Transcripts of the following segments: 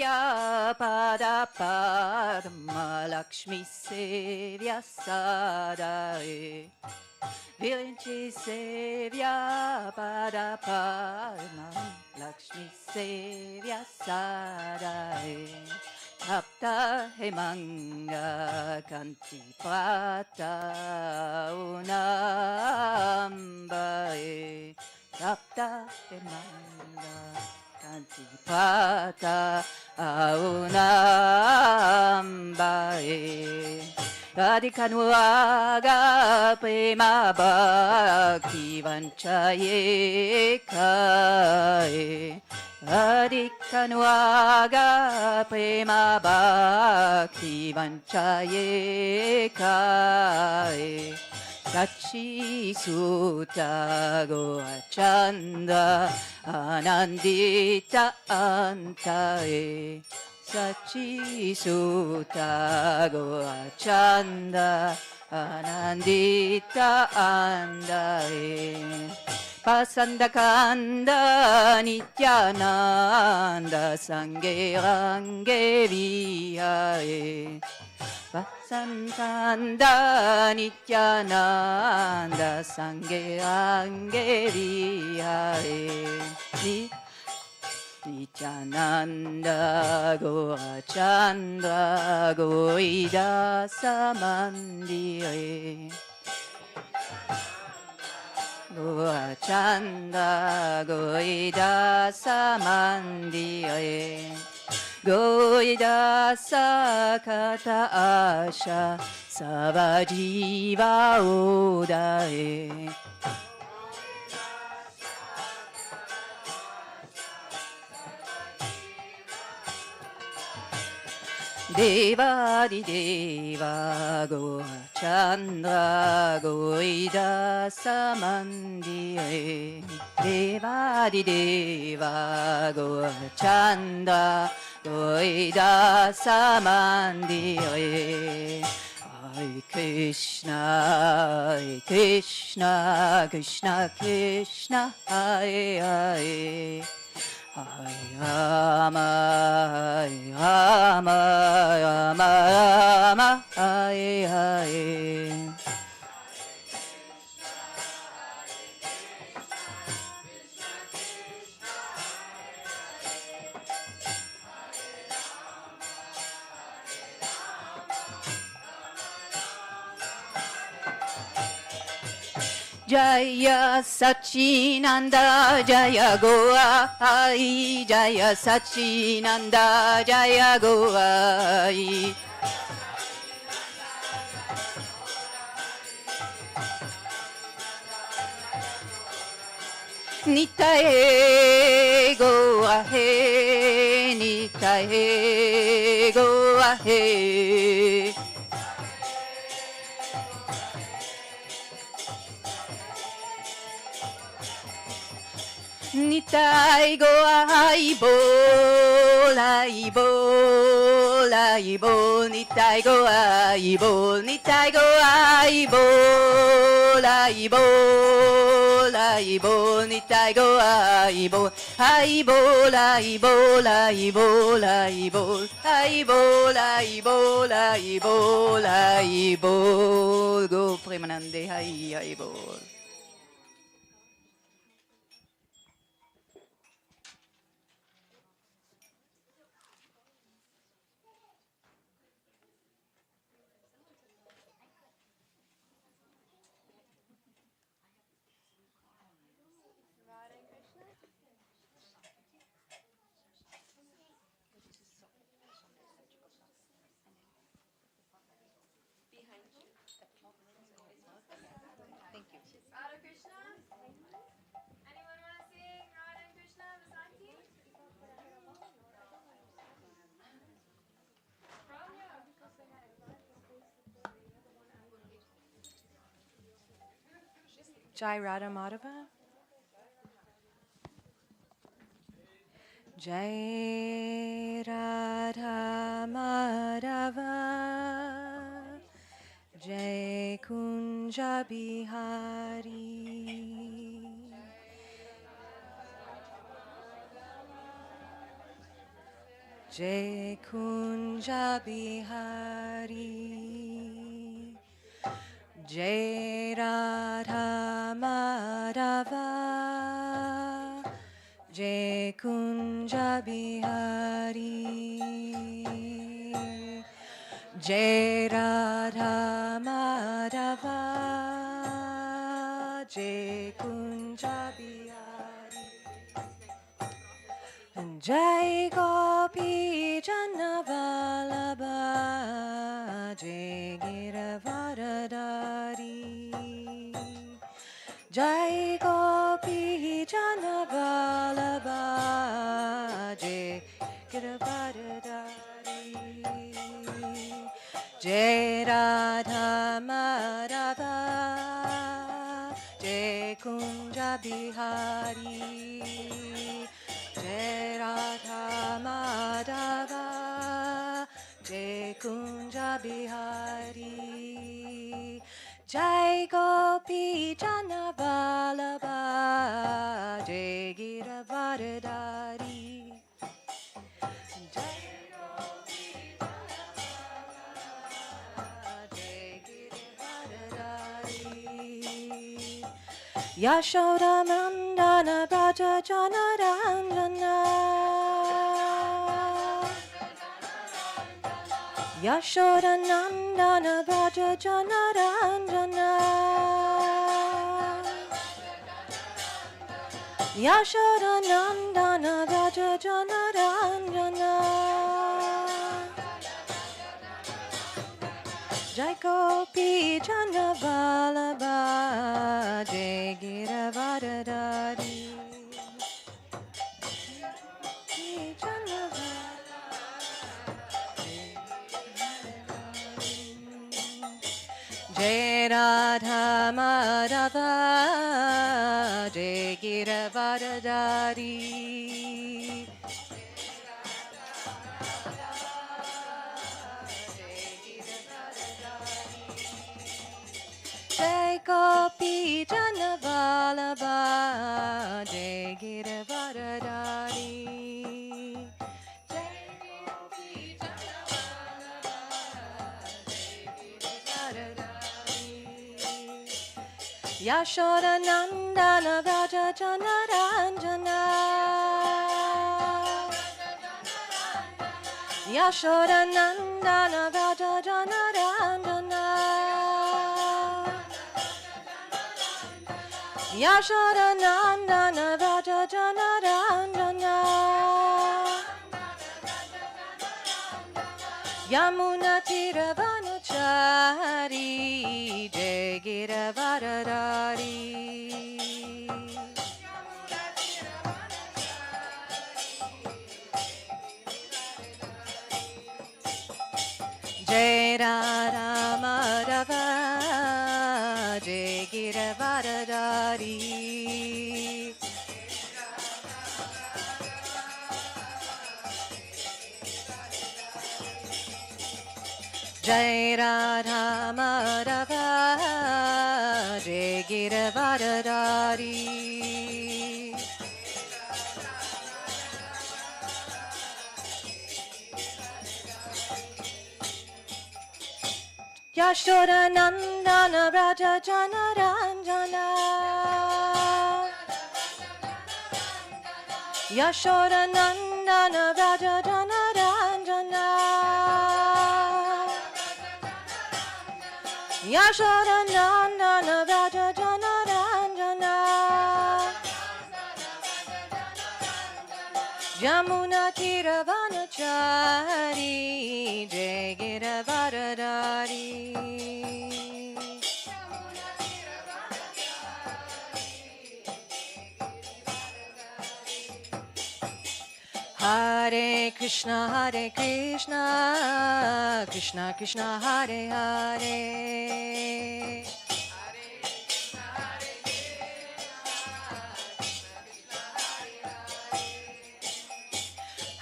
Sevya Pada Padma Lakshmi Sevya Sadae Virinchi Sevya Pada Padma Lakshmi Sevya Sadae Tapta Hemanga Kanti Prata Unambae Tapta Hemanga Kanti Prata Unambae Radhikanuaga Prema Bhakti Vanchaye Kae Radhikanuaga Prema Bhakti Vanchaye Kae Sachi Sutta Goachanda Anandita Antae Sachi Sutta Goachanda Anandita Andae Pasandakanda Nityananda Sange Range Vihae Pasandakanda Nityananda Sange Range Vihae Nityananda Gaurachandra Gaurida Samandire Gaurachandra Gaurida Samandire Gaurida Sakata Asha Savajiva Udae Devadi Deva Gaurachandra Gaurida Samandire Devadi Deva Gaurachandra Gaurida Samandire Hare Krishna, Krishna Krishna, Hare Hare Hare Rama, Rama, Rama, Rama, Hare Hare. Jaya Sachinanda Jaya Goa Hai Jaya Sachinanda Jaya Goa Hai Nitae Goa Hai Nitae Goa Hai Nitai go aibo, laibo, laibo, nitai go aibo, nitai go aibo, laibo, laibo, nitai go aibo, aibo, laibo, laibo, laibo, aibo, laibo, laibo, laibo, go Premanande, hai aibo. Jai Radha Madhava. Jai Radha Madhava. Jai Kunja Bihari. Jai Kunja Bihari, Jai Radha Madhava, Jai Kunja Bihari, Jai Radha Madhava, Jai Kunja Bihari, Jai Gopi Janavallabha, Jai Giravardhari, Jai Gopi Janavallabha, Jai Giravardhari, Jai Radha Madhava, Jai Kunja Bihari, Jai Radha Madhava, Jai Kunja Bihari, Jai Gopi Janavallabha, Jai Giravardhari, Jai Gopi Janavallabha, Jai Giravardhari, Yashoda Nandana Braja Janaranjana, Yashoda Nandana Braja Janaranjana, Yashoda Nandana Braja Janaranjana, Jai Gopi Janavallabha, Jai Giravardhari, Jai Radha Madhava, Jai Giravardhari, Jai Gopi Janavallabha, Jai Giravardhari, Jai Gopi Janavallabha, Yashoda Nandana Braja Janaranjana, Yashoda Nandana Braja Janaranjana, Yashoda Nandana Braja Janaranjana, Yamuna Tiravanachari, Jai Giravardhari, Jai Radha Madhava, Jai Giravardhari, Jai Radha Madhava, Jai Giravardhari, Yashoda Nandana Braja Janaranjana, Yashoda Nandana Braja Janaranjana, Yashoda Nandana Braja Janaranjana, Yamuna Tiravanachari, Jai Giravardhari, Hare Krishna, Krishna Krishna, Hare Hare,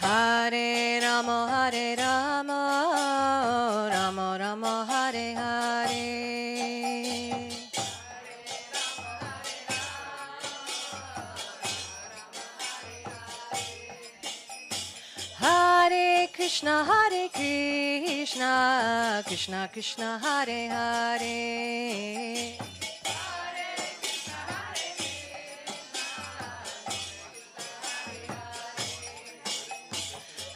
Hare Rama, Rama Rama, Hare Hare, Hare Krishna, Hare Krishna, Krishna Krishna, Hare Hare.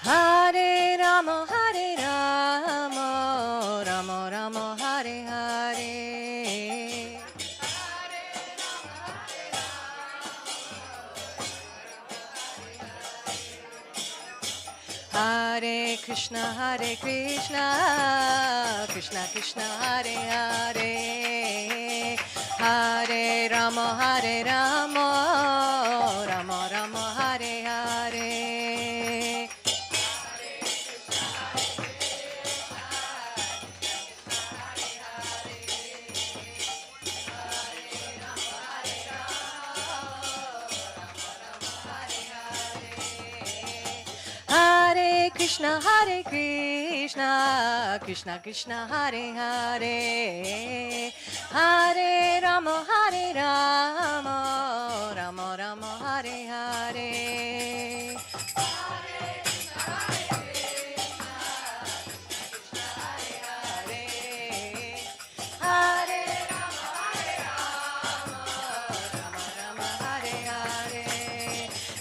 Hare Rama, Hare Rama, Rama Rama, Hare Hare. Hare Krishna, Hare Krishna, Krishna Krishna, Hare Hare. Hare Rama, Hare Rama, Rama Rama, Hare Hare. Hare Krishna, Hare Krishna, Krishna Krishna, Hare Hare. Hare Rama, Hare Rama, Rama Rama, Hare Hare.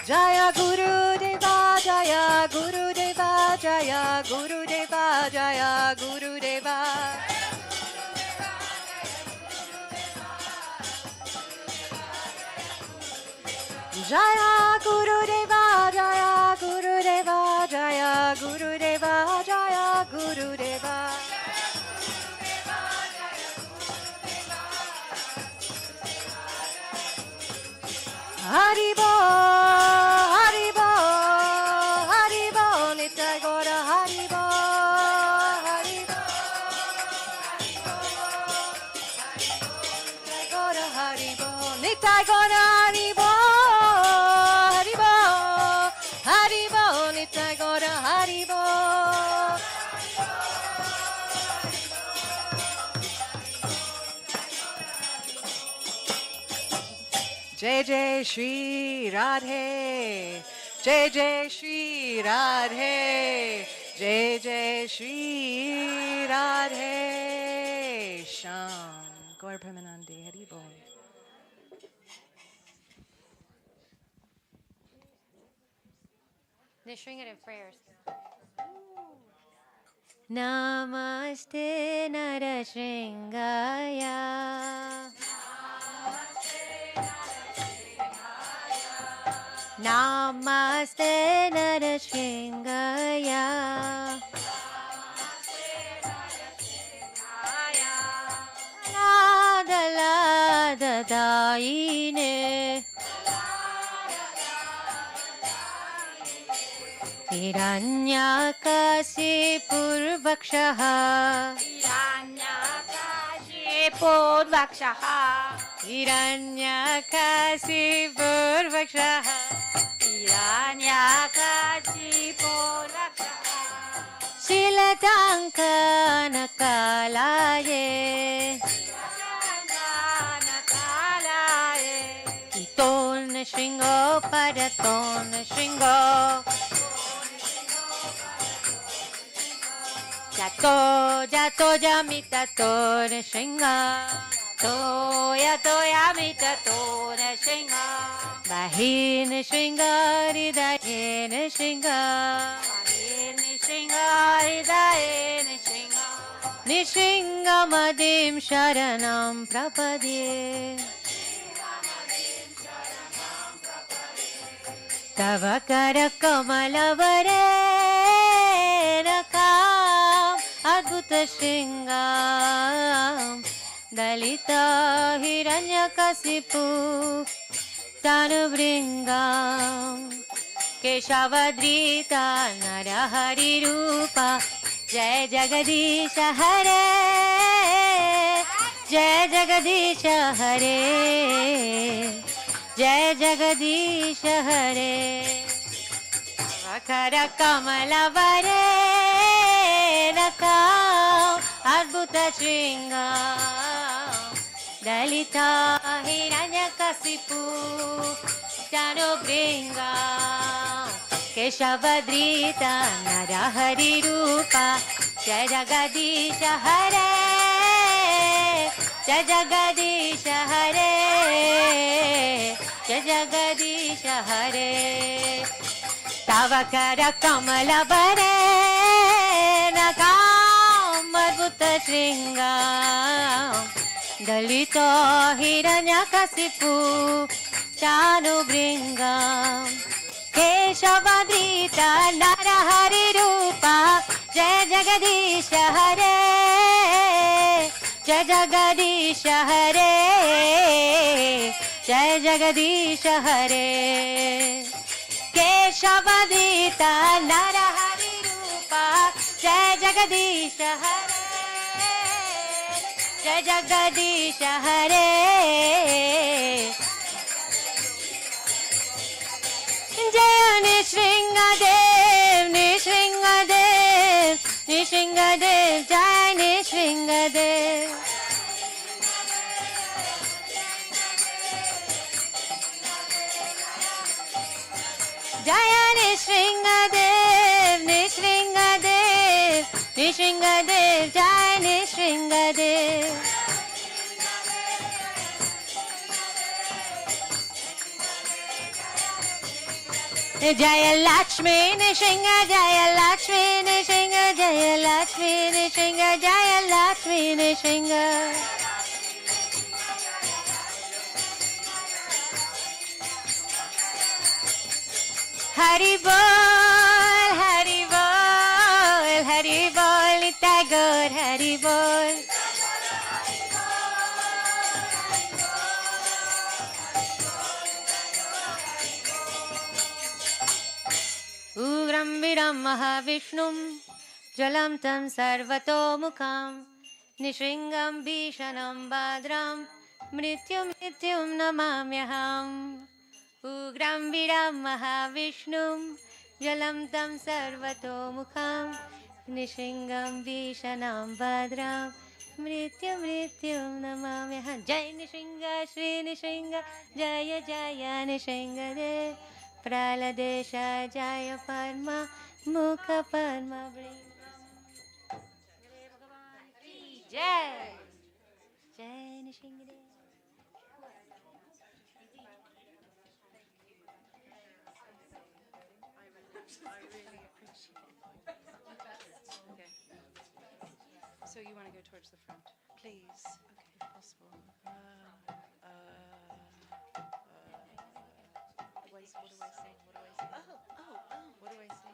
Jaya Guru Deva, Jaya Guru Deva, Jaya Guru Deva, Jaya Guru Deva. Jaya Guru Deva, Jaya Guru Deva, Jaya Guru Deva, Jaya Guru Deva. Haribo, Haribo, Haribo, Nitai Gora, Haribo, Haribo, Nitai Gora, Haribo, Nitai Gora, Haribo, Haribo, Haribo, Nitai Gora, Haribo. Jai Jai Shri Radhe, Jai Jai Shri Radhe, Jai Jai Shri Radhe. Sham Gaur Premanande Hari Bol. Nishringative prayers. Namaste Narashringaya. Namaste Narashringaya. Lada lada daine. Hiranyakasipurvakshaha. Hiranyakasipurvakshaha. Hiranyakasipurvakshaha. Hiranyakasipurvakshaha. Shilatankanakalaye. Shilatankanakalaye. Iton shringo paraton shringo. Jato jato jamita ton shringa. Toya toya mita tona shringa. Bahin shringa ridayin shringa. Bahin shringa ridayin shringa. Nishringa madim sharanam prapadye. Tava kara kamalavare rakam adbhuta shringam. Dalita hiranyakasipu tanubringam. Keshavadrita narahari rupa. Jai Jagadisha Hare, Jai Jagadisha Hare, Jai Jagadisha Hare. Avakara Kamala Vare Nakam Adbhuta Shringam. Dalita Hiranyakasipu Tanubringam. केशवधृता नरहरिरूपा जय जगदीश हरे जय जगदीश हरे जय जगदीश हरे तव कर कमल बरे नगामद्भुत शृंगा दलितो हिरण्यकशिपु चानुभृंगा केशवधृता नरहरिरूपा जय जगदीश हरे जय जगदीश हरे जय जगदीश हरे केशवधृता नरहरिरूपा जय जगदीश हरे जय जगदीश हरे जय निशृंगदेव निशृंगदेव निशृंगदेव जय निशृंगदेव जय निशृंगदेव निशृंगदेव निशृंगदेव जय निशृंगदेव जय लक्ष्मी निशृंग जय लक्ष्मी निशृंग जय लक्ष्मी निशृंग जय लक्ष्मी निशृंग हरि बोल हरि बोल हरि बोल नित्य गौर हरि बोल उग्रं वीरं महाविष्णुं जलं तं सर्वतोमुखं निशृङ्गं भीषणं भद्रं मृत्युं नमाम्यहम् उग्रं वीरं महाविष्णुं जलं तं सर्वतोमुखं निशृङ्गं भीषणं भद्रं मृत्युं नमाम्यहम् जय निशृङ्ग श्री निशृङ्ग जय जय निशृङ्गदेव प्रलदेश जय परमा मुख परमा भगवान की जय जय निशृंगदेव So you want to go towards the front, please? Okay, if possible. What do I say? What do I say?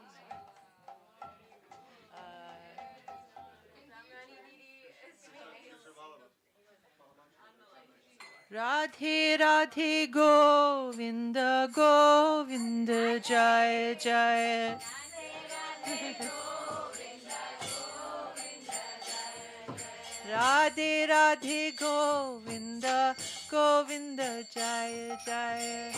Radhe Radhe Govinda Govinda Jai Jai Radhe Radhe Govinda Govinda Jai Jai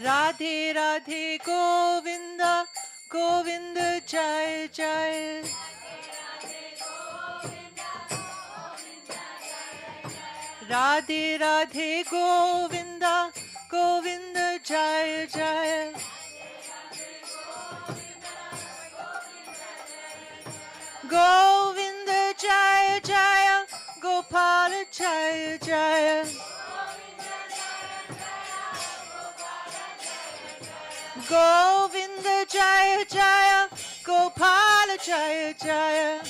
Radhe Radhe Govinda Govinda Jai Jai Radhe Radhe Govinda Govinda Jai Jai Govinda Jai Jai Gopala Jai Jai Govinda Jaya Jaya Gopala Jaya Jaya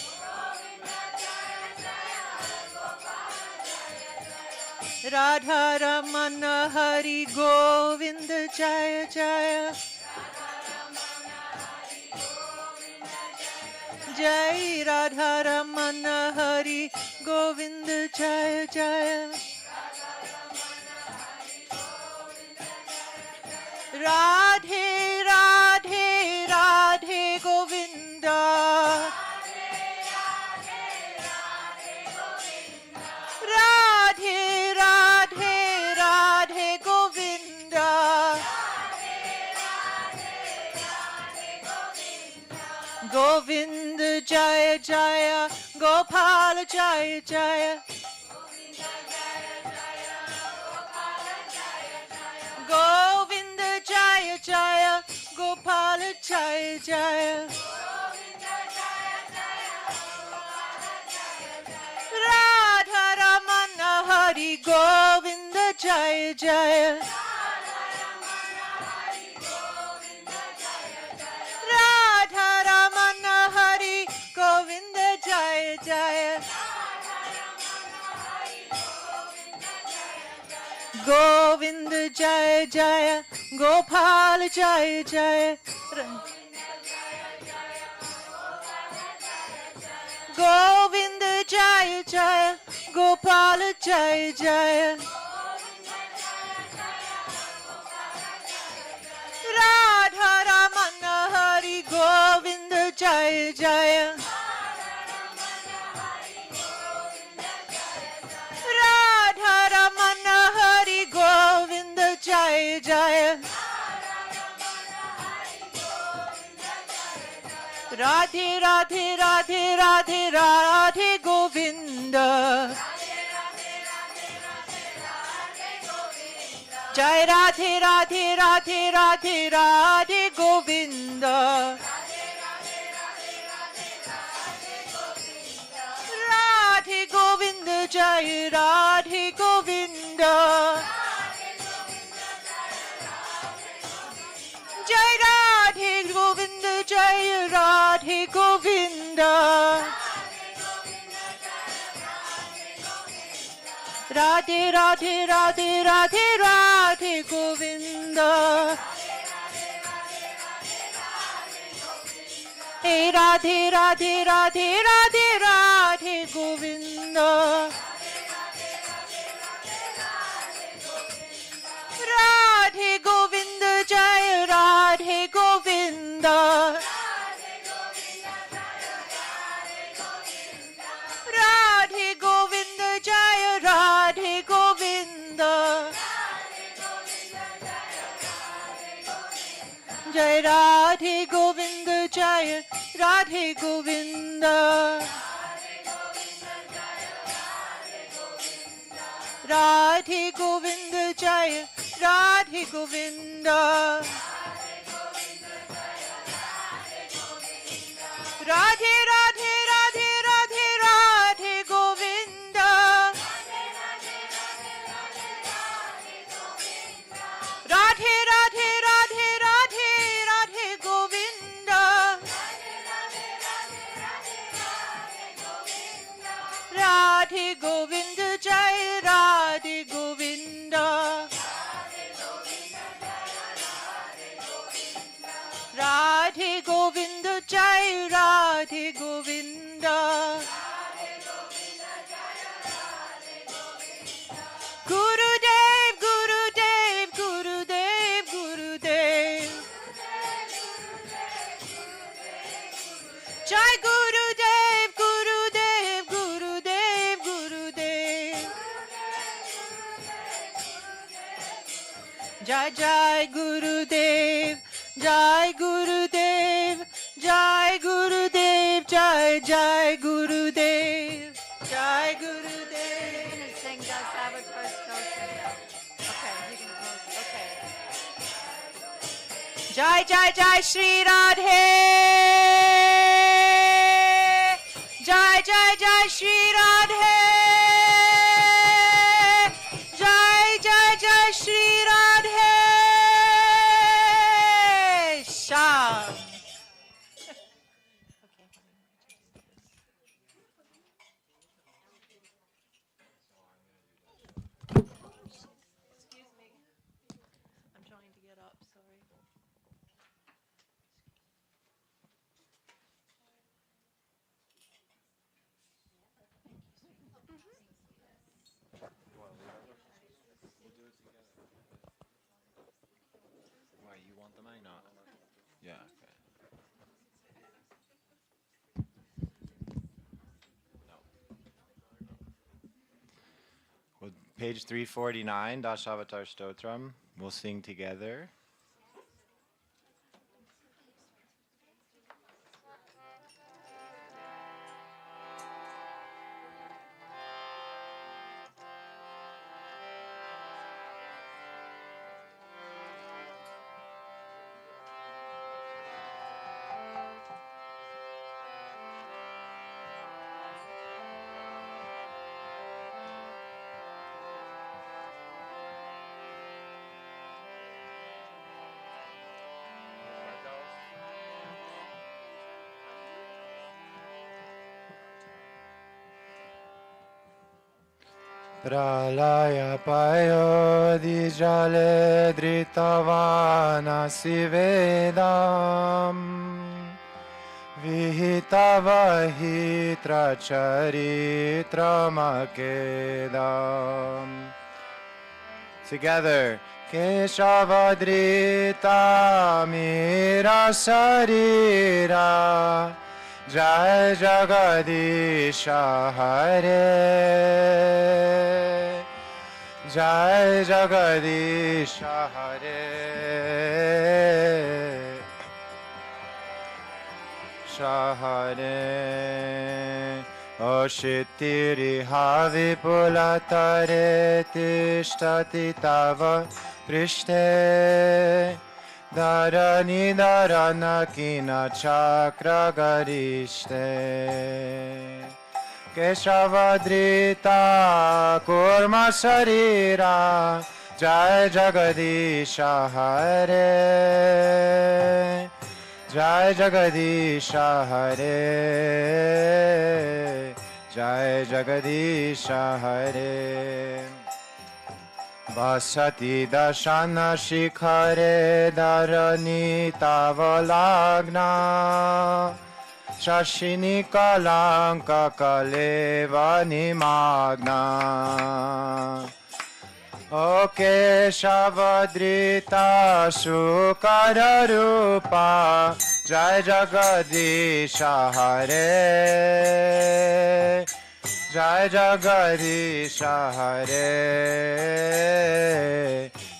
Radha Ramana Hari Govinda Jaya Jaya Jai Radha Ramana Hari Govinda Jaya Jaya Radhe Radhe Radhe Govinda Radhe Radhe Radhe Govinda Govinda Jaya Jaya Gopala Jaya Jaya Jaya Jaya Radha Ramana Hari Govinda Jaya Jaya Radha Ramana Hari Govinda Jaya Jaya Govinda Jaya Jaya Gopal Jaya Jaya Govinda Jaya Jaya Gopal Jaya Jaya Radha Ramana Hari Govinda Jaya Jaya Radha Ramana Hari Govinda Jaya Jaya Radhe Radhe Radhe Radhe Radhe Govinda Jai Radhe Radhe Radhe Radhe Radhe Govinda Radhe Govinda Jai Radhe Govinda Jai Radhe Govinda Jai Radhe Govinda Radhe Radhe Radhe Radhe Radhe Govinda Hey Radhe Radhe Radhe Radhe Radhe Govinda Radhe Govinda Jai Radhe Govinda Radhe Govinda Jai Radhe Govinda Jai Radhe Govinda Jai Radhe Govinda Radhe Govinda Jai Radhe Govinda Radhe Radhe Radhe Radhe Radhe Govinda Radhe Radhe Radhe Radhe Radhe Govinda Radhe Govinda Jai Radhe Govinda Radhe Govinda Jai Radhe Govinda Gurudev Gurudev Gurudev Gurudev Jai Gurudev Gurudev Gurudev Gurudev Jai Jai Gurudev Jai Gurudev Jai Gurudev Jai Jai Gurudev Jai Gurudev Sing Das Avatar Stotra. Okay, you can close. Okay. Jai Jai Jai Shri Radhe Jai Jai Jai Shri Radhe Jai Jai Jai Shri Radhe Sham I'm trying to get up, sorry. Why, you want the mic? Not? Yeah, okay. No. Well, page 349, Dasavatar Stotram. We'll sing together. Pralaya payodi jale dritavana vedam Vihitavahitra charitramakedam. Together. Keshavadrita mira sarira Jai Jagadisha Hare Jai Jagadisha Hare Shahare Oshitiri Havipulatare Tishtati Tava Prishte Dharani Dharanakina Chakra Garishte Keshavadrita Kurma Sarira Jai Jagadisha Hare Jai Jagadisha Hare Jai Jagadisha Hare Vasati Dashana Shikhare Dharani Tavalagna Shashini Kalanka Kalevani Magna O Keshavadrita Sukara Rupa Jai Jagadisha Hare Jai Jagadisha Hare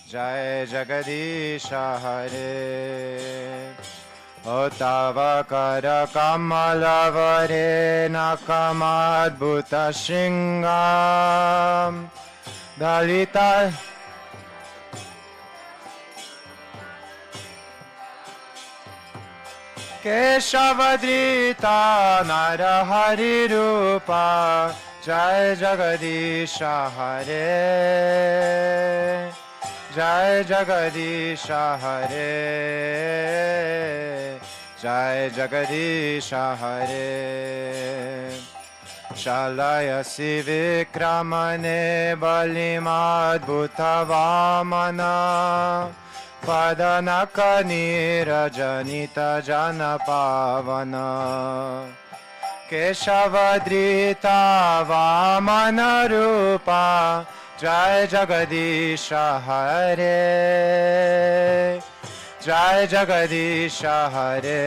Jai Jagadisha Hare O Tava Kara Kamalavare Nakamadbhuta Shingam Dalita Keshavadrita Narahari Rupa Jai Jagadisha Hare Jai Jagadisha Hare Jai Jagadisha Hare Shalayasi Vikramane Balimadbhuta Vamana Padanakani Rajanita Janapavana Keshavadrita Vamana Rupa Jai Jagadisha Hare Jai Jagadisha Hare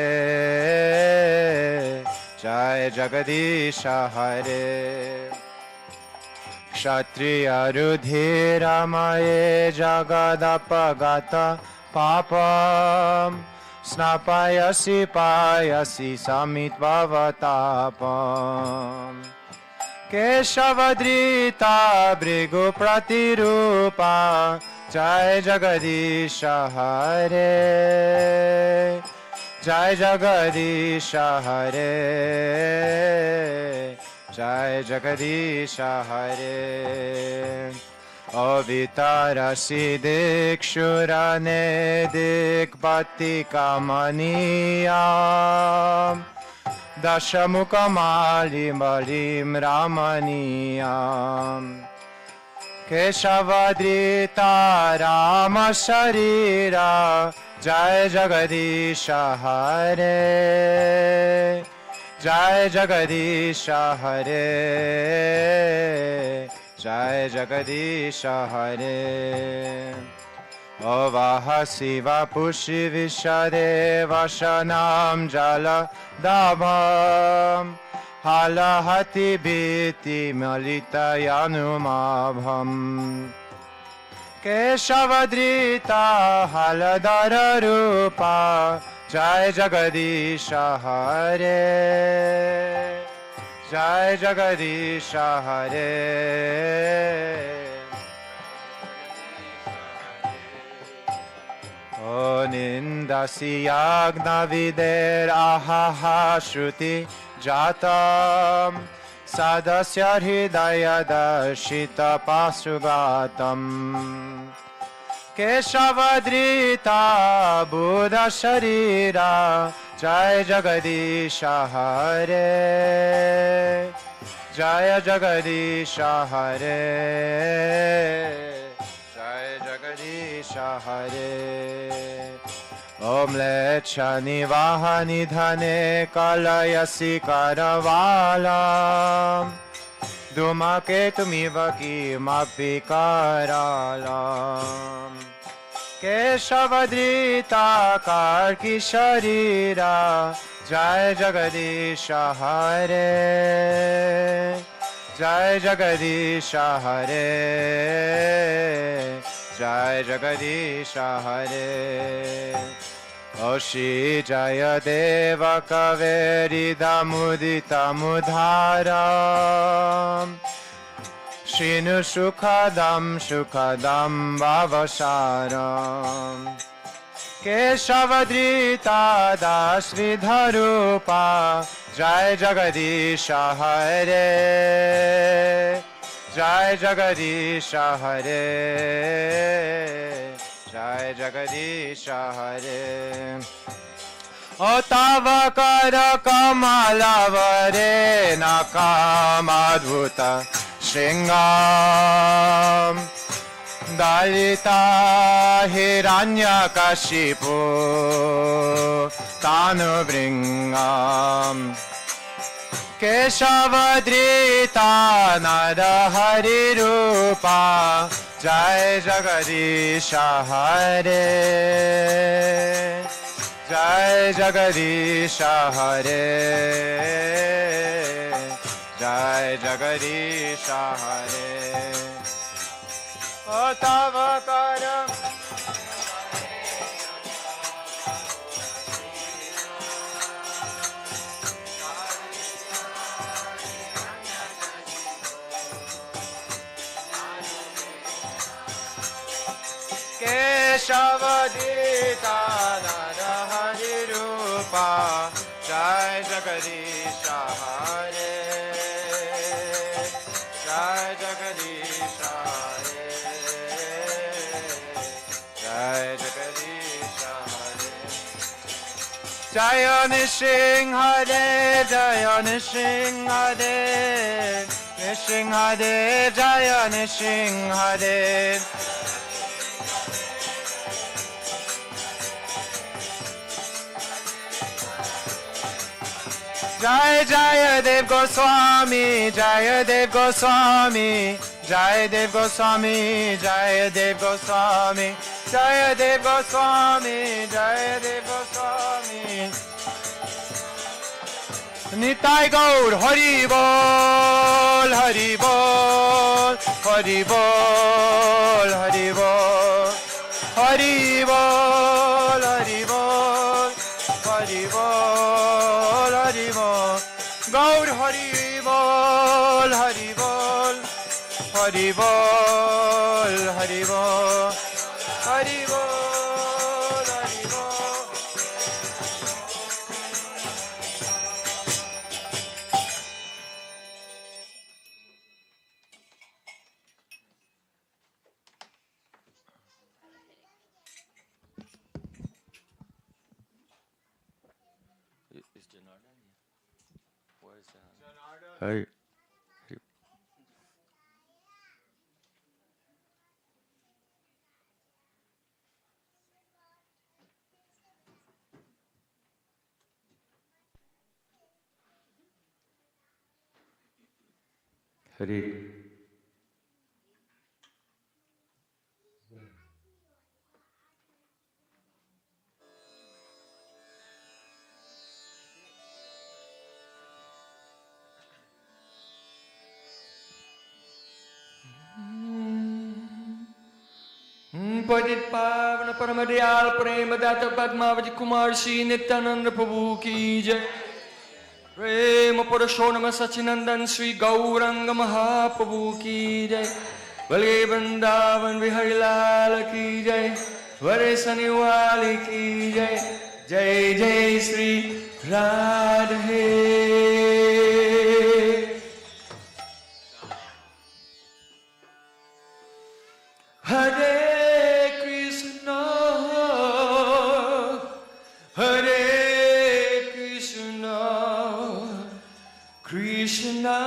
Jai Jagadisha Hare Kshatriya Rudhira Maye Jagadapagata Papam Snapayasi Payasi Samitvavatatapam Keshavadrita Brigu Pratirupa Jai Jagadisha Hare Jai Jagadisha Hare Jai Jagadisha Hare Avitarasi Dikshurane Dikbati Kamaniyam Dashamukhamali Malim Ramaniyam Keshavadrita Rama Sharira Jai Jagadisha Hare Jai Jagadisha Hare Jai Jagadisha Hare Ovahasi Vapushi Vishade Vashanam Jala Davam Halahati Biti Malita Yanumabham Keshavadrita Haladara Rupa Jai Jagadisha Hare Jai Jagadisha Hare O Nindasi Yagna Vider Ahaha Shruti Jatam Sadasya Hridaya Darshita Pasugatam Keshavadrita Buddha Sharira Jai Jagadisha Hare Jaya Jagadisha Hare, Jaya Jagadisha Hare. Om Lechani Vahani Dhane Kalayasi Karavalam Dhumaketumiva Kimapi Karalam Keshavadrita Karki Sharira Jai Jagadisha Hare Jai Jagadisha Hare Jai Jagadisha Hare Oshi Jaya Deva Kaveri Damudita Mudharam Shinu Shukadam Shukadam Vavasharam Keshavadrita Dasvidharupa Jai Jagadisha Hare Jai Jagadisha Hare Jai Jagadisha Hare O Tava Kara Kamala Vare Nakamadhuta Shringam Dalita Hiranyakashipu Tanubringam Keshavadrita Narahari Rupa Jai Jagadisha Hare Jai Jagadisha Hare Jai Jagadisha Hare O Tava Karam Keshavadita Narahari Rupa Jai Jagadisha Hare Jai Jagadisha Hare Jai Jagadisha Hare Jaya Nishing Hare Jaya Nishing Hare Nishing Hare Jaya Nishing Hare Jai Jaya Dev Goswami, Jaya Dev Goswami, Jaya Dev Goswami, Jaya Dev Goswami, Jaya Dev Goswami, Jaya Dev Goswami. Nitai Gaur, Hari Bol, Hari Bol, Hari Bol, Hari Bol, Hari Bol, Hari Bol, Hari Bol, Hari Bol, Gaur Hari Bol, Hari Bol, Hari Bol, Hari Bol, Hari Bol, Hari Bol. Is Janardan here? Where's Hey. Hare. पतित पावन परम दयाल प्रेम दाता पद्मावती कुमार श्री नित्यानंद प्रभु की जय। प्रेम पुरुषोत्तम सच्चिनंदन श्री गौरंग महाप्रभु की जय। बले वृंदावन बिहारी लाल की जय। वरे शनिवाली की जय। जय जय श्री राधे। हरे Krishna Krishna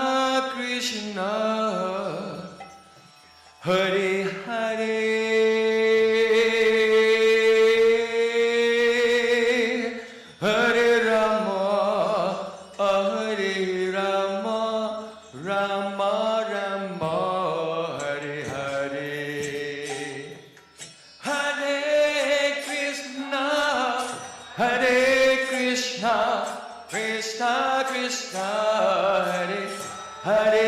Hare Krishna, Krishna Krishna, Hare Hare,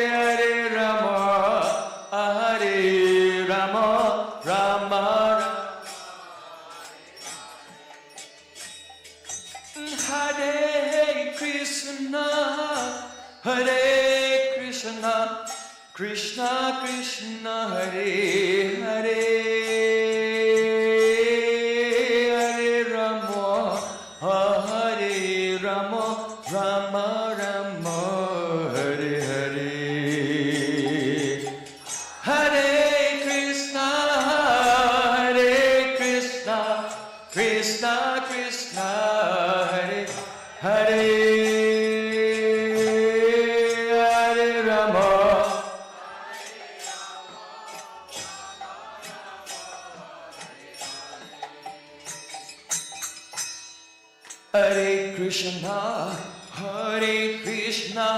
Hare Rama, Hare Rama, Rama Hare Krishna, Hare Krishna, Krishna Krishna, Hare Hare, Hare Rama, Hare Rama, Rama Rama, Hare Hare, Hare Krishna, Hare Krishna, Krishna Krishna, Hare Hare, Hare Rama, Hare Krishna, Hare Krishna,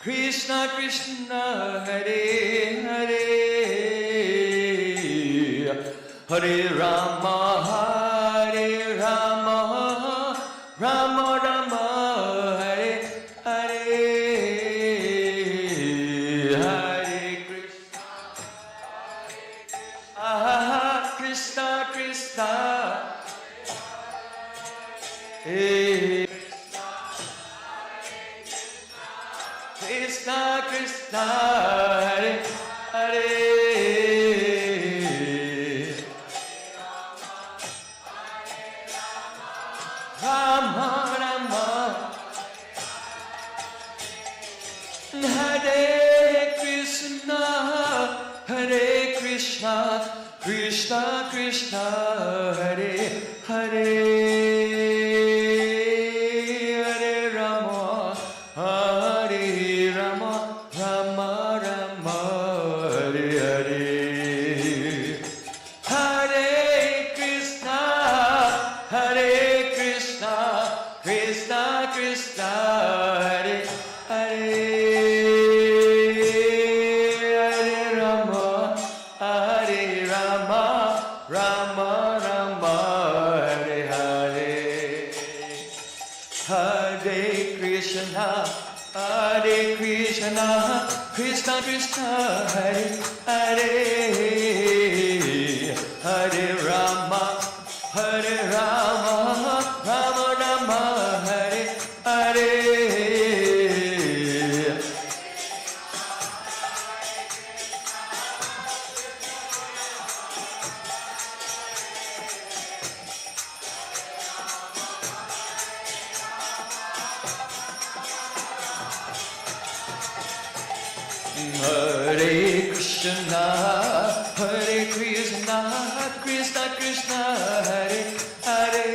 Krishna Krishna, Hare Hare, Hare Rama, Hare Rama, Rama Rama, Hare Hare, Hare Krishna, Krishna Krishna, Hey, Krishna Krishna, Hare Hare, Rama Rama, Hare Krishna, Hare Krishna, Krishna Krishna, Hare Hare, Hare Rama, Hare Rama, Rama Rama, Hare Hare, Hare Krishna, Hare Krishna, Krishna Krishna, Hare Hare, Hare Rama, Hare Rama, Rama Rama, Hare Hare, Hare Krishna, Hare Krishna, Krishna Krishna, Hare Hare, Hare Rama, Hare Rama, Rama Rama, Hare Hare, Hare Krishna, Hare Krishna, Krishna Krishna, Hare Hare,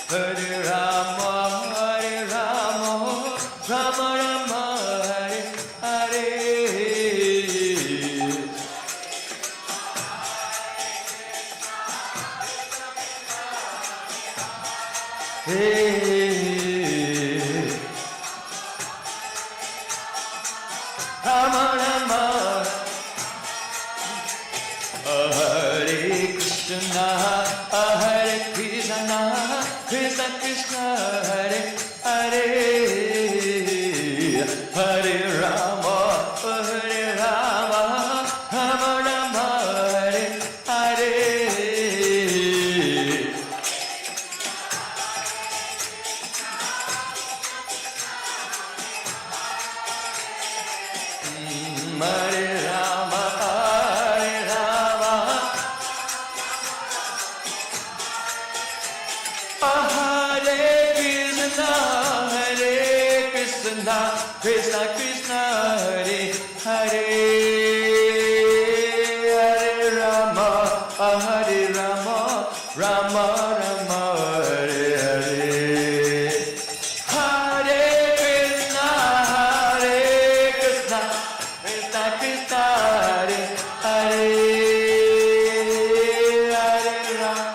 Hare Rama, Hare Rama, Rama Rama, Hare Hare, Hey, Rama Rama, Hare Krishna, Hare Krishna, Krishna Krishna, Hare Hare, Hare Rama, Hare Rama, Rama Rama, Hare Hare, Hare Rama, Hare Rama, Hare Krishna, Hare Krishna, Krishna Krishna, Hare Hare, Hare Rama, Hare Rama, Rama Rama, Hare Hare, Hare Krishna, Hare Krishna, Krishna Krishna, Hare Hare, Hare Rama,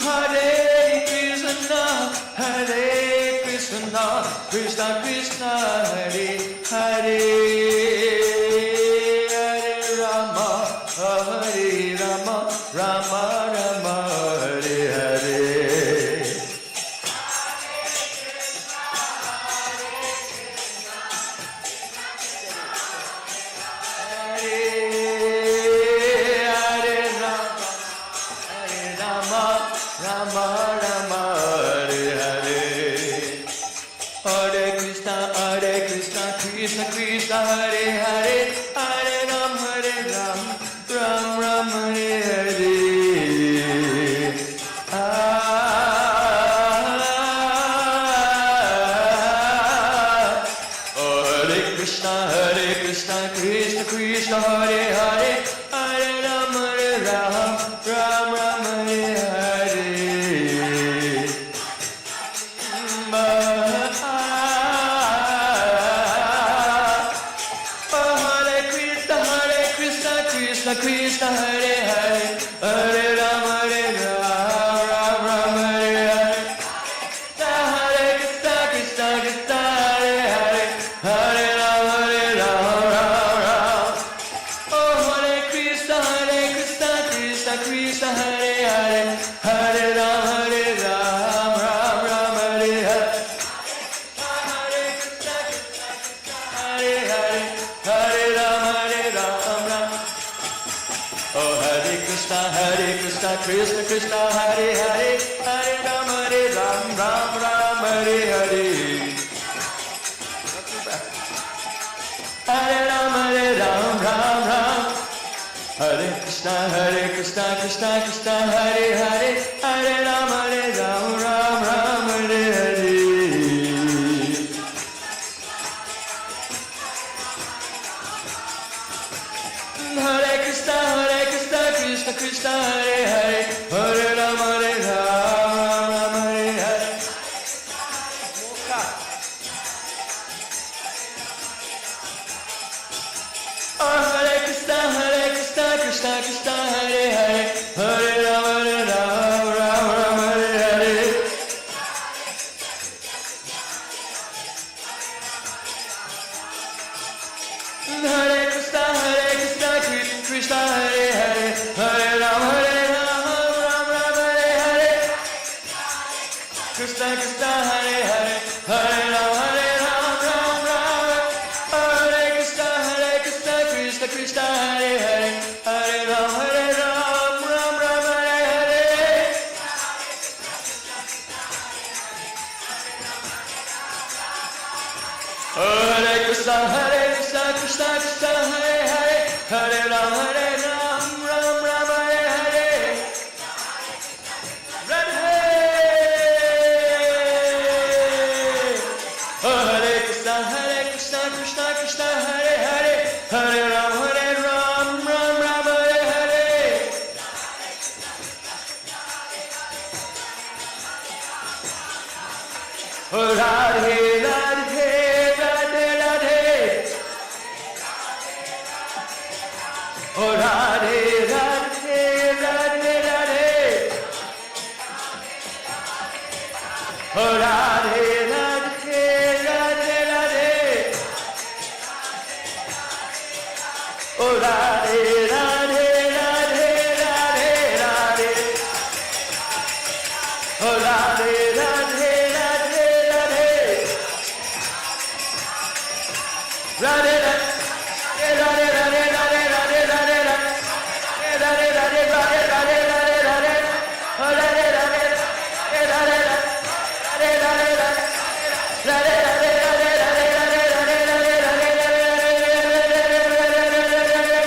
Hare Krishna, Hare Krishna, Krishna Krishna, Hare Hare, Hare Rama, Hare Rama, Rama Rama, Hare Hare. Krishna Krishna Hare Hare, Hare Ram, Ram Ram Hare Hare. Hare Krishna Krishna Krishna Hare Hare, Hare Ram, Ram Ram Hare Hare. Krishna Krishna Hare Hare, Hare Ram, Ram Ram Hare Hare. Hare Krishna Krishna Krishna Hare Hare, Hare Ram, Ram Ram. Oh Hare Krishna Krishna Krishna Hare Hare, Hare Ram, Ram Ram Hare Hare. Hare Krishna Krishna Krishna Hare Hare, Hare Ram, Ram Ram. Oh Hare Krishna Krishna Krishna Hare Hare, Hare Ram, Ram Ram Hare Hare. Hare Ram, Ram Ram. Hare Krishna Krishna Krishna Hare Hare, Hare Ram, Ram Ram Hare Hare. Hare Krishna Krishna Krishna Hare Hare, Hare Ram, Ram Hare Hare. Oh Hare Krishna Krishna Krishna Hare Hare, Hare Ram, Ram Hare Hare. Hare Krishna Krishna Hare Hare, Hare Ram, Ram Hare Hare. Krishna Krishna Hare Hare, Hare Ram, Ram Hare Krishna Krishna Krishna Hare Hare, Hare Ram, Ram Hare Hare. Hare Krishna Krishna Krishna Hare Hare, Hare Ram, Ram Hare Hare. Radhe. Hare Krishna Krishna Krishna Hare Hare, Hare Ram, Ram Hare Hare. Radhe Radhe Radhe Radhe. Oh Radhe Radhe Radhe Radhe. Oh Radhe Radhe Radhe Radhe. Oh Radhe Radhe Radhe Radhe Radhe. Oh Radhe Radhe Radhe Radhe. Radhe Radhe Radhe Radhe Radhe Radhe Radhe Radhe. Radhe Radhe Radhe Radhe Radhe Radhe. Oh Radhe Radhe Radhe Radhe Radhe. Radhe Radhe Radhe Radhe Radhe Radhe Radhe Radhe Radhe Radhe.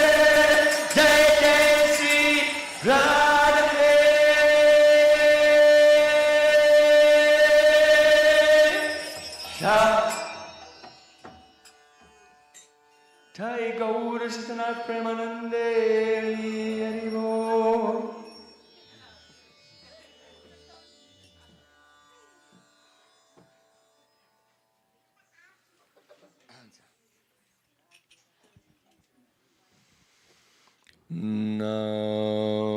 Jai Jai Shri Radhe. Jai Gaur Sitanath Premanande Hari Bol. Nam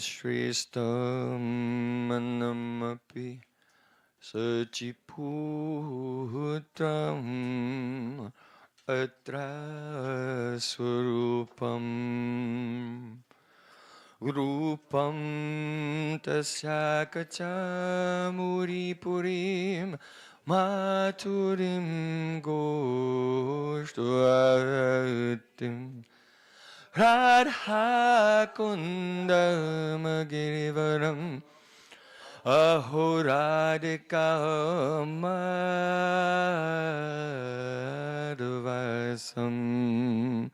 Shri Stamanamapi Sachiputram atra swarupam Rupam tasyakacha muripurim maturim goshtuatim Radha kundam girivaram ahoradika madhuvasam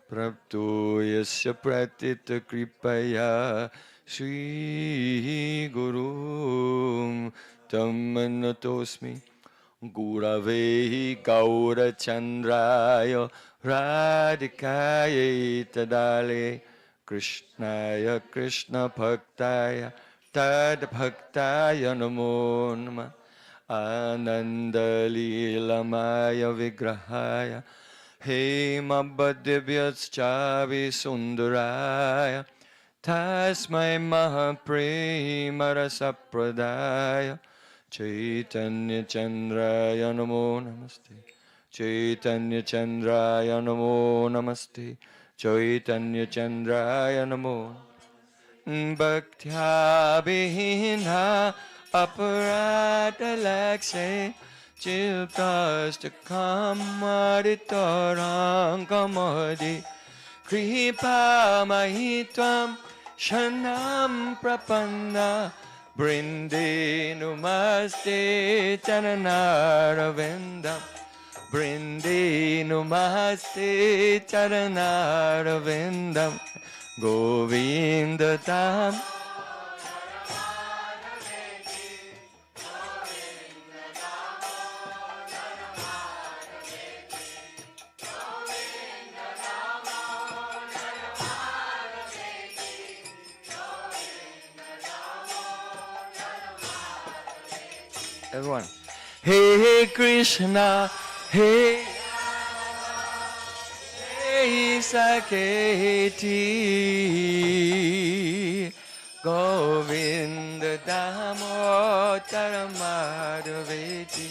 Prapto yasya pratita kripaya Shri Guru Tam Natosmi Gurave Gaura Chandraya Radhikaya Tadale Krishnaya Krishna Bhaktaya Tad Bhaktaya Namo Namah Ananda Leelamaya Vigrahaya Hemabhadivyaschari Sundaraya Tasmai Mahapremarasapradaya Chaitanya Chandraya Namo Namaste Chaitanya Chandraya Namo Namaste Chaitanya Chandraya Namo Bhaktya Bhina Aparata Lakshe Chiltastakamaritarakamadi Kripa Mahitvam Shanam Prapanna Brinde Numaste Charanaravinda Brinde Numaste Charanaravinda Govinda Tam Everyone. Hey Krishna, hey Hey Saketi, Govinda Damodara Madhaveti,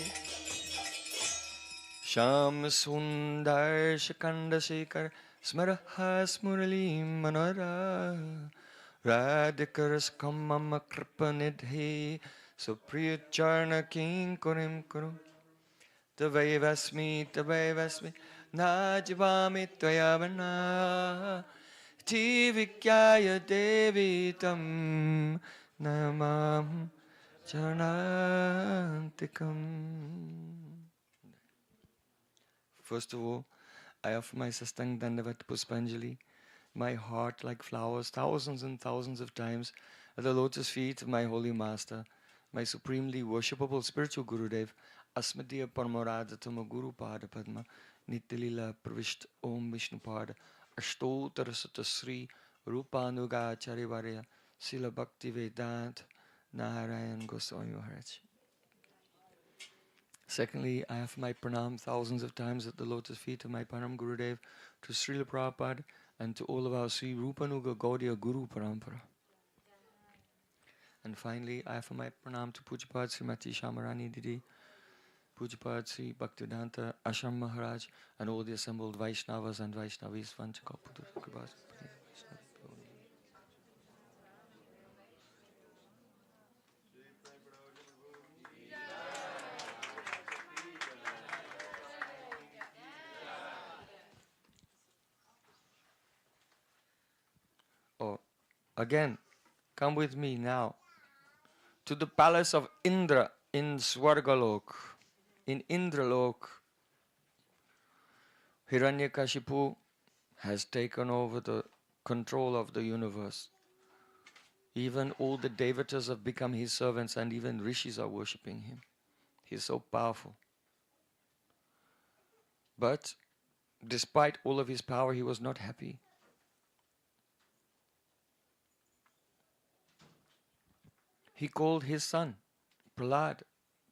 Sham Sundar Shakanda Shekhar, Smaraha Smurali Manora, Radhikaras Kamama Kripanidhi, Supriya Charna King Kurim Kurum. Tavayvasmi, Najvami Tvayavana Tivikyaya Devi Tam Namam Chanantikam. First of all, I offer my Sastang Dandavat Puspanjali, my heart like flowers, thousands and thousands of times at the lotus feet of my holy master, my supremely worshipable spiritual Gurudev, Asmadiya Paramaradhatama Guru Pada Padma, Nityalila Pravisht Om Vishnu Pada, Ashtotar Sutta Sri Rupanuga Charivarya, Sila Bhakti Vedant, Narayan Goswami Maharaj. Secondly, I have my pranam thousands of times at the lotus feet of my Param Gurudev to Srila Prabhupada and to all of our Sri Rupanuga Gaudiya Guru Parampara. And finally, I have my pranam to Pujapad Srimati Shamarani Didi, Pujapad Sri Bhaktivedanta Ashram Maharaj, and all the assembled Vaishnavas and Vaishnavis. Oh, again, come with me now to the palace of Indra in Swargalok. In Indralok, Hiranyakashipu has taken over the control of the universe. Even all the devatas have become his servants, and even rishis are worshipping him. He is so powerful. But despite all of his power, he was not happy. He called his son, Prahlad,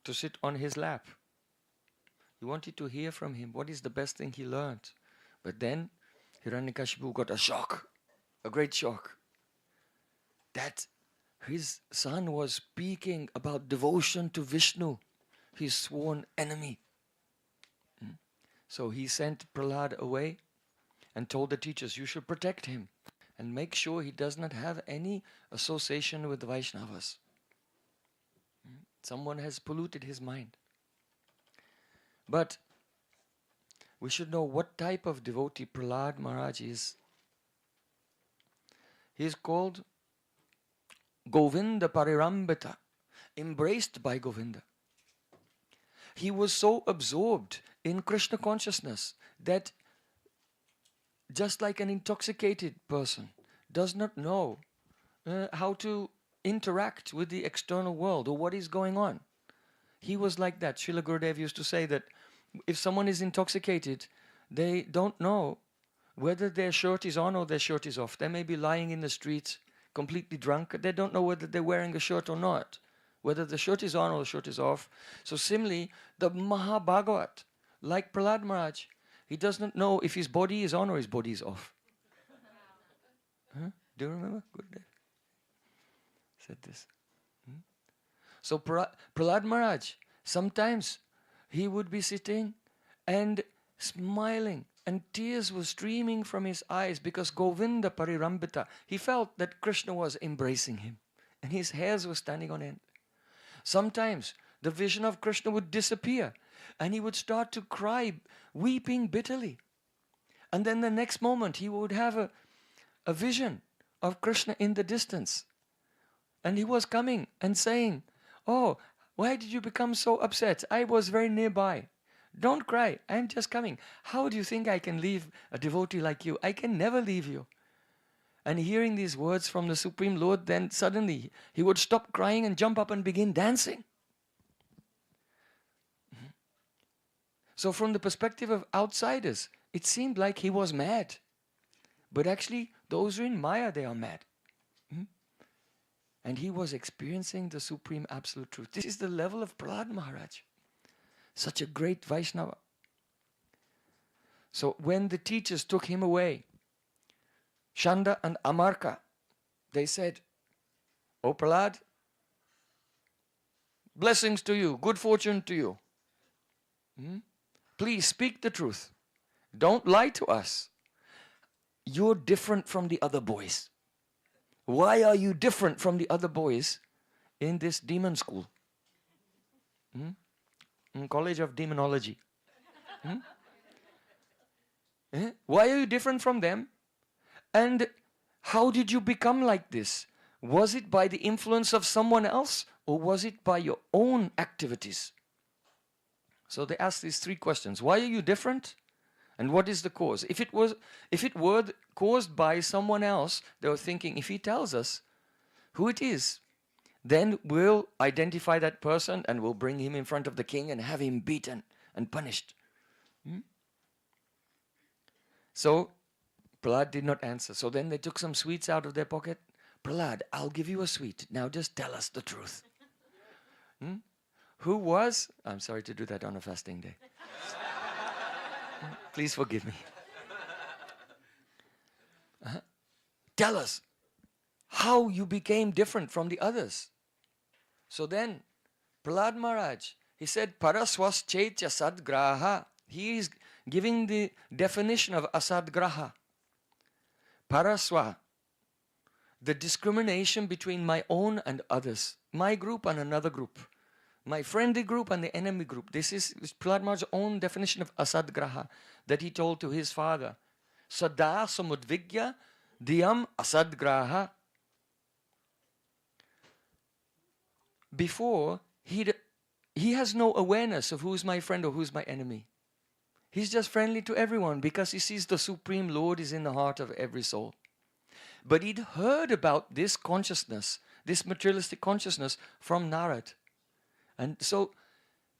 to sit on his lap. He wanted to hear from him what is the best thing he learned. But then Hiranyakashipu got a shock, a great shock, that his son was speaking about devotion to Vishnu, his sworn enemy. So he sent Prahlad away and told the teachers, you should protect him and make sure he does not have any association with the Vaishnavas. Someone has polluted his mind. But we should know what type of devotee Prahlad Maharaj is. He is called Govinda Parirambita, embraced by Govinda. He was so absorbed in Krishna consciousness that just like an intoxicated person does not know how to interact with the external world or what is going on. He was like that. Srila Gurudev used to say that if someone is intoxicated, they don't know whether their shirt is on or their shirt is off. They may be lying in the streets completely drunk. They don't know whether they're wearing a shirt or not, whether the shirt is on or the shirt is off. So similarly, the Mahabhagavat, like Prahlad Maharaj, he does not know if his body is on or his body is off. Huh? Do you remember? Gurudev said this. So Prahlad Maharaj, sometimes he would be sitting and smiling and tears were streaming from his eyes because Govinda Parirambita, he felt that Krishna was embracing him and his hairs were standing on end. Sometimes the vision of Krishna would disappear and he would start to cry, weeping bitterly. And then the next moment he would have a vision of Krishna in the distance. And he was coming and saying, oh, why did you become so upset? I was very nearby. Don't cry, I'm just coming. How do you think I can leave a devotee like you? I can never leave you. And hearing these words from the Supreme Lord, then suddenly he would stop crying and jump up and begin dancing. So from the perspective of outsiders, it seemed like he was mad. But actually, those who are in Maya, they are mad. And he was experiencing the Supreme Absolute Truth. This is the level of Prahlad Maharaj. Such a great Vaishnava. So when the teachers took him away, Shanda and Amarka, they said, "Oh Prahlad, blessings to you, good fortune to you. Please speak the truth. Don't lie to us. You're different from the other boys. Why are you different from the other boys in this demon school? College of Demonology. Why are you different from them? And how did you become like this? Was it by the influence of someone else or was it by your own activities?" So they asked these three questions. Why are you different? And what is the cause? If it were caused by someone else, they were thinking, if he tells us who it is, then we'll identify that person and we'll bring him in front of the king and have him beaten and punished. So Prahlad did not answer. So then they took some sweets out of their pocket. "Prahlad, I'll give you a sweet. Now just tell us the truth." Who was? I'm sorry to do that on a fasting day. Please forgive me. Tell us how you became different from the others. So then, Prahlad Maharaj, he said, "Paraswas chetya sadgraha." He is giving the definition of asadgraha. Paraswa, the discrimination between my own and others, my group and another group, my friendly group and the enemy group. This is Prahlad Maharaj's own definition of asadgraha that he told to his father. Sada samudvigya diyam asadgraha. Before, he has no awareness of who's my friend or who's my enemy. He's just friendly to everyone because he sees the Supreme Lord is in the heart of every soul. But he'd heard about this consciousness, this materialistic consciousness from Narad. And so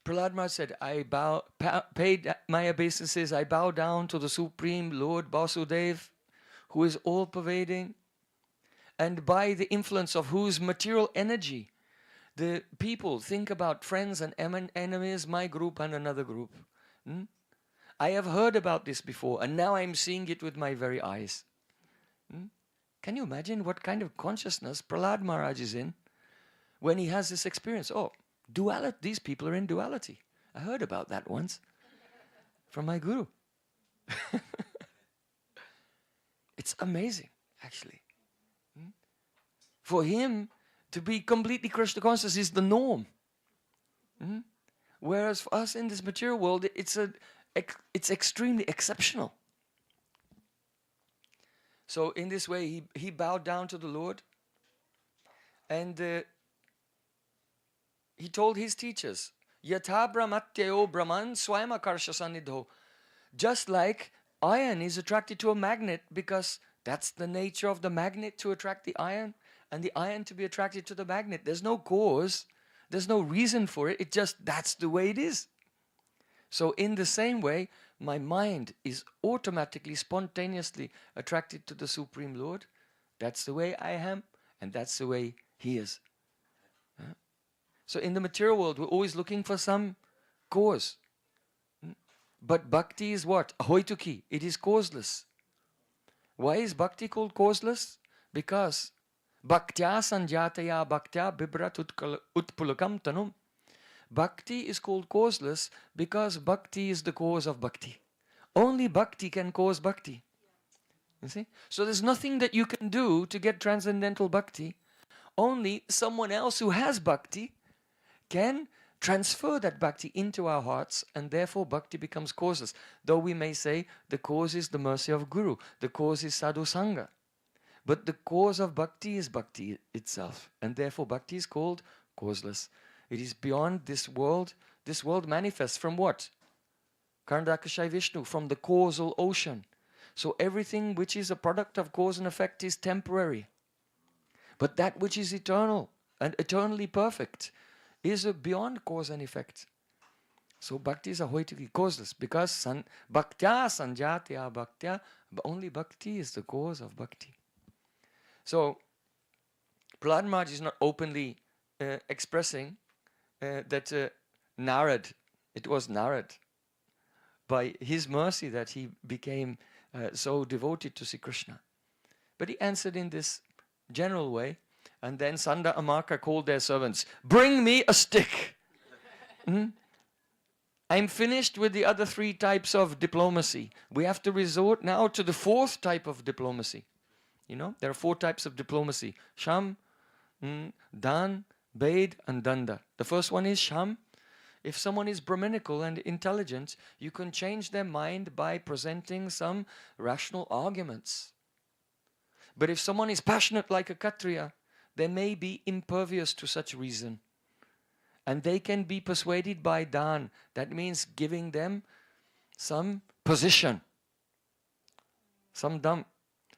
Prahlad Maharaj said, I paid my obeisances, I bow down to the Supreme Lord Vasudev, who is all-pervading, and by the influence of whose material energy the people think about friends and enemies, my group and another group. I have heard about this before, and now I'm seeing it with my very eyes. Can you imagine what kind of consciousness Prahlad Maharaj is in when he has this experience? Oh, duality, these people are in duality. I heard about that once from my guru. It's amazing, actually. For him, to be completely Krishna conscious is the norm. Whereas for us in this material world, it's extremely exceptional. So in this way, he bowed down to the Lord, and he told his teachers, Yatha brahmatyayo brahman swayam akarsha sanidho. Just like iron is attracted to a magnet because that's the nature of the magnet, to attract the iron, and the iron to be attracted to the magnet. There's no cause, there's no reason for it, that's the way it is. So in the same way, my mind is automatically, spontaneously attracted to the Supreme Lord. That's the way I am, and that's the way He is. So in the material world, we're always looking for some cause. But bhakti is what? Ahoituki. It is causeless. Why is bhakti called causeless? Because bhaktya sanjataya bhaktya bibrat utpulakam tanum. Bhakti is called causeless because bhakti is the cause of bhakti. Only bhakti can cause bhakti. You see? So there's nothing that you can do to get transcendental bhakti. Only someone else who has bhakti can transfer that bhakti into our hearts, and therefore bhakti becomes causeless. Though we may say the cause is the mercy of Guru, the cause is sadhu sangha. But the cause of bhakti is bhakti itself, and therefore bhakti is called causeless. It is beyond this world. This world manifests from what? Karnadakashai Vishnu, from the causal ocean. So everything which is a product of cause and effect is temporary. But that which is eternal and eternally perfect is beyond cause and effect. So bhakti is ahoituki, causeless, because bhaktya sanjatya bhaktya, only bhakti is the cause of bhakti. So Prahlad Maharaj is not openly expressing that Narad, it was Narad, by his mercy that he became so devoted to Sri Krishna. But he answered in this general way, and then Sanda Amaka called their servants, bring me a stick. I'm finished with the other three types of diplomacy. We have to resort now to the fourth type of diplomacy. You know, there are four types of diplomacy. Sham, Dan, Bed, and Danda. The first one is Sham. If someone is Brahminical and intelligent, you can change their mind by presenting some rational arguments. But if someone is passionate like a Kshatriya, they may be impervious to such reason. And they can be persuaded by Dan. That means giving them some position. Some dam.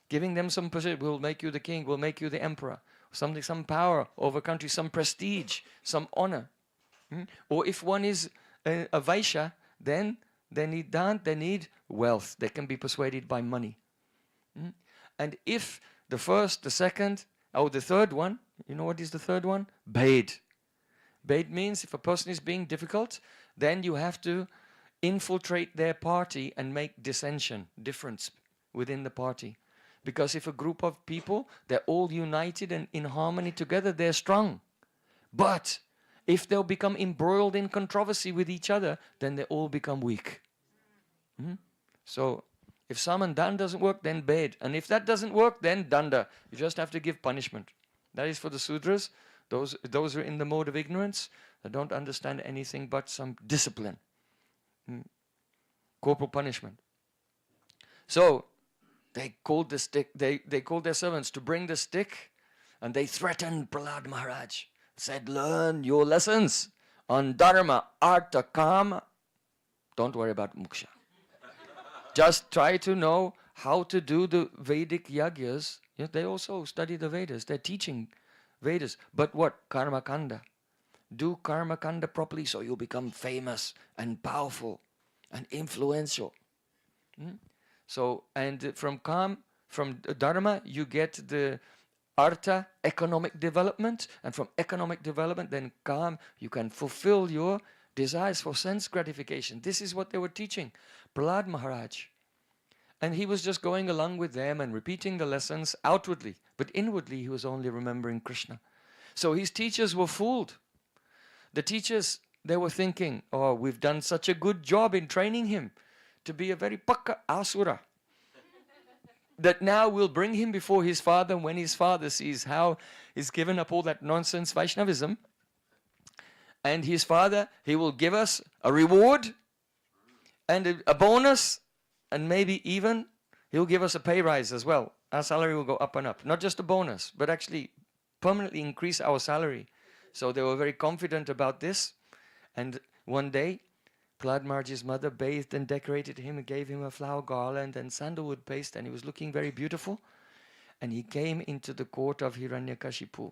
Giving them some position. We'll make you the king, we'll make you the emperor. Something, some power over country, some prestige, some honor. Or if one is a Vaishya, then they need Dan, they need wealth. They can be persuaded by money. And if the first, the second, or the third one, you know what is the third one? Bed. Bed means if a person is being difficult, then you have to infiltrate their party and make dissension, difference within the party. Because if a group of people, they're all united and in harmony together, they're strong. But if they'll become embroiled in controversy with each other, then they all become weak. So if Sam and Dan doesn't work, then Bed. And if that doesn't work, then Danda. You just have to give punishment. That is for the Sudras. Those who are in the mode of ignorance, that don't understand anything but some discipline. Corporal punishment. So they called the stick, they called their servants to bring the stick, and they threatened Prahlad Maharaj. Said, learn your lessons on Dharma, Artha, Kama. Don't worry about Moksha. Just try to know how to do the Vedic yagyas. Yeah, they also study the Vedas. They're teaching Vedas. But what? Karma Kanda. Do Karma Kanda properly so you become famous and powerful and influential. So, and from Dharma, you get the Artha, economic development, and from economic development, then Kam, you can fulfill your desires for sense gratification. This is what they were teaching Prahlad Maharaj. And he was just going along with them and repeating the lessons outwardly. But inwardly, he was only remembering Krishna. So his teachers were fooled. The teachers, they were thinking, oh, we've done such a good job in training him to be a very pakka asura, that now we'll bring him before his father. When his father sees how he's given up all that nonsense Vaishnavism, and his father, he will give us a reward and a bonus, and maybe even he'll give us a pay rise as well. Our salary will go up and up. Not just a bonus, but actually permanently increase our salary. So they were very confident about this. And one day, Prahlad Maharaj's mother bathed and decorated him and gave him a flower garland and sandalwood paste, and he was looking very beautiful. And he came into the court of Hiranyakashipu.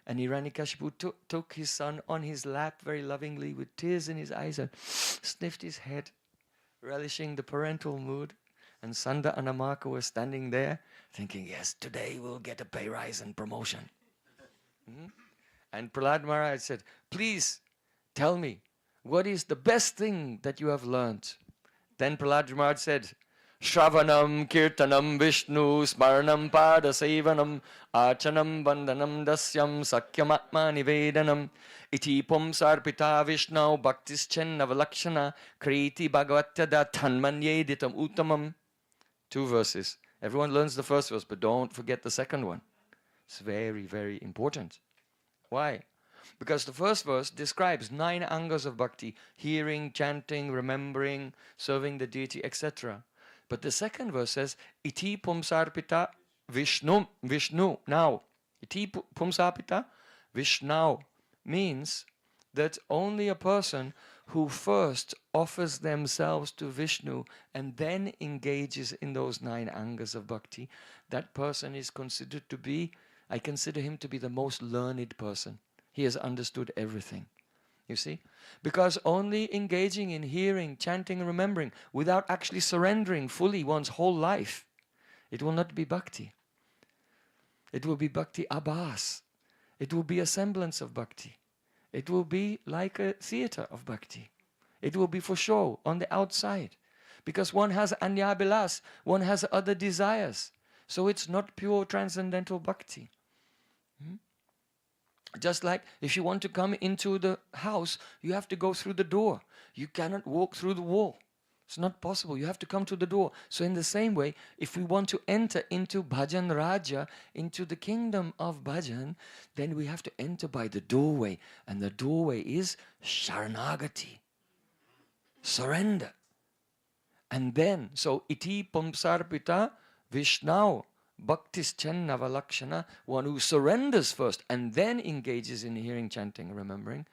And Hiranyakashipu took his son on his lap very lovingly with tears in his eyes and sniffed his head, relishing the parental mood. And Sanda and Amaka were standing there thinking, yes, today we'll get a pay rise and promotion. And Prahlad Maharaj said, please tell me, what is the best thing that you have learned? Then Prahlad Maharaj said, Shravanam, Kirtanam, Vishnu, Smaranam, Padasevanam, Archanam, Vandanam, Dasyam, Sakyamatma, Nivedanam, Iti Pumsarpita Vishnu, Bhaktischan, Navalakshana, Kriti Bhagavatyada, Tanmanye Ditam Uttamam. 2 verses. Everyone learns the first verse, but don't forget the second one. It's very, very important. Why? Because the first verse describes 9 angas of bhakti: hearing, chanting, remembering, serving the deity, etc. But the second verse says, Iti Pumsarpita Vishnu, Vishnu, now. Iti Pumsarpita Vishnu means that only a person who first offers themselves to Vishnu and then engages in those 9 angas of bhakti, that person is considered to be, I consider him to be the most learned person. He has understood everything. You see? Because only engaging in hearing, chanting and remembering without actually surrendering fully one's whole life, it will not be bhakti. It will be bhakti abhas. It will be a semblance of bhakti. It will be like a theater of bhakti. It will be for show on the outside. Because one has anyabhilas, one has other desires. So it's not pure transcendental bhakti. Just like if you want to come into the house, you have to go through the door. You cannot walk through the wall. It's not possible. You have to come to the door. So in the same way, if we want to enter into Bhajan Raja, into the kingdom of Bhajan, then we have to enter by the doorway. And the doorway is Sharanagati. Surrender. And then, so iti pumsarpita Vishnu. Bhaktischan Navalakshana, one who surrenders first and then engages in hearing, chanting, remembering,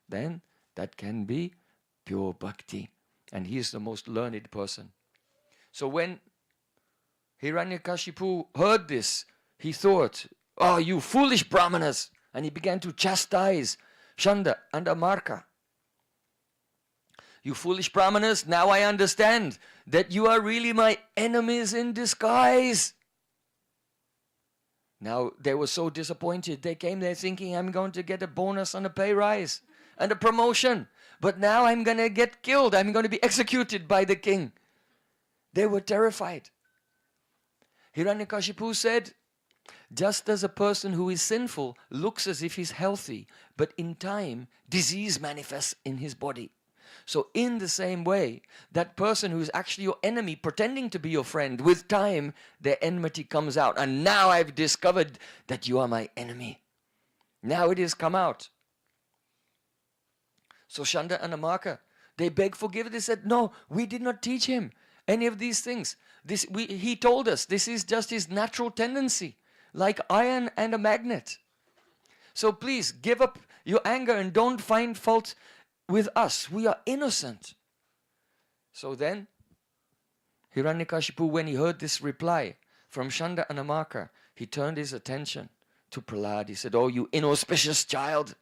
then that can be pure bhakti. And he is the most learned person. So when Hiranyakashipu heard this, he thought, oh, you foolish brahmanas! And he began to chastise Shanda and Amarka. You foolish brahmanas, now I understand that you are really my enemies in disguise. Now, they were so disappointed. They came there thinking, I'm going to get a bonus and a pay rise and a promotion. But now I'm going to get killed. I'm going to be executed by the king. They were terrified. Hiranyakashipu said, just as a person who is sinful looks as if he's healthy, but in time, disease manifests in his body. So in the same way, that person who is actually your enemy, pretending to be your friend, with time, their enmity comes out. And now I've discovered that you are my enemy. Now it has come out. So Shanda and Amaka, they begged forgiveness. They said, no, we did not teach him any of these things. He told us this is just his natural tendency, like iron and a magnet. So please give up your anger and don't find fault with us. We are innocent. So then, Hiranyakashipu, when he heard this reply from Shanda and Amaka, he turned his attention to Prahlad. He said, oh, you inauspicious child.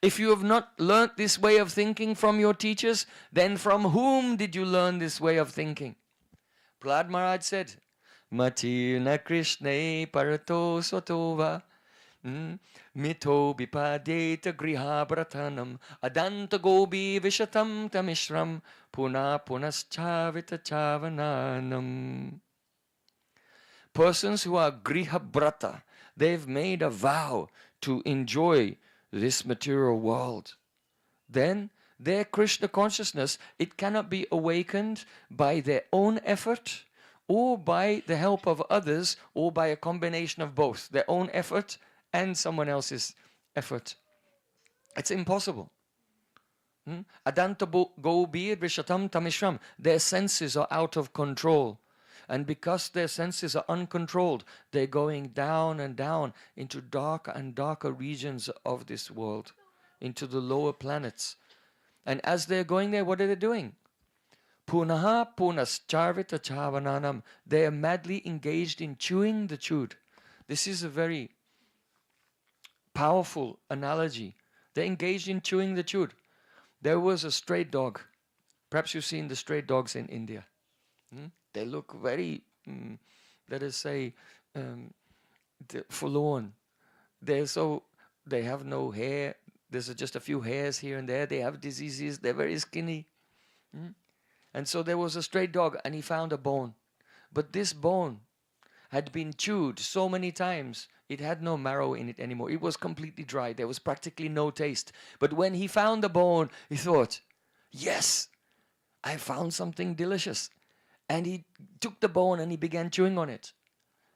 If you have not learnt this way of thinking from your teachers, then from whom did you learn this way of thinking? Prahlad Maharaj said, Matirna Krishne Parato Sotova Mito bipadeta griha bratanam adanta gobi vishatam tamishram puna punaschavita chavananam. Persons who are griha brata, they've made a vow to enjoy this material world. Then their Krishna consciousness, it cannot be awakened by their own effort or by the help of others or by a combination of both, their own effort and someone else's effort. It's impossible. Adanta go bir vishatam tamishram. Their senses are out of control. And because their senses are uncontrolled, they're going down and down into darker and darker regions of this world, into the lower planets. And as they're going there, what are they doing? Punaha punascharvita chavananam. They are madly engaged in chewing the chewed. This is a very powerful analogy. They're engaged in chewing the chewed. There was a stray dog. Perhaps you've seen the stray dogs in India. They look very, let us say, forlorn. They have no hair. There's just a few hairs here and there. They have diseases. They're very skinny. And so there was a stray dog and he found a bone. But this bone had been chewed so many times, it had no marrow in it anymore. It was completely dry. There was practically no taste. But when he found the bone, he thought, yes, I found something delicious. And he took the bone and he began chewing on it.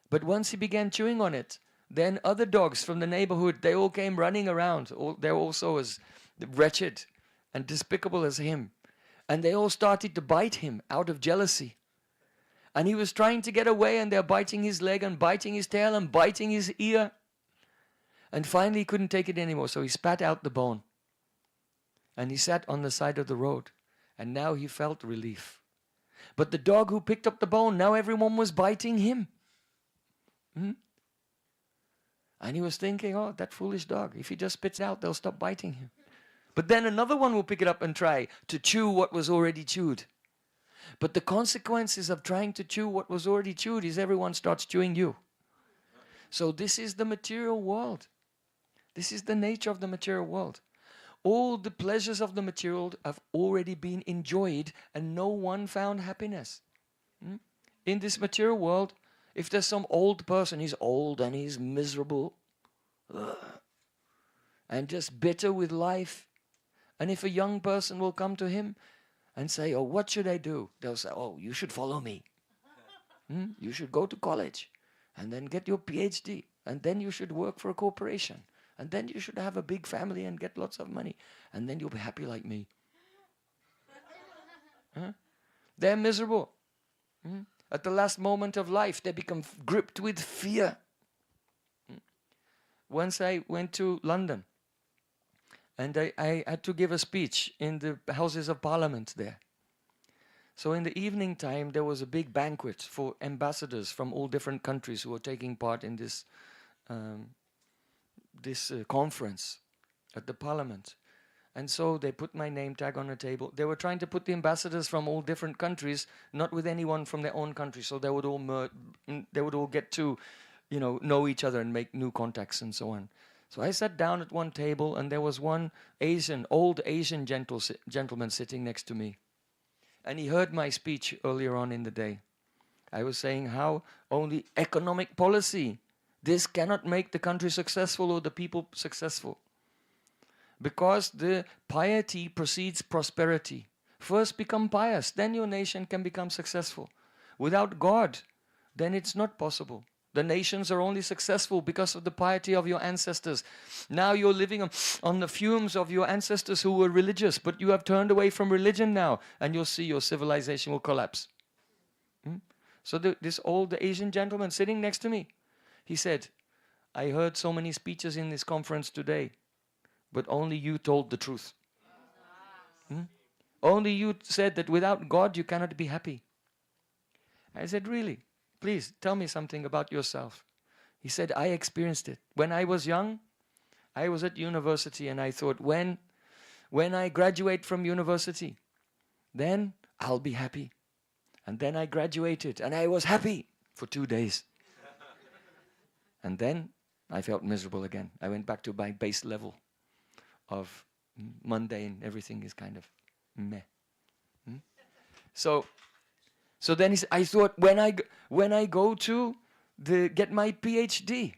But once he began chewing on it, then other dogs from the neighborhood, they all came running around. They're also as wretched and despicable as him. And they all started to bite him out of jealousy. And he was trying to get away and they're biting his leg and biting his tail and biting his ear. And finally he couldn't take it anymore, so he spat out the bone. And he sat on the side of the road. And now he felt relief. But the dog who picked up the bone, now everyone was biting him. And he was thinking, oh, that foolish dog, if he just spits it out, they'll stop biting him. But then another one will pick it up and try to chew what was already chewed. But the consequences of trying to chew what was already chewed is everyone starts chewing you. So this is the material world. This is the nature of the material world. All the pleasures of the material have already been enjoyed and no one found happiness. In this material world, if there's some old person, he's old and he's miserable and just bitter with life. And if a young person will come to him and say, oh, what should I do? They'll say, oh, you should follow me. You should go to college and then get your PhD. And then you should work for a corporation. And then you should have a big family and get lots of money. And then you'll be happy like me. They're miserable. At the last moment of life, they become gripped with fear. Once I went to London. And I had to give a speech in the Houses of Parliament there. So in the evening time, there was a big banquet for ambassadors from all different countries who were taking part in this conference at the Parliament. And so they put my name tag on a table. They were trying to put the ambassadors from all different countries, not with anyone from their own country, so they would all get to, know each other and make new contacts and so on. So I sat down at one table and there was one old Asian gentleman sitting next to me. And he heard my speech earlier on in the day. I was saying how only economic policy, this cannot make the country successful or the people successful. Because the piety precedes prosperity. First become pious, then your nation can become successful. Without God, then it's not possible. The nations are only successful because of the piety of your ancestors. Now you're living on the fumes of your ancestors who were religious, but you have turned away from religion now, and you'll see your civilization will collapse. So this old Asian gentleman sitting next to me, he said, I heard so many speeches in this conference today, but only you told the truth. Only you said that without God you cannot be happy. I said, really? Please tell me something about yourself. He said, I experienced it. When I was young, I was at university and I thought, when I graduate from university, then I'll be happy. And then I graduated and I was happy for 2 days. And then I felt miserable again. I went back to my base level of mundane. Everything is kind of meh. So then I thought, when I go to get my PhD,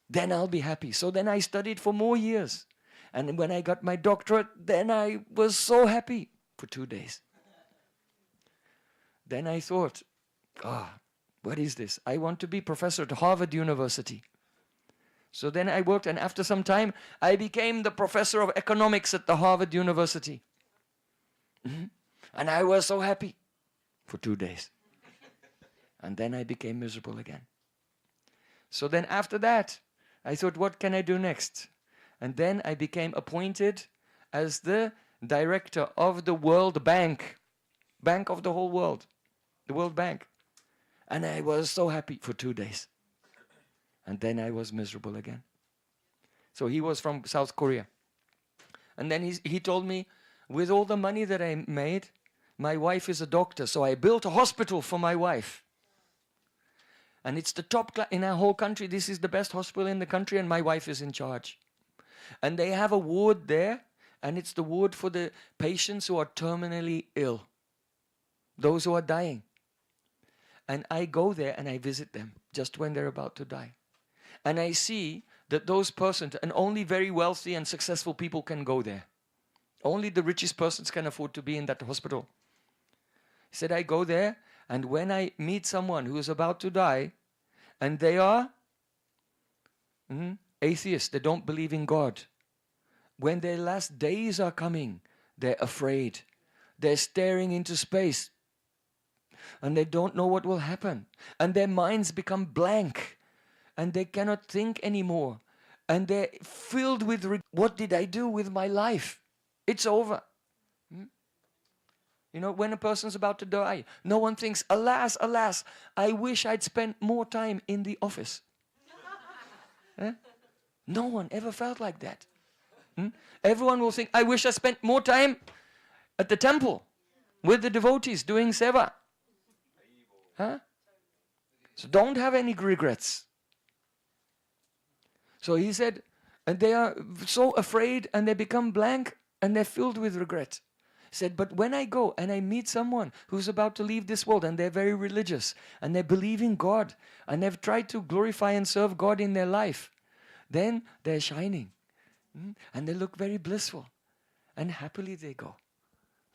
then I'll be happy. So then I studied for more years. And when I got my doctorate, then I was so happy for 2 days. Then I thought, what is this? I want to be professor at Harvard University. So then I worked, and after some time, I became the professor of economics at the Harvard University. And I was so happy for 2 days. And then I became miserable again. So then after that, I thought, what can I do next? And then I became appointed as the director of the World Bank. Bank of the whole world. The World Bank. And I was so happy for 2 days. And then I was miserable again. So he was from South Korea. And then he told me, with all the money that I made, my wife is a doctor, so I built a hospital for my wife. And it's the top class in our whole country. This is the best hospital in the country, and my wife is in charge. And they have a ward there, and it's the ward for the patients who are terminally ill, those who are dying. And I go there and I visit them just when they're about to die. And I see that those persons, and only very wealthy and successful people can go there. Only the richest persons can afford to be in that hospital. He said, I go there, and when I meet someone who is about to die, and they are atheists, they don't believe in God. When their last days are coming, they're afraid. They're staring into space. And they don't know what will happen. And their minds become blank. And they cannot think anymore. And they're filled with, what did I do with my life? It's over. You know, when a person's about to die, no one thinks, alas, alas, I wish I'd spent more time in the office. No one ever felt like that. Everyone will think, I wish I spent more time at the temple with the devotees doing seva. So don't have any regrets. So he said, and they are so afraid and they become blank and they're filled with regret. He said, but when I go and I meet someone who's about to leave this world and they're very religious and they believe in God and they've tried to glorify and serve God in their life, then they're shining. And they look very blissful. And happily they go.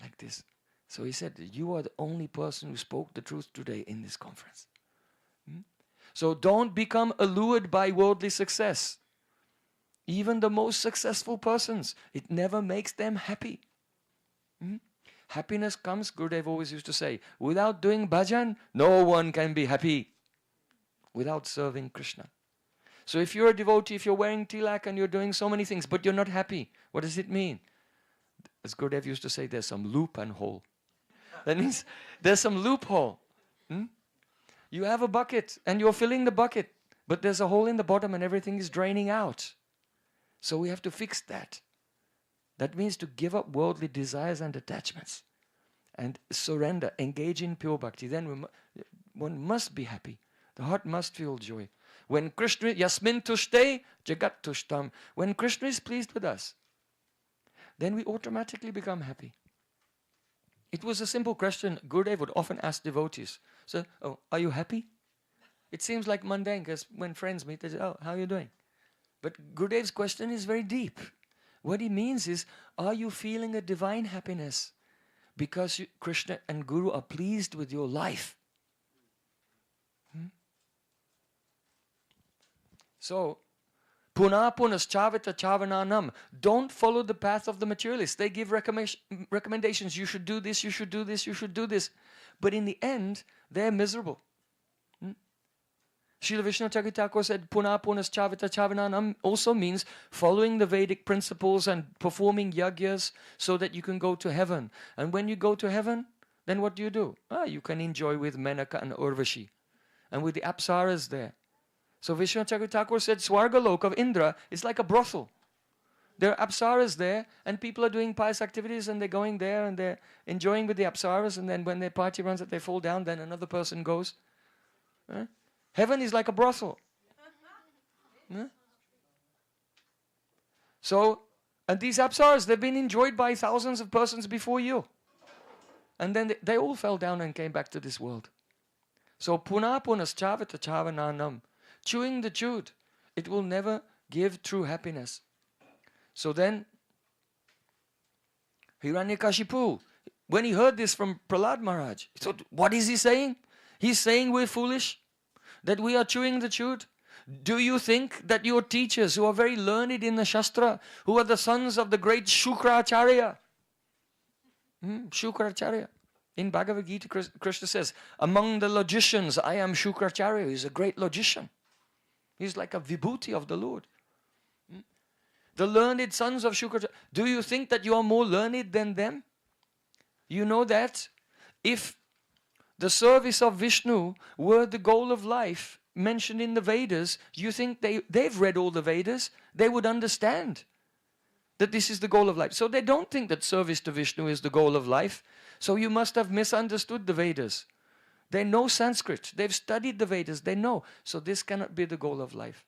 Like this. So he said, you are the only person who spoke the truth today in this conference. So don't become allured by worldly success. Even the most successful persons, it never makes them happy. Happiness comes, Gurudev always used to say, without doing bhajan, no one can be happy. Without serving Krishna. So if you're a devotee, if you're wearing tilak and you're doing so many things, but you're not happy, what does it mean? As Gurudev used to say, there's some loop and hole. That means there's some loophole. You have a bucket and you're filling the bucket, but there's a hole in the bottom and everything is draining out. So we have to fix that. That means to give up worldly desires and attachments and surrender, engage in pure bhakti. Then one must be happy. The heart must feel joy. When Krishna, yasmin tushte, jagat tushtam. When Krishna is pleased with us, then we automatically become happy. It was a simple question Gurudev would often ask devotees. So, are you happy? It seems like mundane because when friends meet, they say, how are you doing? But Gurudev's question is very deep. What he means is, are you feeling a divine happiness because Krishna and Guru are pleased with your life? So, Puna punas chavita chavananam. Don't follow the path of the materialists. They give recommendations. You should do this, you should do this, you should do this. But in the end, they're miserable. Srila Vishnu Thakur said, Puna punas chavita chavananam also means following the Vedic principles and performing yagyas so that you can go to heaven. And when you go to heaven, then what do? You can enjoy with Menaka and Urvashi. And with the Apsaras there. So Vishnu Thakur said, Swargalok of Indra is like a brothel. There are Apsaras there, and people are doing pious activities, and they're going there, and they're enjoying with the Apsaras, and then when their party runs out, they fall down, then another person goes. Heaven is like a brothel. So, and these apsaras, they've been enjoyed by thousands of persons before you. And then they all fell down and came back to this world. So, puna punaschavata chavananam. Chewing the chewed, it will never give true happiness. So then, Hiranyakashipu, when he heard this from Prahlad Maharaj, he thought, what is he saying? He's saying we're foolish, that we are chewing the chewed. Do you think that your teachers who are very learned in the Shastra, who are the sons of the great Shukracharya, Shukracharya, in Bhagavad Gita, Krishna says, among the logicians, I am Shukracharya. He's a great logician. He's like a vibhuti of the Lord. The learned sons of Shukracharya. Do you think that you are more learned than them? You know that if the service of Vishnu were the goal of life mentioned in the Vedas, you think they've read all the Vedas, they would understand that this is the goal of life. So they don't think that service to Vishnu is the goal of life. So you must have misunderstood the Vedas. They know Sanskrit. They've studied the Vedas. They know. So this cannot be the goal of life.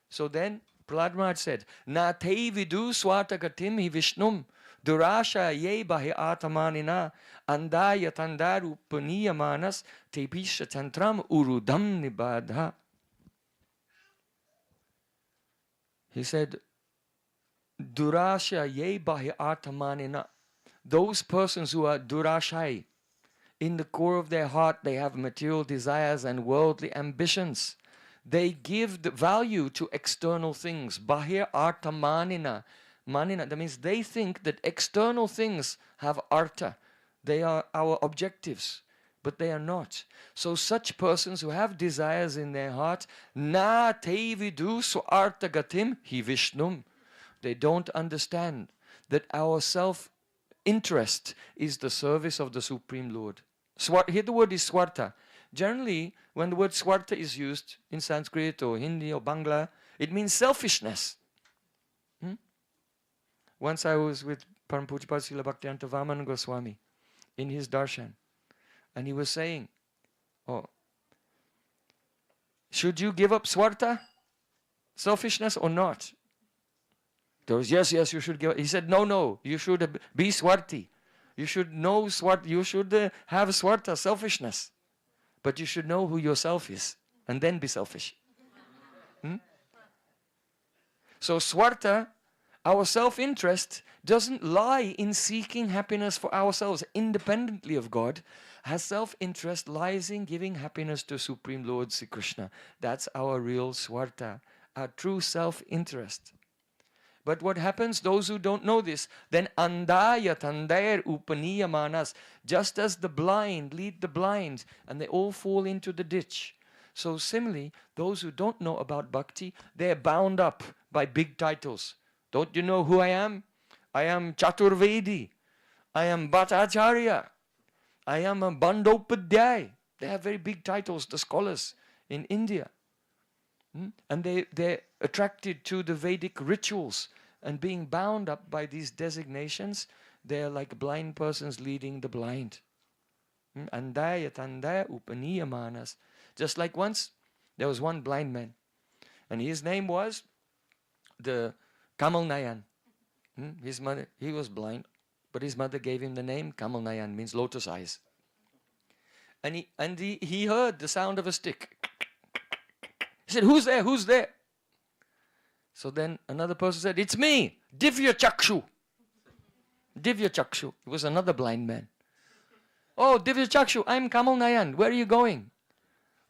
So then Prahlad Maharaj said, Na te vidu swatagatim hi Vishnum durasha ye bahi atamanina andaya tandaru puniyamanas te pisha tantram urudam nibadha. He said, Durasha ye bahi atamanina. Those persons who are durashai, in the core of their heart they have material desires and worldly ambitions. They give the value to external things. Bahir artha manina. Manina, that means they think that external things have artha. They are our objectives, but they are not. So such persons who have desires in their heart, na te vidu artha gatim hi Vishnum. They don't understand that our self-interest is the service of the Supreme Lord. Here the word is swartha. Generally, when the word swartha is used in Sanskrit or Hindi or Bangla, it means selfishness. Once I was with Param Pujapad Srila Bhaktivedanta Vaman Goswami in his darshan, and he was saying, should you give up swartha, selfishness, or not? There was, yes, you should give up. He said, no, you should be swarti. You should know swartha. You should have swartha, selfishness. But you should know who yourself is, and then be selfish. So swartha, our self-interest, doesn't lie in seeking happiness for ourselves independently of God. Our self-interest lies in giving happiness to Supreme Lord Sri Krishna. That's our real swartha, our true self-interest. But what happens, those who don't know this, then andaya tandair upaniya manas, just as the blind lead the blind and they all fall into the ditch. So similarly, those who don't know about bhakti, they're bound up by big titles. Don't you know who I am? I am Chaturvedi. I am Bhattacharya. I am a Bandopadhyay. They have very big titles, the scholars in India. And they're attracted to the Vedic rituals and being bound up by these designations. They're like blind persons leading the blind. Andaya tandaya upaniya manas. Just like once, there was one blind man. And his name was the Kamal Nayan. His mother, he was blind, but his mother gave him the name Kamal Nayan, means lotus eyes. And he heard the sound of a stick. He said, who's there? Who's there? So then another person said, it's me, Divya Chakshu. Divya Chakshu. It was another blind man. Oh, Divya Chakshu, I'm Kamal Nayan. Where are you going?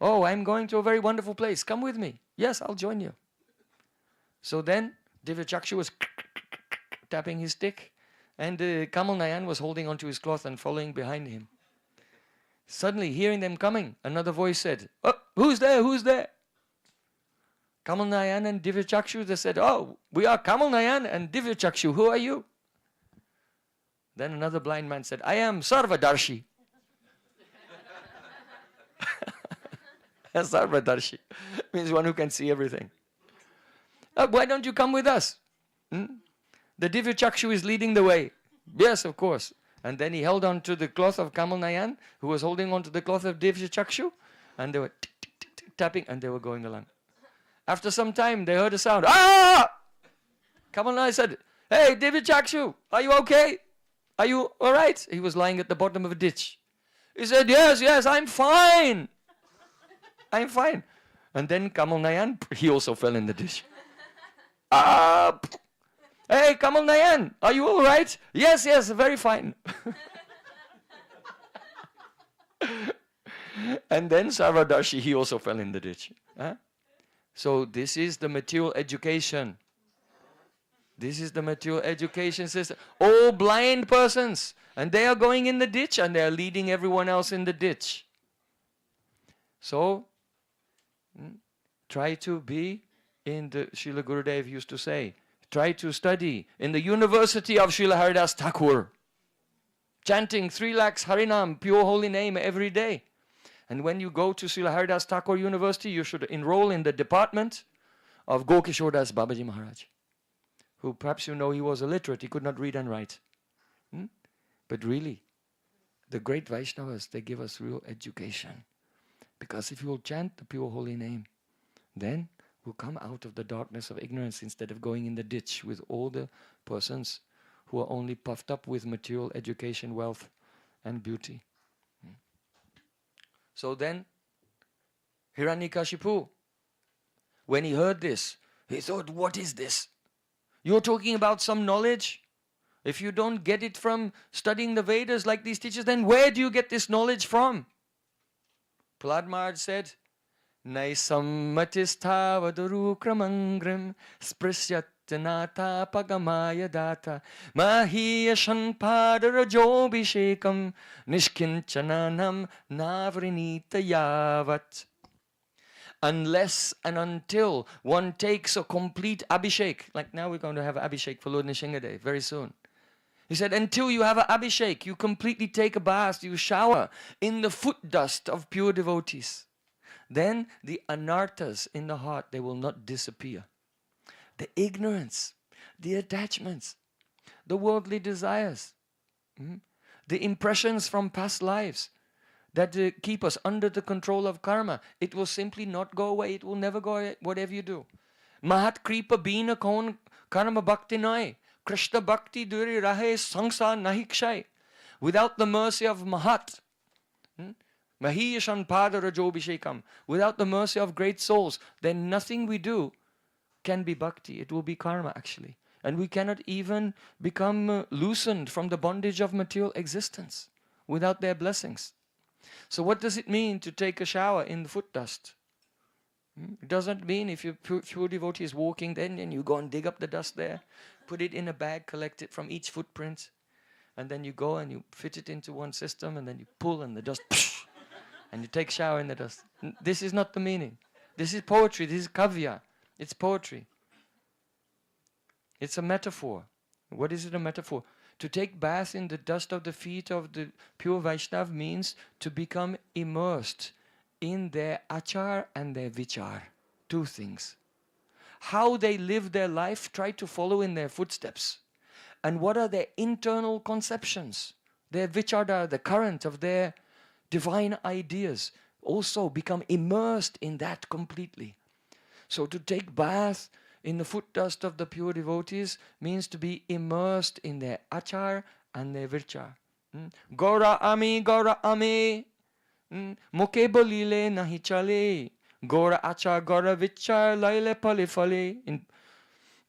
Oh, I'm going to a very wonderful place. Come with me. Yes, I'll join you. So then Divya Chakshu was tapping his stick, and Kamal Nayan was holding onto his cloth and following behind him. Suddenly, hearing them coming, another voice said, oh, who's there? Who's there? Kamal Nayan and Divya Chakshu, they said, oh, we are Kamal Nayan and Divya Chakshu. Who are you? Then another blind man said, I am Sarvadarshi. Sarvadarshi means one who can see everything. Why don't you come with us? The Divya Chakshu is leading the way. Yes, of course. And then he held on to the cloth of Kamal Nayan, who was holding on to the cloth of Divya Chakshu, and they were tapping, and they were going along. After some time, they heard a sound. Ah! Kamal Nai said, "Hey, David Chakshu, are you okay? Are you all right?" He was lying at the bottom of a ditch. He said, yes, I'm fine. I'm fine. And then Kamal Nayan, he also fell in the ditch. Hey, Kamal Nayan, are you all right? Yes, very fine. And then Sarvadashi, he also fell in the ditch. Huh? So this is the material education. This is the material education system. All blind persons. And they are going in the ditch and they are leading everyone else in the ditch. So, try to be in the, Srila Gurudev used to say, try to study in the University of Srila Haridas Thakur. Chanting 3 lakhs Harinam, pure holy name every day. And when you go to Srila Haridas Thakur University, you should enroll in the department of Gokishordas Babaji Maharaj. Who perhaps you know he was illiterate, he could not read and write. But really, the great Vaishnavas, they give us real education. Because if you will chant the pure holy name, then we'll come out of the darkness of ignorance instead of going in the ditch with all the persons who are only puffed up with material education, wealth and beauty. So then, Hiranyakashipu, when he heard this, he thought, what is this? You're talking about some knowledge? If you don't get it from studying the Vedas like these teachers, then where do you get this knowledge from? Prahlad Maharaj said, Naisammatisthavadaru kramangrim sprisyatanata pagamaya data mahiyashan padarajobhishekam nishkinchananam navrinita yavat. Unless and until one takes a complete abhishek, like now we're going to have abhishek for Lord Nrsimhadev very soon. He said, until you have an abhishek, you completely take a bath, you shower in the foot dust of pure devotees. Then the anarthas in the heart, they will not disappear. The ignorance, the attachments, the worldly desires, the impressions from past lives that keep us under the control of karma, it will simply not go away. It will never go away, whatever you do. Mahat kripa bina kon karma bhakti nai. Krishna bhakti duri rahe sangsa nahikshay. Without the mercy of Mahat, Mahiyashan pada rajobhishekam, without the mercy of great souls, then nothing we do can be bhakti. It will be karma actually. And we cannot even become loosened from the bondage of material existence without their blessings. So what does it mean to take a shower in the foot dust? It doesn't mean if your pure devotee is walking then and you go and dig up the dust there, put it in a bag, collect it from each footprint, and then you go and you fit it into one system and then you pull and the dust, and you take shower in the dust. This is not the meaning. This is poetry, this is kavya. It's poetry. It's a metaphor. What is it a metaphor? To take bath in the dust of the feet of the pure Vaishnav means to become immersed in their achar and their vichar. 2 things. How they live their life, try to follow in their footsteps. And what are their internal conceptions? Their vichara, the current of their divine ideas. Also become immersed in that completely. So to take bath in the foot dust of the pure devotees means to be immersed in their achar and their vircha. Gaura ami, muke bolile nahi chale. Gaura achar, gaura vichar, laile pale fale. In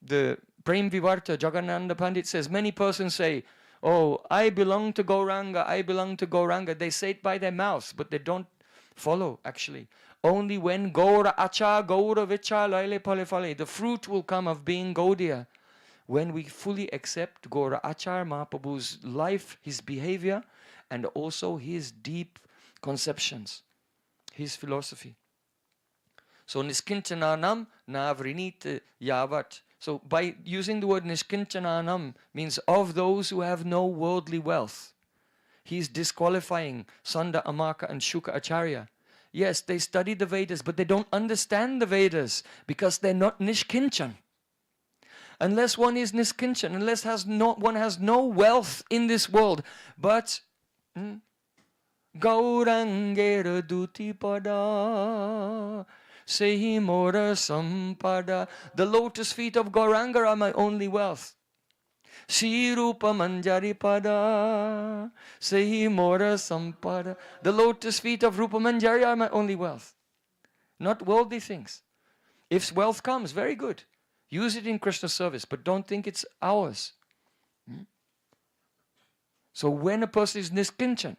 the Prem Vivarta, Jagannanda Pandit says, many persons say, oh, I belong to Gauranga, I belong to Gauranga. They say it by their mouths, but they don't follow actually. Only when Gaura Acha, Gaura Vicha, Laile Pale Fale, the fruit will come of being Gaudiya. When we fully accept Gaura Achar Mahaprabhu's life, his behavior, and also his deep conceptions, his philosophy. So Niskinchananam Navrinit Yavat. So by using the word Nishkinchananam means of those who have no worldly wealth. He's disqualifying Sanda, Amaka and Shuka Acharya. Yes, they study the Vedas, but they don't understand the Vedas because they're not Nishkinchan. Unless one is Nishkinchan, unless one has no wealth in this world, but Gaurangera Duti Pada Sehi Mora Sampada. The lotus feet of Gauranga are my only wealth. Shri Rupa Manjari Pada. Sehi Mora Sampada. The lotus feet of Rupa Manjari are my only wealth. Not worldly things. If wealth comes, very good. Use it in Krishna's service, but don't think it's ours. So when a person is Niskinchan,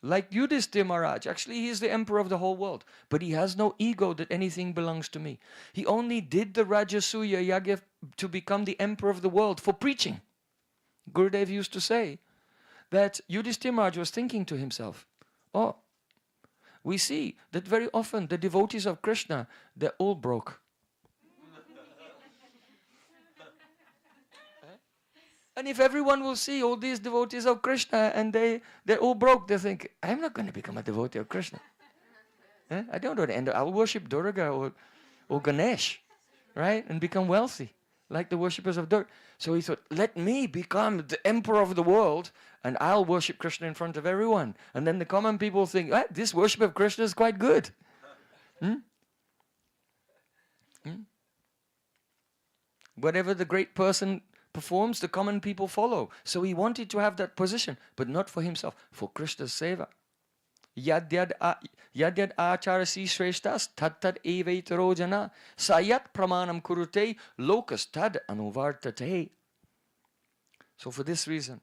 like Yudhishthira Maharaj, actually he is the emperor of the whole world, but he has no ego that anything belongs to me. He only did the Rajasuya Yagya to become the emperor of the world for preaching. Gurudev used to say that Yudhishthira Maharaj was thinking to himself, oh, we see that very often the devotees of Krishna, they're all broke. And if everyone will see all these devotees of Krishna and they're all broke, they think, I'm not going to become a devotee of Krishna. I don't want to end up. I'll worship Durga or Ganesh, right? And become wealthy, like the worshippers of Durga. So he thought, let me become the emperor of the world and I'll worship Krishna in front of everyone. And then the common people think, this worship of Krishna is quite good. Whatever the great person performs, the common people follow. So he wanted to have that position, but not for himself, for Krishna's seva. Yad yad acharasi shreshtas tad tad evaitaro jana sayat pramanam kurute lokas tad anuvartate. So for this reason.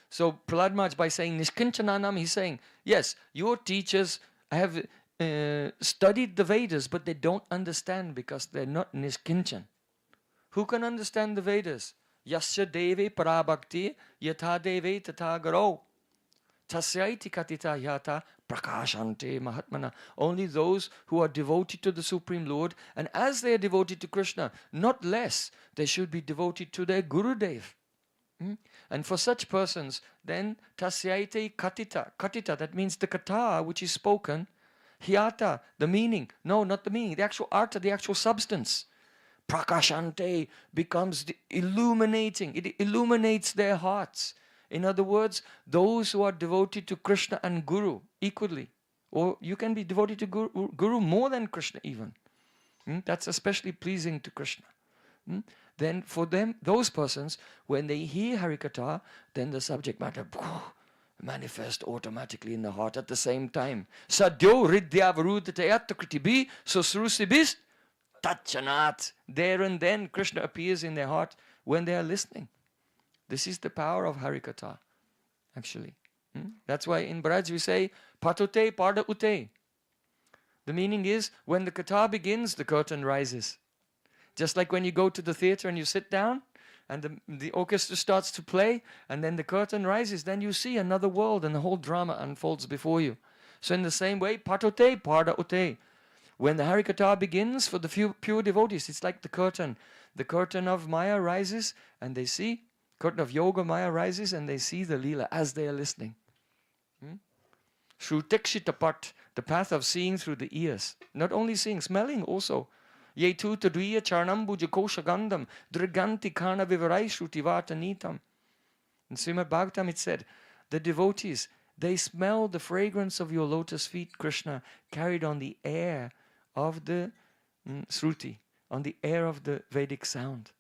So Prahlad Maharaj, by saying Nishkinchananam, he's saying, yes, your teachers have studied the Vedas, but they don't understand because they're not Nishkinchan. Who can understand the Vedas? Yasya deve parabhakti yatha deve tatha garo tasyaiti katita yata prakashante mahatmana. Only those who are devoted to the Supreme Lord, and as they are devoted to Krishna, not less, they should be devoted to their Gurudev. And for such persons, then tasyaiti katita, that means the katha which is spoken, hyata, the meaning, no, not the meaning, the actual artha, the actual substance. Prakashante becomes illuminating. It illuminates their hearts. In other words, those who are devoted to Krishna and Guru equally. Or you can be devoted to Guru more than Krishna even. That's especially pleasing to Krishna. Then for them, those persons, when they hear Harikatha, then the subject matter manifests automatically in the heart at the same time. Sadyo ridya varudhatayat kritibi susrusibis Tachanat. There and then Krishna appears in their heart when they are listening. This is the power of Harikatha, actually. That's why in Braj we say, Patote Pada Ute. The meaning is, when the katha begins, the curtain rises. Just like when you go to the theater and you sit down, and the orchestra starts to play, and then the curtain rises, then you see another world and the whole drama unfolds before you. So in the same way, Patote Pada Ute. When the Harikatha begins for the pure devotees, it's like the curtain. The curtain of Maya rises and they see, curtain of Yoga Maya rises and they see the Leela as they are listening. Shrutekshitapat, the path of seeing through the ears. Not only seeing, smelling also. Yetu tadviya charnambu jakosha gandam, driganti kana vivarai shrutivata nitam. In Srimad Bhagavatam it said, the devotees, they smell the fragrance of your lotus feet, Krishna, carried on the air of the Sruti, on the air of the Vedic sound.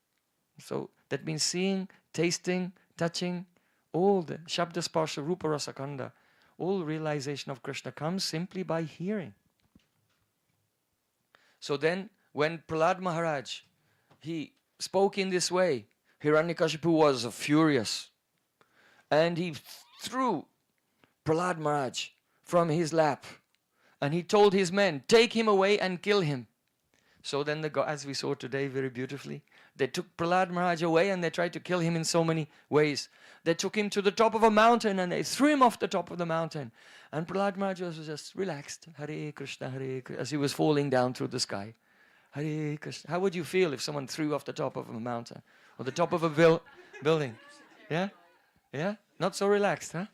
So that means seeing, tasting, touching, all the Shabda Sparsha Rupa Rasakanda, all realization of Krishna comes simply by hearing. So then, when Prahlad Maharaj, he spoke in this way, Hiranyakashipu was furious. And he threw Prahlad Maharaj from his lap. And he told his men, take him away and kill him. So then, as we saw today very beautifully, they took Prahlad Maharaj away and they tried to kill him in so many ways. They took him to the top of a mountain and they threw him off the top of the mountain. And Prahlad Maharaj was just relaxed. Hare Krishna, Hare Krishna, as he was falling down through the sky. Hare Krishna. How would you feel if someone threw you off the top of a mountain? Or the top of a building? Yeah? Yeah? Not so relaxed, huh?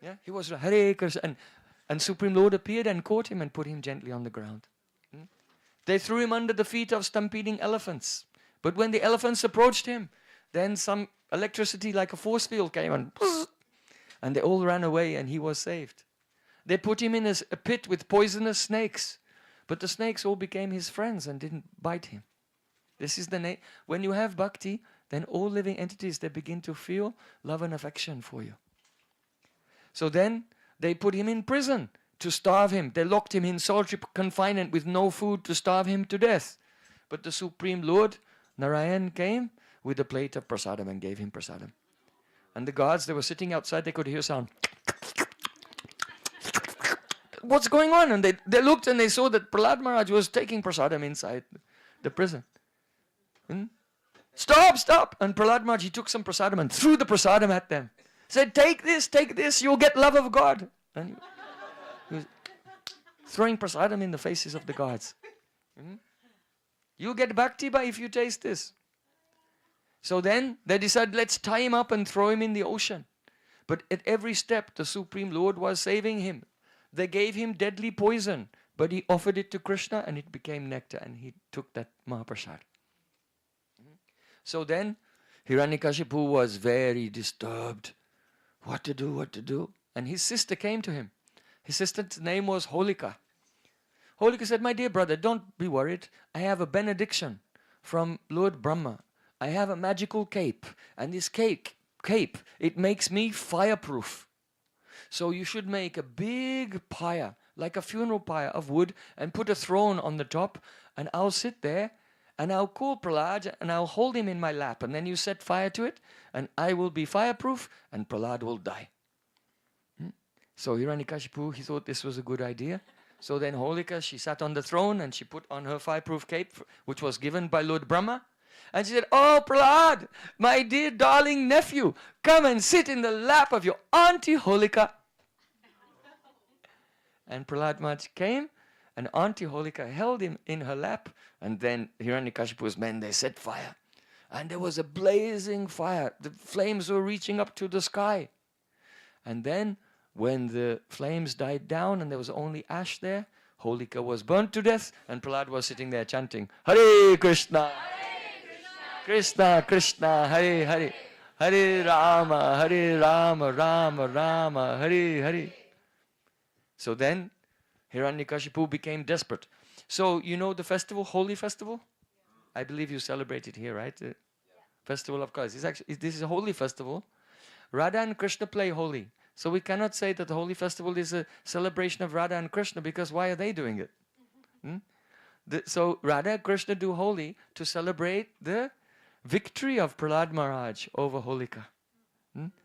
Yeah? He was Hare Krishna. And Supreme Lord appeared and caught him and put him gently on the ground. They threw him under the feet of stampeding elephants. But when the elephants approached him, then some electricity like a force field came and they all ran away and he was saved. They put him in a pit with poisonous snakes. But the snakes all became his friends and didn't bite him. This is the when you have bhakti, then all living entities, they begin to feel love and affection for you. So then they put him in prison to starve him. They locked him in solitary confinement with no food to starve him to death. But the Supreme Lord, Narayan, came with a plate of prasadam and gave him prasadam. And the guards, they were sitting outside, they could hear sound. What's going on? And they looked and they saw that Prahlad Maharaj was taking prasadam inside the prison. Stop! And Prahlad Maharaj, he took some prasadam and threw the prasadam at them. Said, take this, you'll get love of God. And he was throwing prasadam in the faces of the guards. You'll get bhakti by if you taste this. So then they decided, let's tie him up and throw him in the ocean. But at every step, the Supreme Lord was saving him. They gave him deadly poison, but he offered it to Krishna and it became nectar and he took that Mahaprasad. So then Hiranyakashipu was very disturbed. What to do? And his sister came to him. His sister's name was Holika. Holika said, my dear brother, don't be worried. I have a benediction from Lord Brahma. I have a magical cape. And this cape, it makes me fireproof. So you should make a big pyre, like a funeral pyre of wood, and put a throne on the top. And I'll sit there, and I'll call Prahlad, and I'll hold him in my lap. And then you set fire to it, and I will be fireproof, and Prahlad will die. So Hiranyakashipu, he thought this was a good idea. So then Holika, she sat on the throne, and she put on her fireproof cape, which was given by Lord Brahma. And she said, oh, Prahlad, my dear darling nephew, come and sit in the lap of your auntie Holika. And Prahlad Maharaj came, and Auntie Holika held him in her lap, and then Hiranyakashipu's men, they set fire. And there was a blazing fire. The flames were reaching up to the sky. And then, when the flames died down and there was only ash there, Holika was burnt to death, and Prahlad was sitting there chanting, Hare Krishna, Krishna Krishna, Hare Hare, Hare Rama, Rama Rama, Hare Hare. So then, Hiranyakashipu became desperate. So, you know the festival, Holi festival? I believe you celebrate it here, right? The Festival of Colors. This is a holy festival. Radha and Krishna play Holi. So we cannot say that the Holi festival is a celebration of Radha and Krishna, because why are they doing it? So Radha and Krishna do Holi to celebrate the victory of Prahlad Maharaj over Holika.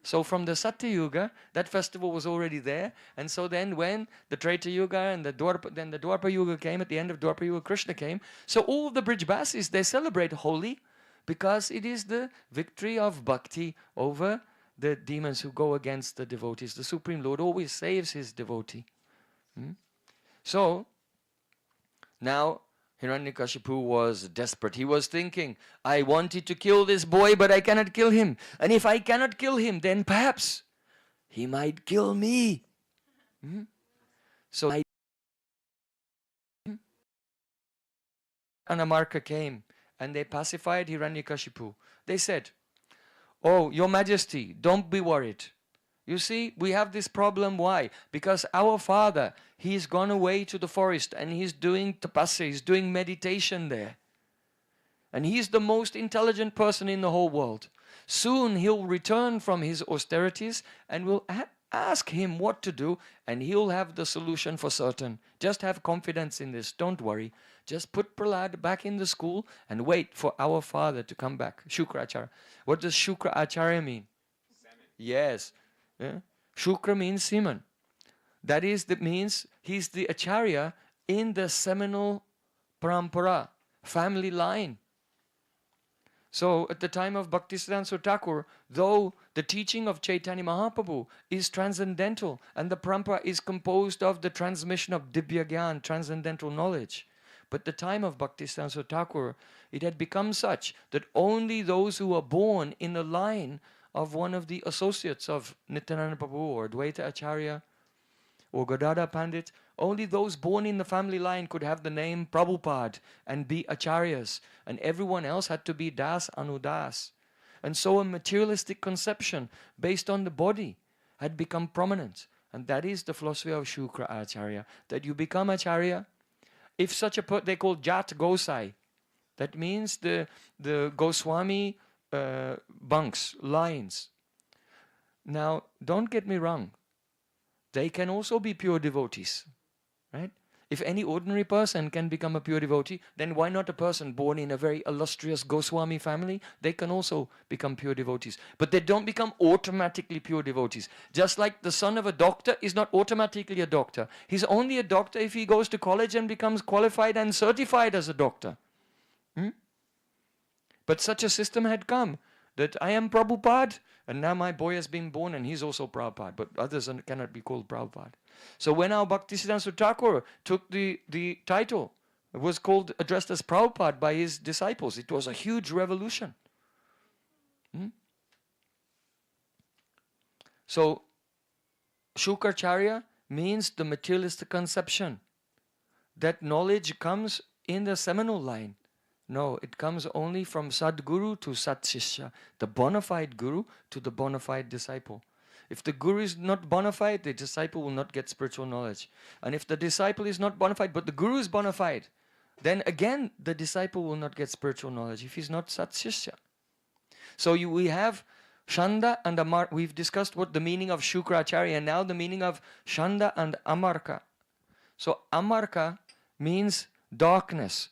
So from the Satya Yuga, that festival was already there. And so then when the Treta Yuga and the Dwapara Yuga came, at the end of Dwapara Yuga, Krishna came. So all of the Brijbasis, they celebrate Holi because it is the victory of bhakti over the demons who go against the devotees. The Supreme Lord always saves his devotee. So now Hiranyakashipu was desperate. He was thinking, I wanted to kill this boy, but I cannot kill him. And if I cannot kill him, then perhaps he might kill me. So Anamarka came and they pacified Hiranyakashipu. They said, oh, Your Majesty, don't be worried. You see, we have this problem. Why? Because our father, he's gone away to the forest and he's doing tapasya, he's doing meditation there. And he's the most intelligent person in the whole world. Soon he'll return from his austerities and we'll ask him what to do and he'll have the solution for certain. Just have confidence in this, don't worry. Just put Prahlad back in the school and wait for our father to come back. Shukra Acharya. What does Shukra Acharya mean? Yes. Shukra means semen. That means he's the Acharya in the seminal parampara, family line. So at the time of Bhaktisiddhanta Thakur, though the teaching of Chaitanya Mahaprabhu is transcendental and the parampara is composed of the transmission of Dibya Gyan, transcendental knowledge, but the time of Bhaktisiddhanta Thakur, it had become such that only those who were born in the line of one of the associates of Nityananda Prabhu or Dvaita Acharya or Gadadhar Pandit, only those born in the family line could have the name Prabhupada and be Acharyas, and everyone else had to be Das Anudas. And so a materialistic conception based on the body had become prominent. And that is the philosophy of Shukra Acharya, that you become Acharya if such a they call Jat Gosai. That means the Goswami bunks, lines. Now, don't get me wrong. They can also be pure devotees, right? If any ordinary person can become a pure devotee, then why not a person born in a very illustrious Goswami family? They can also become pure devotees. But they don't become automatically pure devotees. Just like the son of a doctor is not automatically a doctor. He's only a doctor if he goes to college and becomes qualified and certified as a doctor. But such a system had come that I am Prabhupada and now my boy has been born and he's also Prabhupada, but others cannot be called Prabhupada. So when our Bhaktisiddhanta Thakur took the title, it was addressed as Prabhupada by his disciples. It was a huge revolution. So Shukracharya means the materialistic conception. That knowledge comes in the seminal line. No, it comes only from Sadguru to Satsishya, the bona fide Guru to the bona fide disciple. If the Guru is not bona fide, the disciple will not get spiritual knowledge. And if the disciple is not bona fide, but the Guru is bona fide, then again the disciple will not get spiritual knowledge if he's not Satsishya. So we have Shanda and Amar. We've discussed what the meaning of Shukracharya and now the meaning of Shanda and Amarka. So Amarka means darkness.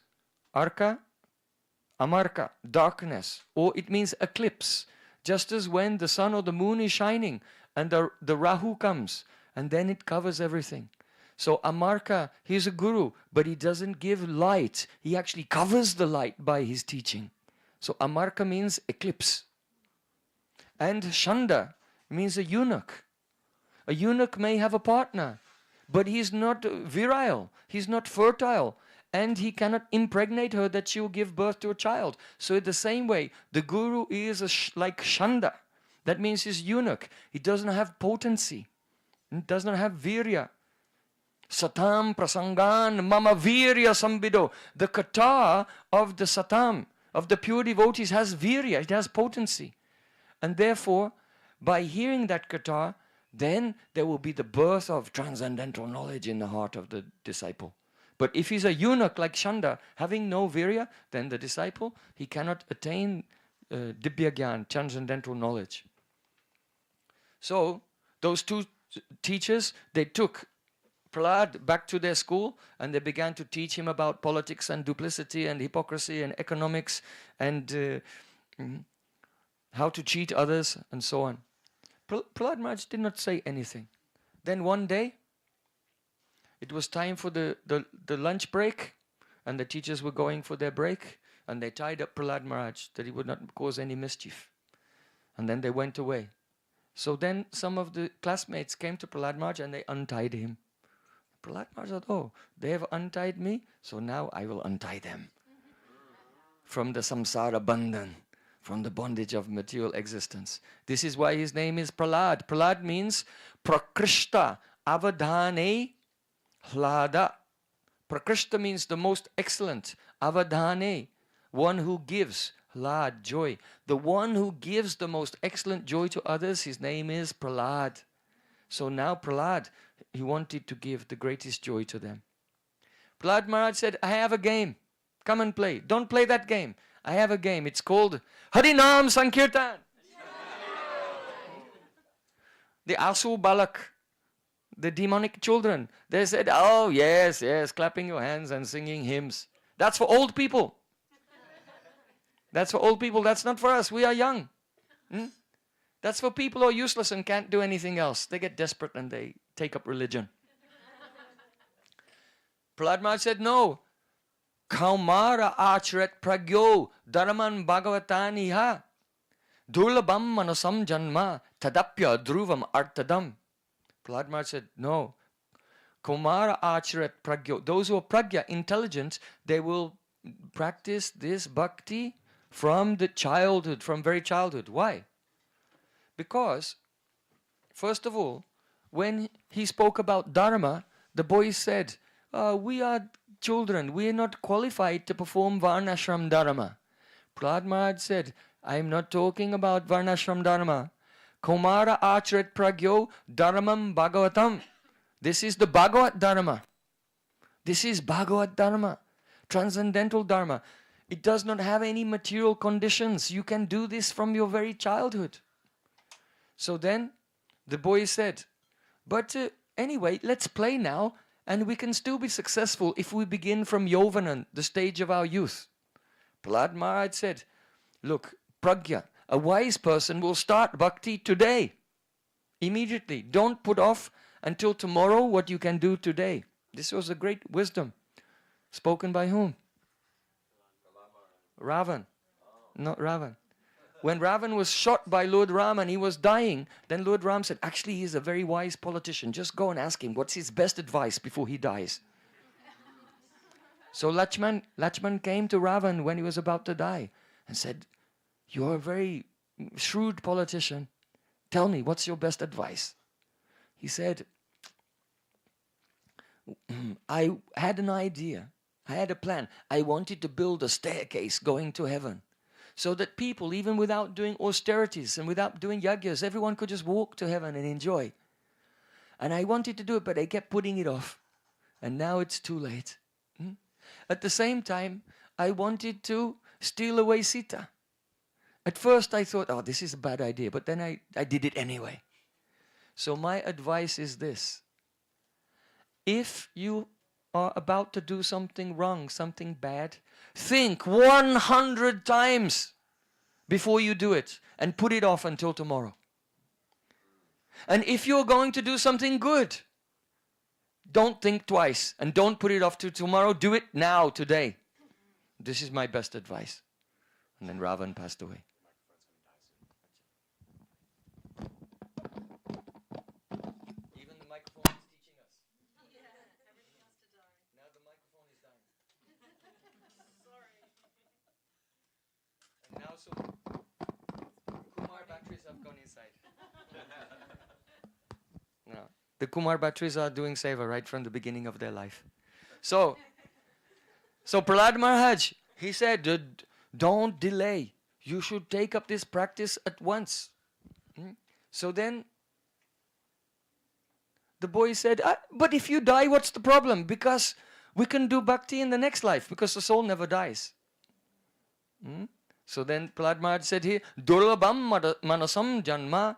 Arka, Amarka, darkness, or it means eclipse. Just as when the sun or the moon is shining and the Rahu comes and then it covers everything. So Amarka, he's a guru, but he doesn't give light. He actually covers the light by his teaching. So Amarka means eclipse. And Shanda means a eunuch. A eunuch may have a partner, but he's not virile, he's not fertile. And he cannot impregnate her that she will give birth to a child. So in the same way, the guru is like Shanda. That means he's eunuch. He doesn't have potency. He does not have virya. Satam prasangan mama virya sambido. The kata of the satam, of the pure devotees, has virya. It has potency. And therefore, by hearing that kata, then there will be the birth of transcendental knowledge in the heart of the disciple. But if he's a eunuch like Shanda, having no virya, then the disciple, he cannot attain Dibya Gyan, transcendental knowledge. So, those two teachers, they took Prahlad back to their school and they began to teach him about politics and duplicity and hypocrisy and economics and how to cheat others and so on. Prahlad Maharaj did not say anything. Then one day, it was time for the lunch break, and the teachers were going for their break, and they tied up Prahlad Maharaj that he would not cause any mischief. And then they went away. So then some of the classmates came to Prahlad Maharaj and they untied him. Prahlad Maharaj said, oh, they have untied me, so now I will untie them. From the samsara bandhan, from the bondage of material existence. This is why his name is Prahlad. Prahlad means prakrishta avadhane Hlada. Prakrishta means the most excellent. Avadhane, one who gives. Hlad, joy. The one who gives the most excellent joy to others, his name is Prahlad. So now Prahlad, he wanted to give the greatest joy to them. Prahlad Maharaj said, I have a game. Come and play. Don't play that game. I have a game. It's called Harinam Sankirtan. The Asu Balak, the demonic children, they said, oh, yes, yes, clapping your hands and singing hymns. That's for old people. That's for old people. That's not for us. We are young. That's for people who are useless and can't do anything else. They get desperate and they take up religion. Prahlad Maharaj said, no. Kaumara achret pragyo dharman bhagavataniha durlabam manasam janma tadapya dhruvam artadam. Prahlad Maharaj said, no. Kumara achret pragyo. Those who are pragya, intelligent, they will practice this bhakti from the childhood, from very childhood. Why? Because, first of all, when he spoke about dharma, the boys said, we are children, we are not qualified to perform varnashram dharma. Prahlad Maharaj said, I am not talking about varnashram dharma. Kumara achret pragyo dharmam bhagavatam. This is the Bhagavat dharma. This is Bhagavad Dharma, transcendental Dharma. It does not have any material conditions. You can do this from your very childhood. So then the boy said, but anyway, let's play now, and we can still be successful if we begin from Yovanan, the stage of our youth. Prahlad Maharaj said, look, Pragya, a wise person will start bhakti today, immediately. Don't put off until tomorrow what you can do today. This was a great wisdom. Spoken by whom? Ravan. Not Ravan. When Ravan was shot by Lord Ram and he was dying, then Lord Ram said, actually he's a very wise politician. Just go and ask him what's his best advice before he dies. So Lakshman came to Ravan when he was about to die and said, you're a very shrewd politician. Tell me, what's your best advice? He said, I had an idea. I had a plan. I wanted to build a staircase going to heaven so that people, even without doing austerities and without doing yagyas, everyone could just walk to heaven and enjoy. And I wanted to do it, but I kept putting it off. And now it's too late. At the same time, I wanted to steal away Sita. At first I thought, oh, this is a bad idea, but then I did it anyway. So my advice is this. If you are about to do something wrong, something bad, think 100 times before you do it and put it off until tomorrow. And if you're going to do something good, don't think twice and don't put it off to tomorrow. Do it now, today. This is my best advice. And then Ravan passed away. Even the microphone is teaching us. Everything has to die. Now the microphone is dying. Sorry. And now so Kumar batteries have gone inside. No. The Kumar batteries are doing seva right from the beginning of their life. So Prahlad Maharaj, he said, don't delay. You should take up this practice at once. So then the boy said, but if you die, what's the problem? Because we can do bhakti in the next life, because the soul never dies. So then Prahlad Maharaj said here, Durlabham manasam janma.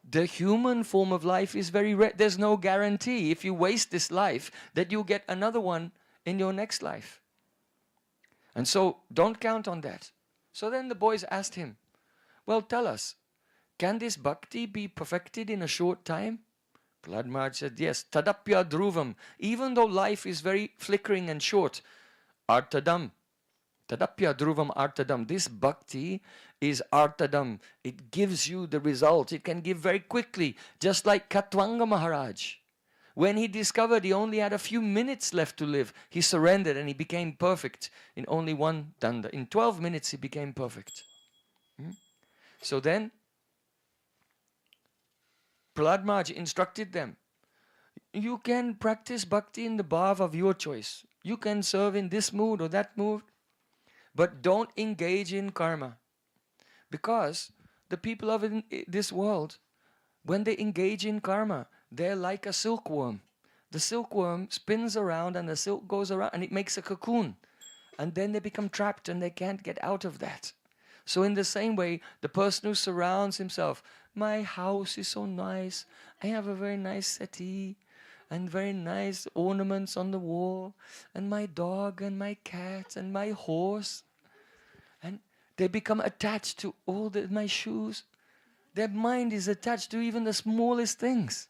The human form of life is very rare. There's no guarantee if you waste this life that you'll get another one in your next life. And so don't count on that. So then the boys asked him, well, tell us, can this bhakti be perfected in a short time? Prahlad Maharaj said, yes, tadapya dhruvam. Even though life is very flickering and short, artadam. Tadapya dhruvam artadam. This bhakti is artadam. It gives you the result. It can give very quickly, just like Katwanga Maharaj. When he discovered he only had a few minutes left to live, he surrendered and he became perfect in only one danda. In 12 minutes he became perfect. So then, Prahlad Maharaj instructed them, you can practice bhakti in the bhav of your choice. You can serve in this mood or that mood, but don't engage in karma. Because the people of this world, when they engage in karma, they're like a silkworm. The silkworm spins around and the silk goes around and it makes a cocoon. And then they become trapped and they can't get out of that. So in the same way, the person who surrounds himself, my house is so nice, I have a very nice settee and very nice ornaments on the wall, and my dog and my cat and my horse. And they become attached to all my shoes. Their mind is attached to even the smallest things.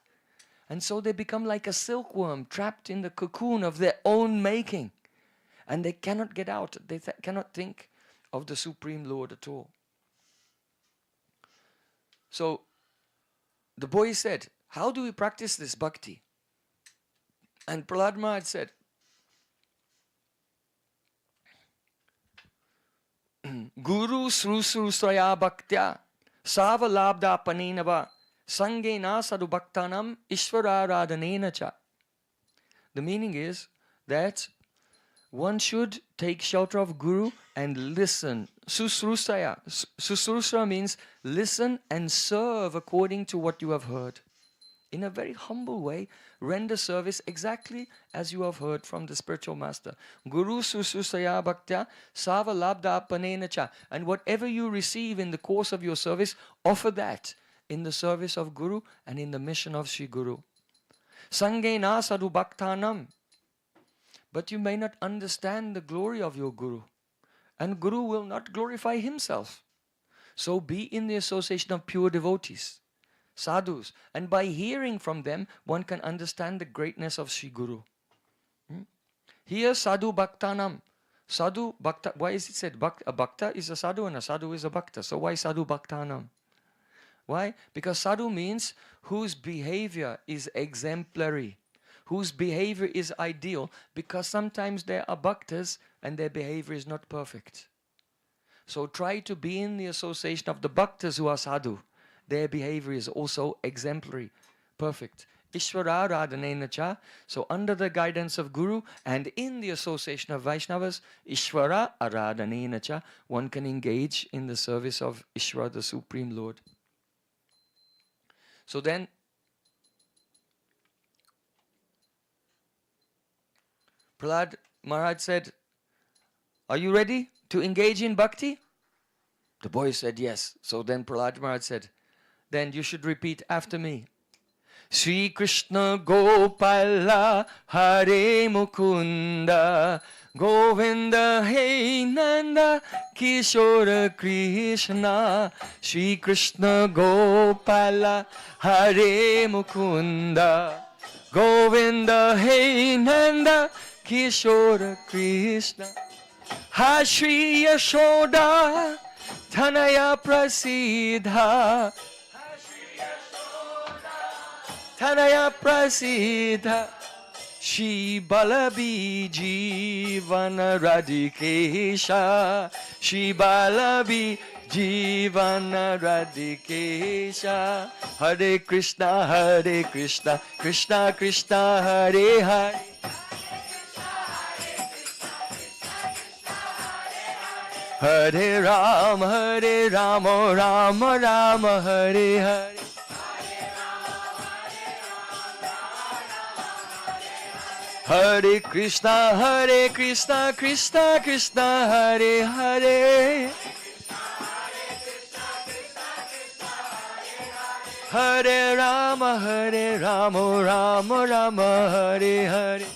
And so they become like a silkworm trapped in the cocoon of their own making. And they cannot get out. They cannot think of the Supreme Lord at all. So the boy said, how do we practice this bhakti? And Prahlad Maharaj said, Guru srusrusraya bhaktya savalabda paninava sangena sadubhaktanam ishvararadhanena cha. The meaning is that one should take shelter of Guru and listen. Susrusraya. Susrusra means listen and serve according to what you have heard. in a very humble way, render service exactly as you have heard from the spiritual master. Guru sususaya bhaktya sava labdha panena cha. And whatever you receive in the course of your service, offer that in the service of Guru and in the mission of Sri Guru. Sangena sadhu bhaktanam. But you may not understand the glory of your Guru. And Guru will not glorify himself. So be in the association of pure devotees, sadhus. And by hearing from them, one can understand the greatness of Sri Guru. Here sadhu bhaktanam. Sadhu bhakta. Why is it said a bhakta is a sadhu and a sadhu is a bhakta? So why sadhu bhaktanam? Why? Because sadhu means whose behavior is exemplary, whose behavior is ideal, because sometimes there are bhaktas and their behavior is not perfect. So try to be in the association of the bhaktas who are sadhu. Their behavior is also exemplary, perfect. Ishvara radhanena cha. So under the guidance of Guru and in the association of Vaishnavas, Ishvara aradhanena cha, one can engage in the service of Ishvara, the Supreme Lord. So then, Prahlad Maharaj said, are you ready to engage in bhakti? The boy said yes. So then Prahlad Maharaj said, then you should repeat after me. Sri Krishna Gopala Hare Mukunda Govinda Hey Nanda Kishora Krishna. Sri Krishna Gopala Hare Mukunda Govinda Hey Nanda Kishora Krishna. Ha Shri Yashoda Tanaya Prasidha. Tanaya Prasidha. Shri Balabi Jivana Radhikesha. Shri Balabi Jivana Radhikesha. Hare Krishna, Krishna Krishna, Hare Hare. Hare Rama, Rama Rama, Hare Hare. Hare Krishna, Krishna Krishna, Hare Hare. Hare Rama, Rama Rama, Hare Hare.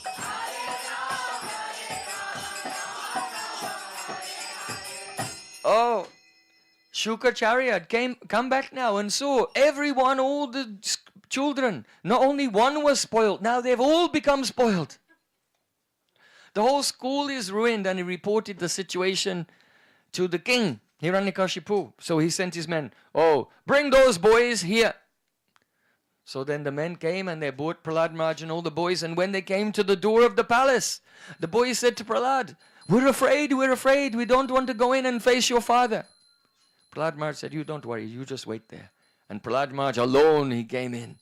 Oh, Shukracharya come back now and saw everyone, all the children, not only one was spoiled, now they've all become spoiled. The whole school is ruined, and he reported the situation to the king, Hiranyakashipu. So he sent his men, oh, bring those boys here. So then the men came and they brought Prahlad Maharaj and all the boys, and when they came to the door of the palace, the boys said to Prahlad, we're afraid, we don't want to go in and face your father. Prahlad Maharaj said, you don't worry, you just wait there. And Prahlad Maharaj alone, he came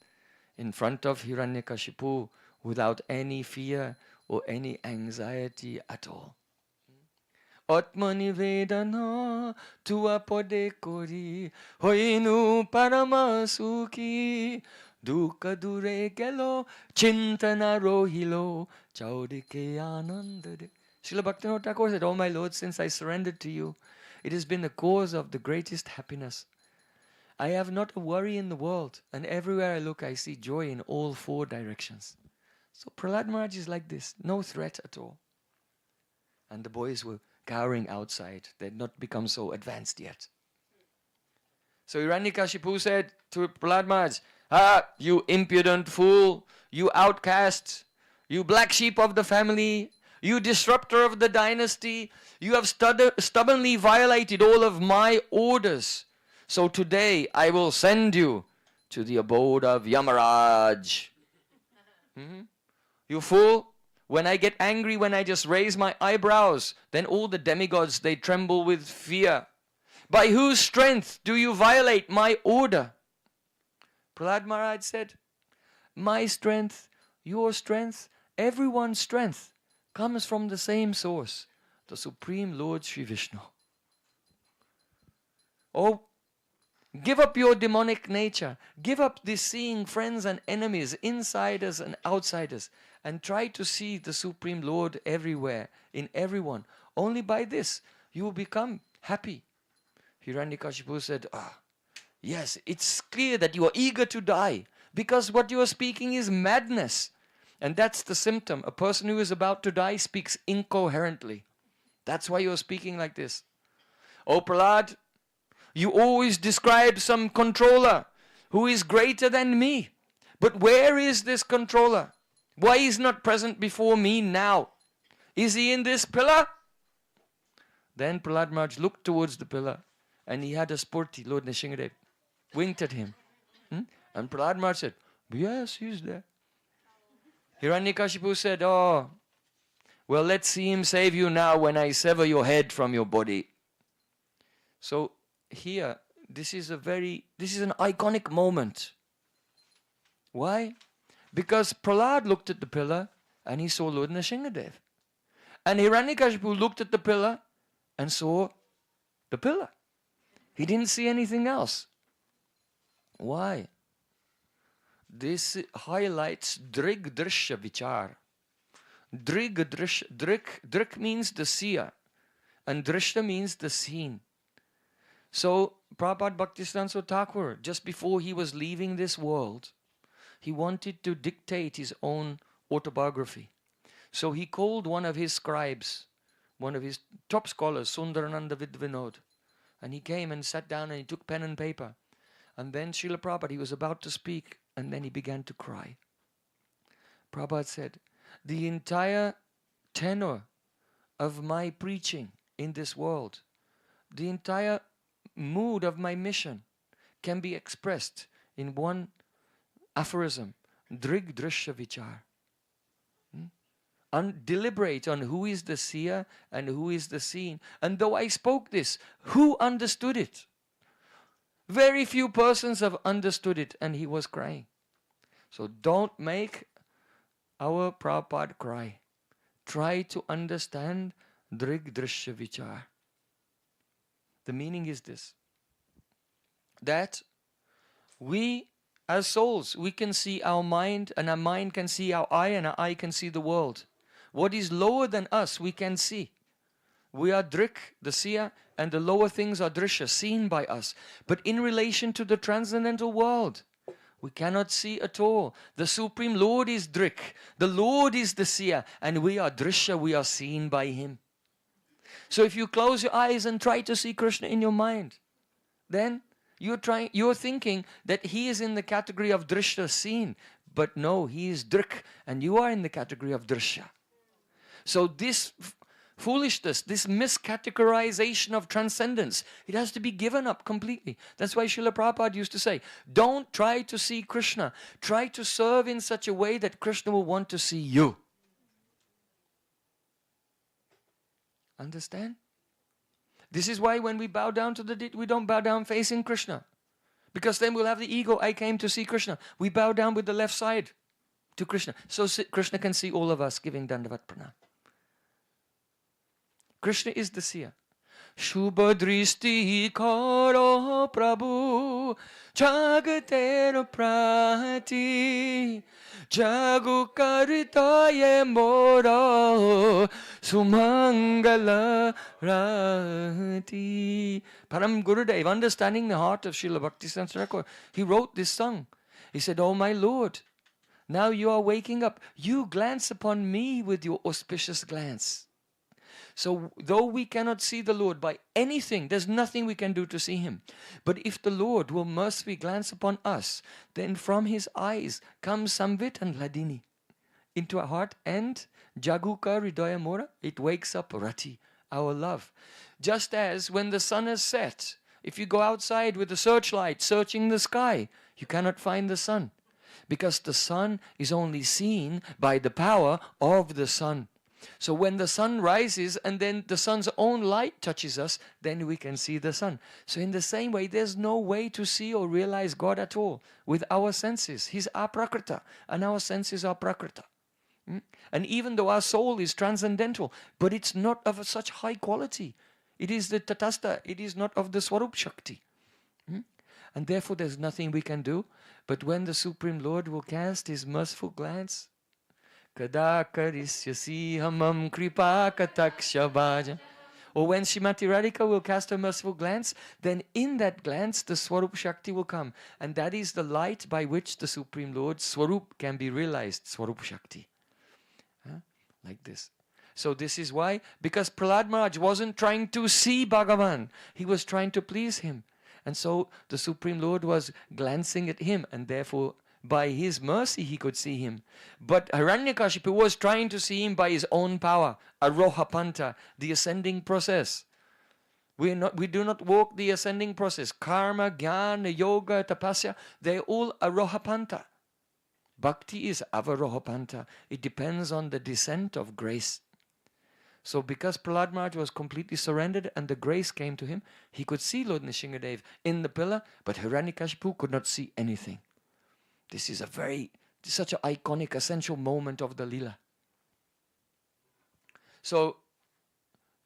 in front of Hiranyakashipu without any fear or any anxiety at all. Atmani Vedana tua pode kori hoinu paramasuki dukkha dure gelo chintana rohilo chaudike anandade. Srila Bhaktivinoda Thakur said, oh my Lord, since I surrendered to you, it has been the cause of the greatest happiness. I have not a worry in the world, and everywhere I look I see joy in all four directions. So Prahlad Maharaj is like this, no threat at all. And the boys were cowering outside. They had not become so advanced yet. So Hiranyakashipu said to Prahlad Maharaj, you impudent fool, you outcast, you black sheep of the family, you disruptor of the dynasty, you have stubbornly violated all of my orders. So today I will send you to the abode of Yamaraj. You fool, when I get angry, when I just raise my eyebrows, then all the demigods, they tremble with fear. By whose strength do you violate my order? Prahlad Maharaj said, my strength, your strength, everyone's strength comes from the same source, the Supreme Lord Sri Vishnu. Oh, Give up your demonic nature. Give up this seeing friends and enemies, insiders and outsiders, and try to see the Supreme Lord everywhere, in everyone. Only by this, you will become happy. Hiranyakashipu said, yes, it's clear that you are eager to die, because what you are speaking is madness. And that's the symptom. A person who is about to die speaks incoherently. That's why you are speaking like this. Oh, Prahlad, you always describe some controller who is greater than me. But where is this controller? Why is he not present before me now? Is he in this pillar? Then Prahlad Maharaj looked towards the pillar and he had a spurti, Lord Nrsimhadev, winked at him. And Prahlad Maharaj said, yes, he's there. Hiranyakashipu said, oh, well, let's see him save you now when I sever your head from your body. So here, this is an iconic moment. Why? Because Prahlad looked at the pillar and he saw Lord Nrsimhadev. And Hiranyakashipu looked at the pillar and saw the pillar. He didn't see anything else. Why? This highlights Drig Drishya Vichar. Drik means the seer, and Drishya means the seen. So Prabhupada Bhaktisiddhanta Thakur, just before he was leaving this world, he wanted to dictate his own autobiography. So he called one of his scribes, one of his top scholars, Sundarananda Vidvinod, and he came and sat down and he took pen and paper. And then Srila Prabhupada, he was about to speak, and then he began to cry. Prabhupada said, the entire tenor of my preaching in this world, the entire mood of my mission can be expressed in one aphorism, Drig Drishya Vichar. Deliberate on who is the seer and who is the seen. And though I spoke this, who understood it? Very few persons have understood it, and he was crying. So don't make our Prabhupada cry. Try to understand Drig Drishya Vichar. The meaning is this, that we as souls, we can see our mind, and our mind can see our eye, and our eye can see the world. What is lower than us, we can see. We are Drik, the seer, and the lower things are Drishya, seen by us. But in relation to the transcendental world, we cannot see at all. The Supreme Lord is Drik, the Lord is the seer, and we are Drishya, we are seen by Him. So if you close your eyes and try to see Krishna in your mind, then you're thinking that He is in the category of Drishya, seen. But no, He is Drik, and you are in the category of Drishya. So this foolishness, this miscategorization of transcendence, it has to be given up completely. That's why Srila Prabhupada used to say, don't try to see Krishna. Try to serve in such a way that Krishna will want to see you. Understand? This is why when we bow down to the we don't bow down facing Krishna. Because then we'll have the ego, I came to see Krishna. We bow down with the left side to Krishna. So Krishna can see all of us giving Dandavat Pranam. Krishna is the seer. Shubha dristi karo Prabhu jagater prati jagu karitaye mora sumangala rati. Param Gurudev, understanding the heart of Srila Bhaktisiddhanta Thakur, he wrote this song. He said, oh my Lord, now you are waking up. You glance upon me with your auspicious glance. So though we cannot see the Lord by anything, there's nothing we can do to see Him. But if the Lord will mercifully glance upon us, then from His eyes comes Samvit and Ladini into our heart, and Jaguka Hridaya Mora, it wakes up Rati, our love. Just as when the sun has set, if you go outside with a searchlight searching the sky, you cannot find the sun. Because the sun is only seen by the power of the sun. So when the sun rises and then the sun's own light touches us, then we can see the sun. So in the same way, there's no way to see or realize God at all with our senses. He's aprakrita and our senses are prakrita. And even though our soul is transcendental, but it's not of such high quality. It is the tatastha, it is not of the Swarup Shakti. and therefore there's nothing we can do. But when the Supreme Lord will cast his merciful glance, Kada karisyasi hamam kripa kataksha bhajan, or when Srimati Radhika will cast her merciful glance, then in that glance the Swarup Shakti will come. And that is the light by which the Supreme Lord Swarup can be realized, Swarup Shakti. Like this. So this is why, because Prahlad Maharaj wasn't trying to see Bhagavan, he was trying to please him. And so the Supreme Lord was glancing at him, and therefore by his mercy he could see him. But Hiranyakashipu was trying to see him by his own power, Arohapanta, the ascending process. We do not walk the ascending process. Karma, Jnana, Yoga, Tapasya, they're all Arohapanta. Bhakti is Avarohapanta. It depends on the descent of grace. So because Prahlad Maharaj was completely surrendered and the grace came to him, he could see Lord Nrsimhadev in the pillar, but Hiranyakashipu could not see anything. This is such an iconic, essential moment of the Leela. So,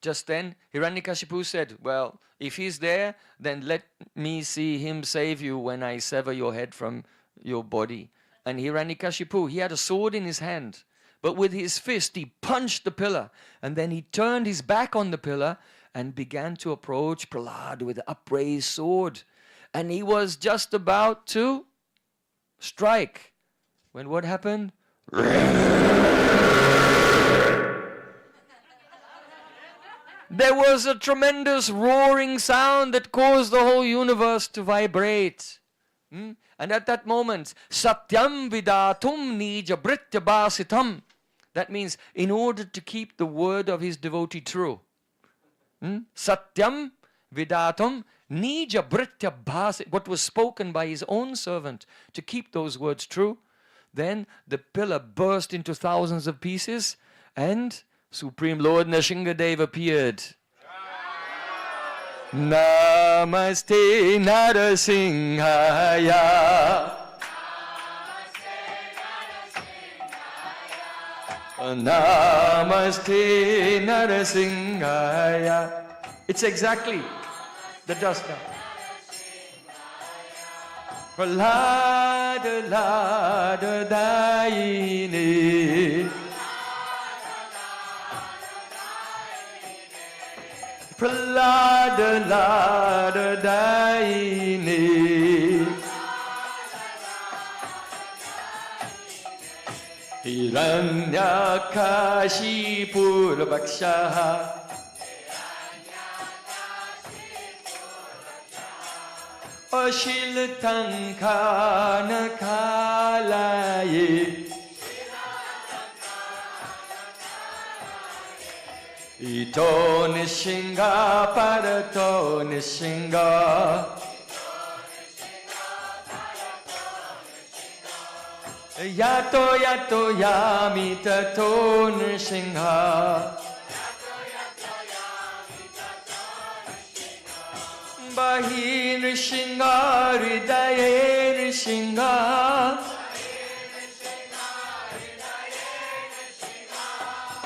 just then, Hiranyakashipu said, well, if he's there, then let me see him save you when I sever your head from your body. And Hiranyakashipu, he had a sword in his hand, but with his fist he punched the pillar, and then he turned his back on the pillar and began to approach Prahlad with an upraised sword. And he was just about to strike, when what happened? There was a tremendous roaring sound that caused the whole universe to vibrate. And at that moment, Satyam Vidatum Nija Britya Basitam. That means, in order to keep the word of his devotee true. Satyam Vidatum Nija Britya Basitam. What was spoken by his own servant, to keep those words true. Then the pillar burst into thousands of pieces, and Supreme Lord Nrsimhadev appeared. Namaste Narasimhaya. Namaste Narasimhaya. It's exactly the dust now. Prahlada Lada Daine. Prahlada Lada Daine. Hiranyakashipur Bhakshaha. Ashiltankana Kalaye. Ito Nishinga Parato Nishinga. Yato Yato Yami Tato Nishinga. Bahi Nishinga Hridaye Nishinga.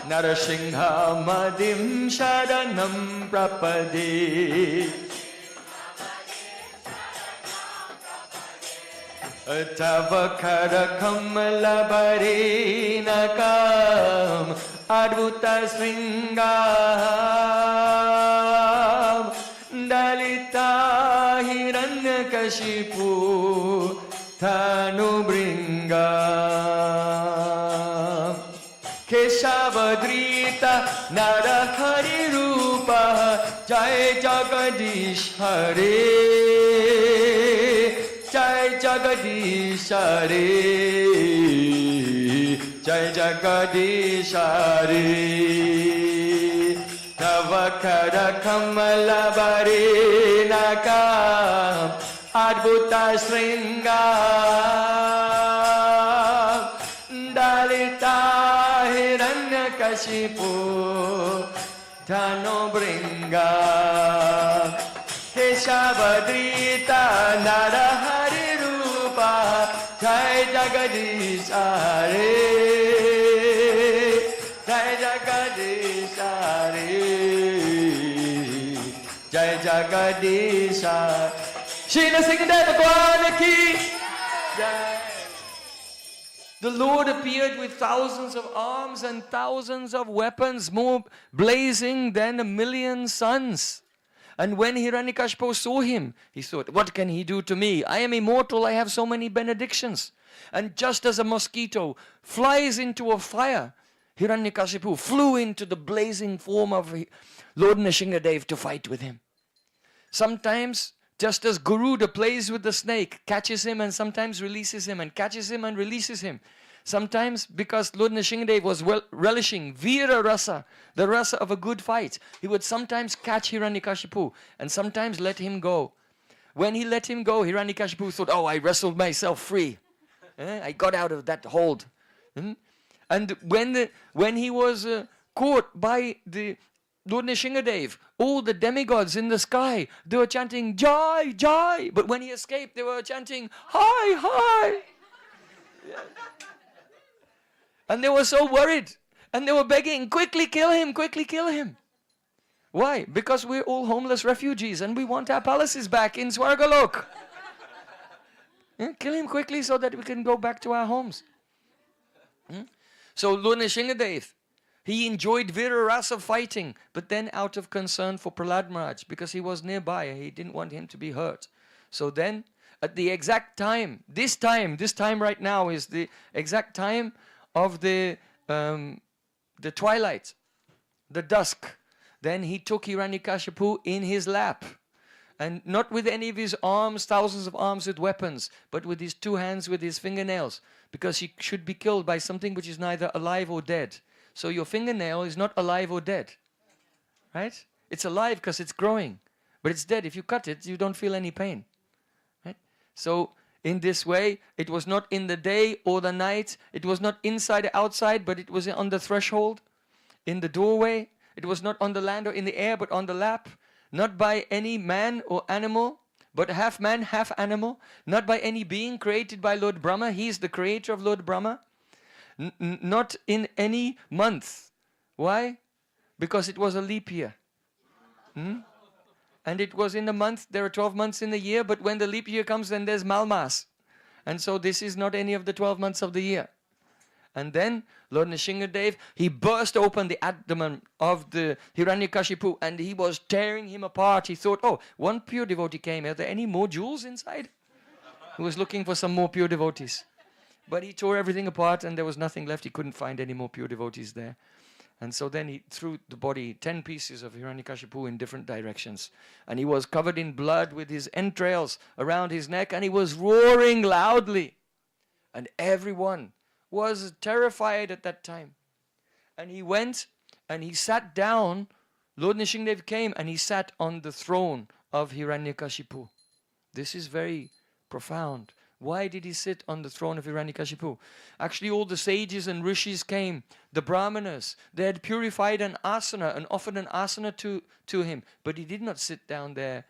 Narasimha Madim Sharanam Prapade. Tava Karakamala Barinakam Advuta Sringam Dalita Hiranyakashipu Tanubringam Keshavadrita Narahari Rupa Jai Jagadish Hare. Jai Jagadish Hare. Jai Jagadish Hare. Navakara Kamala Barinakam Advuta Sringam Dalita Hiranyakashipu Tanubringa. Keshavadrita Narahari Rupa Jai Jagadish Hare. Jai Jagadish Hare. Jai Jagadish Hare. Shri Narasimha Bhagwan ki Jai. The Lord appeared with thousands of arms and thousands of weapons, more blazing than 1,000,000 suns. And when Hiranyakashipu saw him, he thought, what can he do to me? I am immortal, I have so many benedictions. And just as a mosquito flies into a fire, Hiranyakashipu flew into the blazing form of Lord Nrsimhadev to fight with him. Sometimes, just as Garuda plays with the snake, catches him and sometimes releases him, and catches him and releases him. Sometimes, because Lord Nrsimhadev was relishing Veera Rasa, the rasa of a good fight, he would sometimes catch Hiranyakashipu and sometimes let him go. When he let him go, Hiranyakashipu thought, oh, I wrestled myself free. I got out of that hold. And when he was caught by the Lord Nrsimhadev, all the demigods in the sky, they were chanting, Jai, Jai. But when he escaped, they were chanting, Hi, Hi. Yeah. And they were so worried. And they were begging, quickly kill him, quickly kill him. Why? Because we're all homeless refugees and we want our palaces back in Swargalok. Yeah, kill him quickly so that we can go back to our homes. So Lord Nrsimhadev, he enjoyed Veera Rasa fighting, but then out of concern for Prahlad Maharaj, because he was nearby, he didn't want him to be hurt. So then, at the exact time, this time right now is the exact time of the twilight, the dusk. Then he took Hiranyakashipu in his lap, and not with any of his arms, thousands of arms with weapons, but with his 2 hands, with his fingernails, because he should be killed by something which is neither alive or dead. So your fingernail is not alive or dead, right? It's alive because it's growing, but it's dead. If you cut it, you don't feel any pain, right? So in this way, it was not in the day or the night. It was not inside or outside, but it was on the threshold, in the doorway. It was not on the land or in the air, but on the lap. Not by any man or animal, but half man, half animal. Not by any being created by Lord Brahma. He is the creator of Lord Brahma. Not in any month. Why? Because it was a leap year. And it was in the month, there are 12 months in the year, but when the leap year comes, then there's Malmas. And so this is not any of the 12 months of the year. And then Lord Nrsimhadev, he burst open the abdomen of the Hiranyakashipu and he was tearing him apart. He thought, oh, one pure devotee came. Are there any more jewels inside? He was looking for some more pure devotees. But he tore everything apart and there was nothing left. He couldn't find any more pure devotees there. And so then he threw the body, 10 pieces of Hiranyakashipu in different directions. And he was covered in blood with his entrails around his neck and he was roaring loudly. And everyone was terrified at that time. And he went and he sat down. Lord Nrsimhadev came and he sat on the throne of Hiranyakashipu. This is very profound. Why did he sit on the throne of Hiranyakashipu? Actually, all the sages and rishis came, the brahmanas. They had purified an asana and offered an asana to him. But he did not sit down there.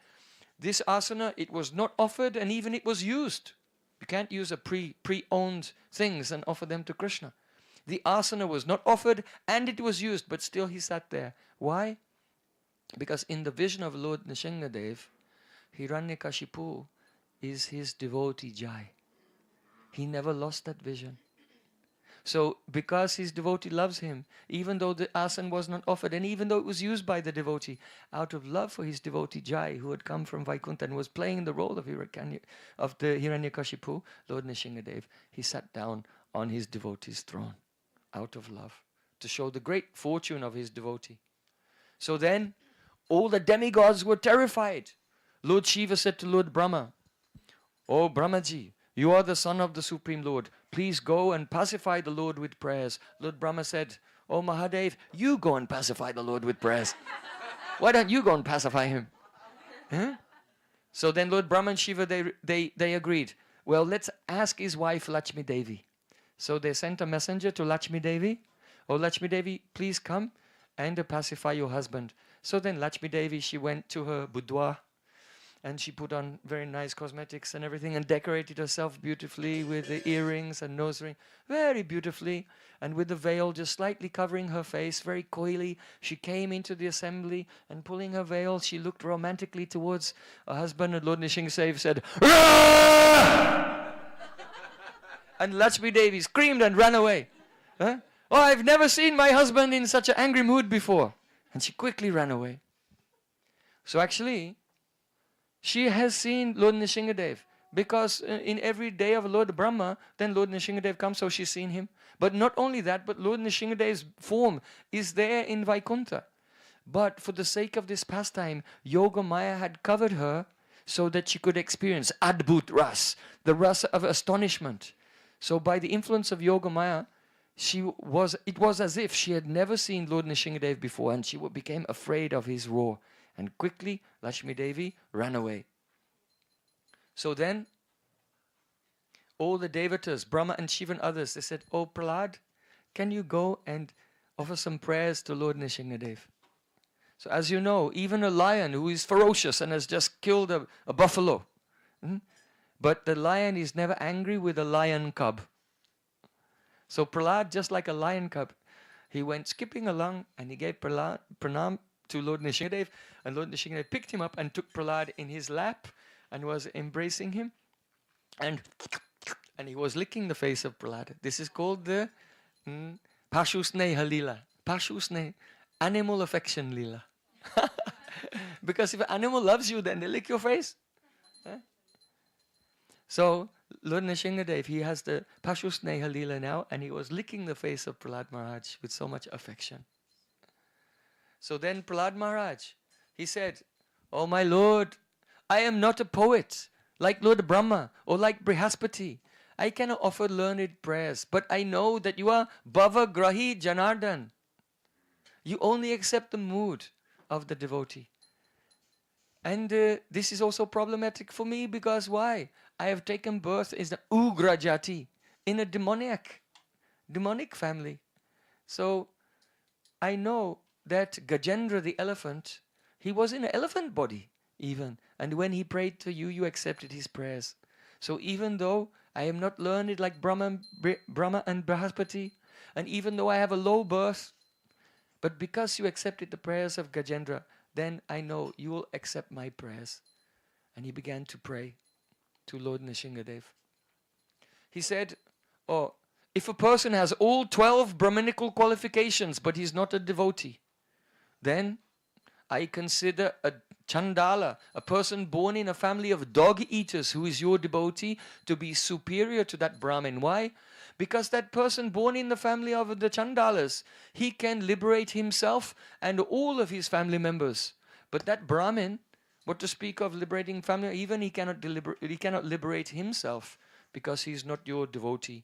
This asana, it was not offered and even it was used. You can't use a pre-owned things and offer them to Krishna. The asana was not offered and it was used, but still he sat there. Why? Because in the vision of Lord Nrsimhadev, Hiranyakashipu is his devotee Jai. He never lost that vision. So because his devotee loves him, even though the asana was not offered and even though it was used by the devotee, out of love for his devotee Jai, who had come from Vaikuntha and was playing the role of the Hiranyakashipu, Lord Nrsimhadev, he sat down on his devotee's throne out of love to show the great fortune of his devotee. So then all the demigods were terrified. Lord Shiva said to Lord Brahma, "Oh Brahmaji, you are the son of the Supreme Lord. Please go and pacify the Lord with prayers." Lord Brahma said, "Oh Mahadev, you go and pacify the Lord with prayers. Why don't you go and pacify him?" Huh? So then Lord Brahma and Shiva, they agreed. Well, let's ask his wife Lakshmi Devi. So they sent a messenger to Lakshmi Devi. "Oh Lakshmi Devi, please come and pacify your husband." So then Lakshmi Devi, she went to her boudoir And she put on very nice cosmetics and everything and decorated herself beautifully with the earrings and nose ring, very beautifully, and with the veil just slightly covering her face, very coyly. She came into the assembly and pulling her veil, she looked romantically towards her husband, and Lord Nrsimhadev said, "Rah!" And Lakshmi Devi screamed and ran away. Huh? Oh, I've never seen my husband in such an angry mood before. And she quickly ran away. So actually, she has seen Lord Nrsimhadev, because in every day of Lord Brahma, then Lord Nrsimhadev comes, so she's seen him. But not only that, but Lord Nrsimhadev's form is there in Vaikuntha. But for the sake of this pastime, Yoga Maya had covered her so that she could experience Adbhut Ras, the Ras of astonishment. So by the influence of Yoga Maya, it was as if she had never seen Lord Nrsimhadev before, and she became afraid of his roar. And quickly, Lakshmi Devi ran away. So then, all the Devatas, Brahma and Shiva and others, they said, "Oh Prahlad, can you go and offer some prayers to Lord Nrsimhadev?" So as you know, even a lion who is ferocious and has just killed a buffalo, but the lion is never angry with a lion cub. So Prahlad, just like a lion cub, he went skipping along and he gave pranam to Lord Nrsimhadev, and Lord Nrsimhadev picked him up and took Prahlad in his lap and was embracing him, and he was licking the face of Prahlad. This is called the Pashu Sneha Leela. Pashu Sneha, animal affection Leela. Because if an animal loves you, then they lick your face. So Lord Nrsimhadev, he has the Pashu Sneha Leela now, and he was licking the face of Prahlad Maharaj with so much affection. So then Prahlad Maharaj, he said, "Oh my Lord, I am not a poet like Lord Brahma or like Brihaspati. I cannot offer learned prayers, but I know that you are Bhava Grahi Janardan. You only accept the mood of the devotee. And this is also problematic for me, because why? I have taken birth as the Ugra Jati, in a demonic family. So I know that Gajendra the elephant, he was in an elephant body even. And when he prayed to you, you accepted his prayers. So even though I am not learned like Brahma and Brihaspati, and even though I have a low birth, but because you accepted the prayers of Gajendra, then I know you will accept my prayers." And he began to pray to Lord Nrsimhadev. He said, "Oh, if a person has all 12 Brahminical qualifications, but he's not a devotee, then I consider a Chandala, a person born in a family of dog eaters who is your devotee, to be superior to that Brahmin." Why? Because that person born in the family of the Chandalas, he can liberate himself and all of his family members. But that Brahmin, what to speak of liberating family, even he cannot liberate himself, because he is not your devotee.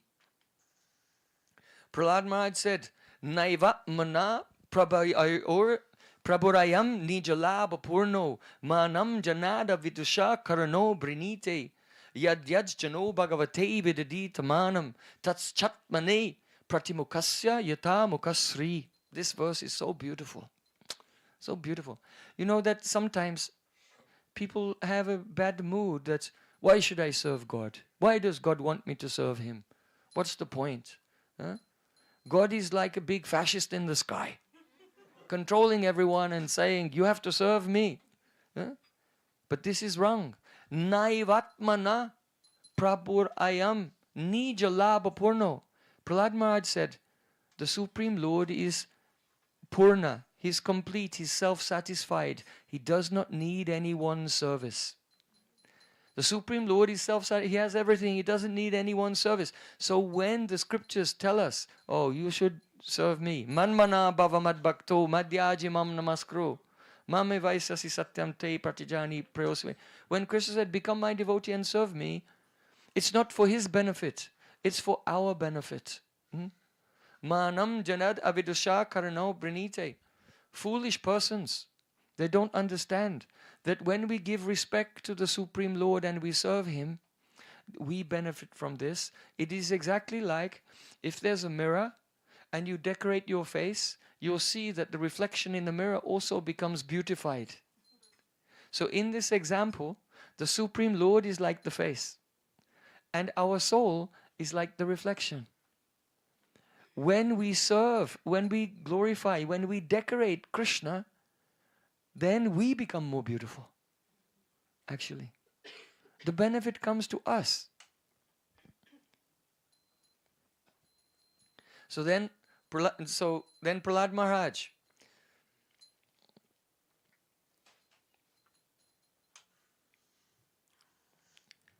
Prahlad Maharaj said, "Naiva mana prabhurayam nijalabha purno manam janada vidusha karano brinite yad jano bhagavate vidadi tamanam tats chatmane pratimukasya yata mukasri." This verse is so beautiful. So beautiful. You know that sometimes people have a bad mood that, why should I serve God? Why does God want me to serve him? What's the point? God is like a big fascist in the sky, controlling everyone and saying, you have to serve me. But this is wrong. Naivatmana prabhurayam nijalabha purno. Prahlad Maharaj said, the Supreme Lord is purna. He's complete. He's self-satisfied. He does not need anyone's service. The Supreme Lord is self-satisfied. He has everything. He doesn't need anyone's service. So when the scriptures tell us, oh, you should serve me. Manmana bhavamad bhakto madhyaji mam namaskro. Mame vaisasi satyam te pratijani prayosve. When Krishna said, become my devotee and serve me, it's not for his benefit. It's for our benefit. Manam janad avidusha karano brinite. Foolish persons, they don't understand that when we give respect to the Supreme Lord and we serve him, we benefit from this. It is exactly like if there's a mirror and you decorate your face, you'll see that the reflection in the mirror also becomes beautified. So in this example, The Supreme Lord is like the face. And our soul is like the reflection. When we serve, when we glorify, when we decorate Krishna, then we become more beautiful. Actually, the benefit comes to us. So then Prahlad Maharaj,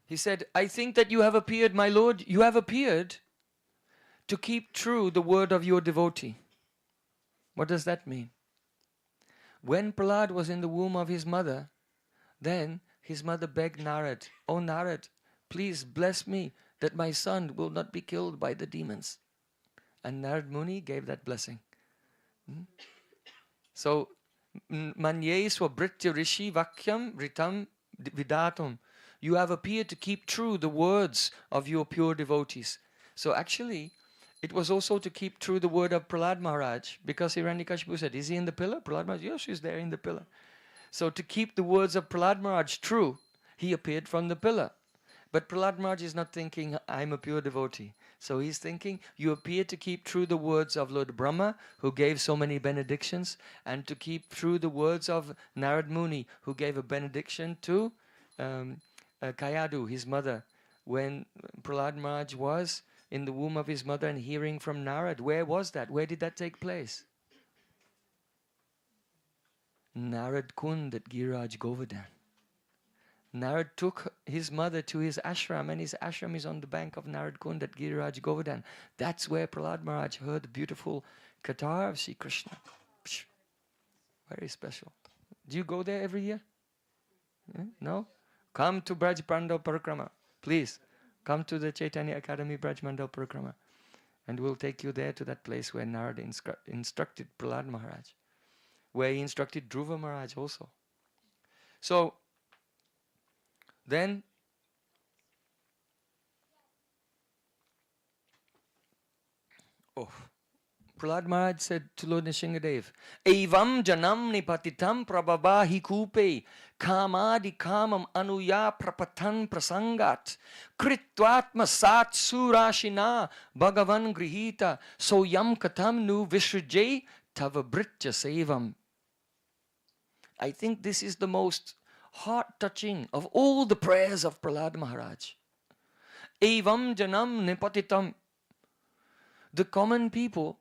he said, I think that you have appeared, my Lord, you have appeared to keep true the word of your devotee. What does that mean? When Prahlad was in the womb of his mother, then his mother begged Narad, oh Narad, please bless me that my son will not be killed by the demons. And Narad Muni gave that blessing. So, Manye swabritya rishi vakyam ritam vidatum. You have appeared to keep true the words of your pure devotees. So actually, it was also to keep true the word of Prahlad Maharaj, because Hiranyakashipu said, is he in the pillar? Prahlad Maharaj, yes, he's there in the pillar. So to keep the words of Prahlad Maharaj true, he appeared from the pillar. But Prahlad Maharaj is not thinking, I'm a pure devotee. So he's thinking, you appear to keep true the words of Lord Brahma, who gave so many benedictions, and to keep true the words of Narad Muni, who gave a benediction to Kayadu, his mother, when Prahlad Maharaj was in the womb of his mother and hearing from Narad. Where was that? Where did that take place? Narad Kund at Giriraj Govardhan. Narad took his mother to his ashram, and his ashram is on the bank of Narad Kund at Giriraj Govardhan. That's where Prahlad Maharaj heard the beautiful Katha of Sri Krishna. Very special. Do you go there every year? No? Come to Braj Pandal Parikrama. Please, come to the Chaitanya Academy Braj Mandal Parikrama. And we'll take you there to that place where Narad instructed Prahlad Maharaj. Where he instructed Dhruva Maharaj also. So, then, Prahlad Maharaj said to Lord Nrsingadev, Evam janam nipatitam prabhabahi kupe kamadi kamam anuya prapatan prasangat kritvatma sat surashina bhagavan grihita soyam katam nu vishrujay tava britya sevam. I think this is the most heart-touching of all the prayers of Prahlad Maharaj. Evam janam nipatitam. The common people,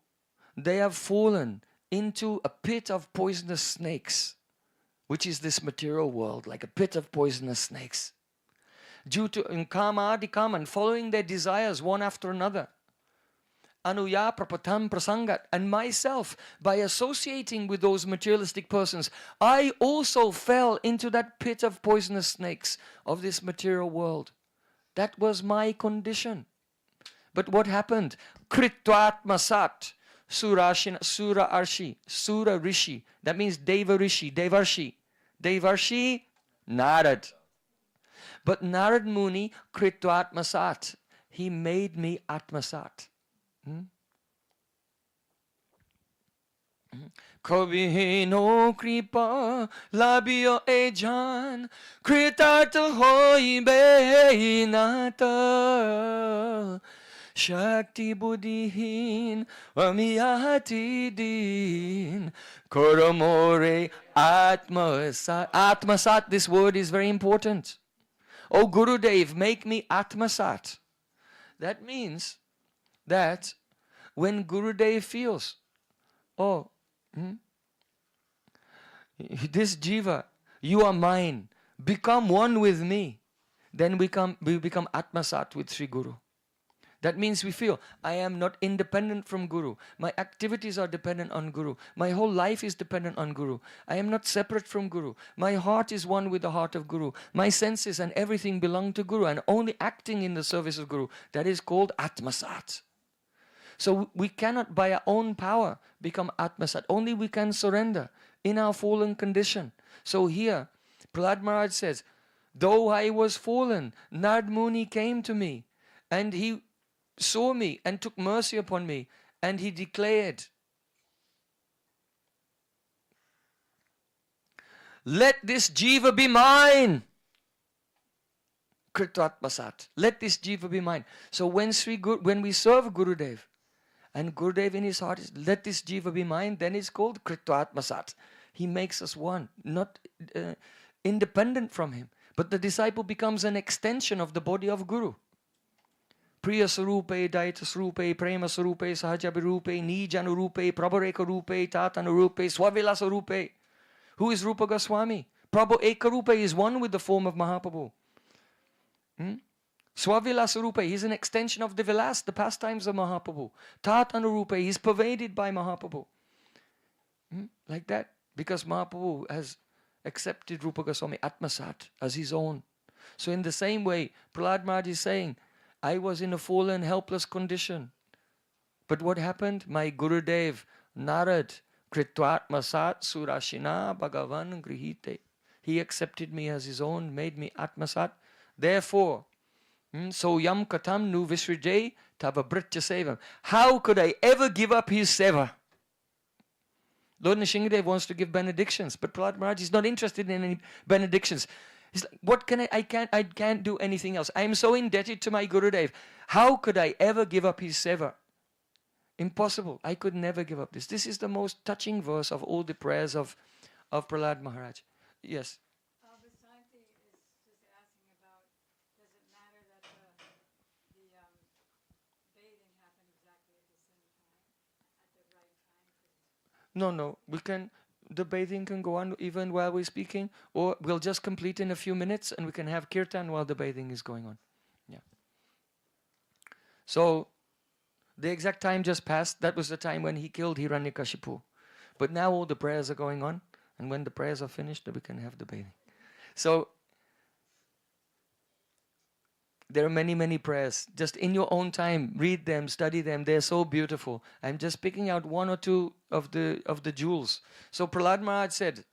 they have fallen into a pit of poisonous snakes, which is this material world, like a pit of poisonous snakes. Due to kama adikam, and following their desires one after another. Anuya prapatam prasangat. And myself, by associating with those materialistic persons, I also fell into that pit of poisonous snakes of this material world. That was my condition. But what happened? Kritvatma sat. Sura Arshi, Sura Rishi. That means Deva Rishi, Devarshi. Devarshi, Narad. But Narad Muni, Kritvatma sat. He made me Atmasat. Kabhi no kripa labio ejan kritarta hoibe nata Shakti buddhihin amiyati din koramore atmasat. Atmasat, this word is very important. Oh Gurudev, make me Atmasat. That means that when Gurudev feels, this jiva, you are mine, become one with me, then we become Atmasat with Sri Guru. That means we feel, I am not independent from Guru. My activities are dependent on Guru. My whole life is dependent on Guru. I am not separate from Guru. My heart is one with the heart of Guru. My senses and everything belong to Guru, and only acting in the service of Guru. That is called Atmasat. So we cannot by our own power become Atmasat. Only we can surrender in our fallen condition. So here, Prahlad Maharaj says, though I was fallen, Narad Muni came to me and he saw me and took mercy upon me, and he declared, let this jiva be mine. Kritatmasat. Let this jiva be mine. So when we serve Gurudev, and Gurudev in his heart is, let this jiva be mine, then it's called Kritvatmasat. He makes us one, not independent from him. But the disciple becomes an extension of the body of Guru. Priya Sarupe, Daita Sarupe, Prema Sarupe, Sahajabirupe, Nijanurupe, Prabhareka Rupe, Tatanurupe, Swavila Sarupe. Who is Rupa Goswami? Prabhu Ekarupe is one with the form of Mahaprabhu. Swavila Rupe, he's an extension of the Vilas, the pastimes of Mahaprabhu. Tatanurupe, he's pervaded by Mahaprabhu. Like that. Because Mahaprabhu has accepted Rupa Goswami Atmasat as his own. So in the same way, Prahlad Maharaj is saying, I was in a fallen, helpless condition. But what happened? My Gurudev, Narad, Kritvatmasat Surashina Bhagavan Grihite. He accepted me as his own, made me Atmasat. Therefore, so yam katam nu visrijay tava britya sevam. How could I ever give up his seva? Lord Nrsimhadev wants to give benedictions, but Prahlad Maharaj is not interested in any benedictions. He's like, what can I can't do anything else. I am so indebted to my Gurudev. How could I ever give up his seva? Impossible. I could never give up this. This is the most touching verse of all the prayers of Prahlad Maharaj. Yes. Basanti is just asking about, does it matter that the bathing happened exactly at the same time, at the right time? No. The bathing can go on even while we're speaking, or we'll just complete in a few minutes and we can have kirtan while the bathing is going on. Yeah. So, the exact time just passed. That was the time when he killed Hiranyakashipu. But now all the prayers are going on, and when the prayers are finished, then we can have the bathing. So, there are many, many prayers. Just in your own time, read them, study them. They're so beautiful. I'm just picking out one or two of the jewels. So Prahlad Maharaj said,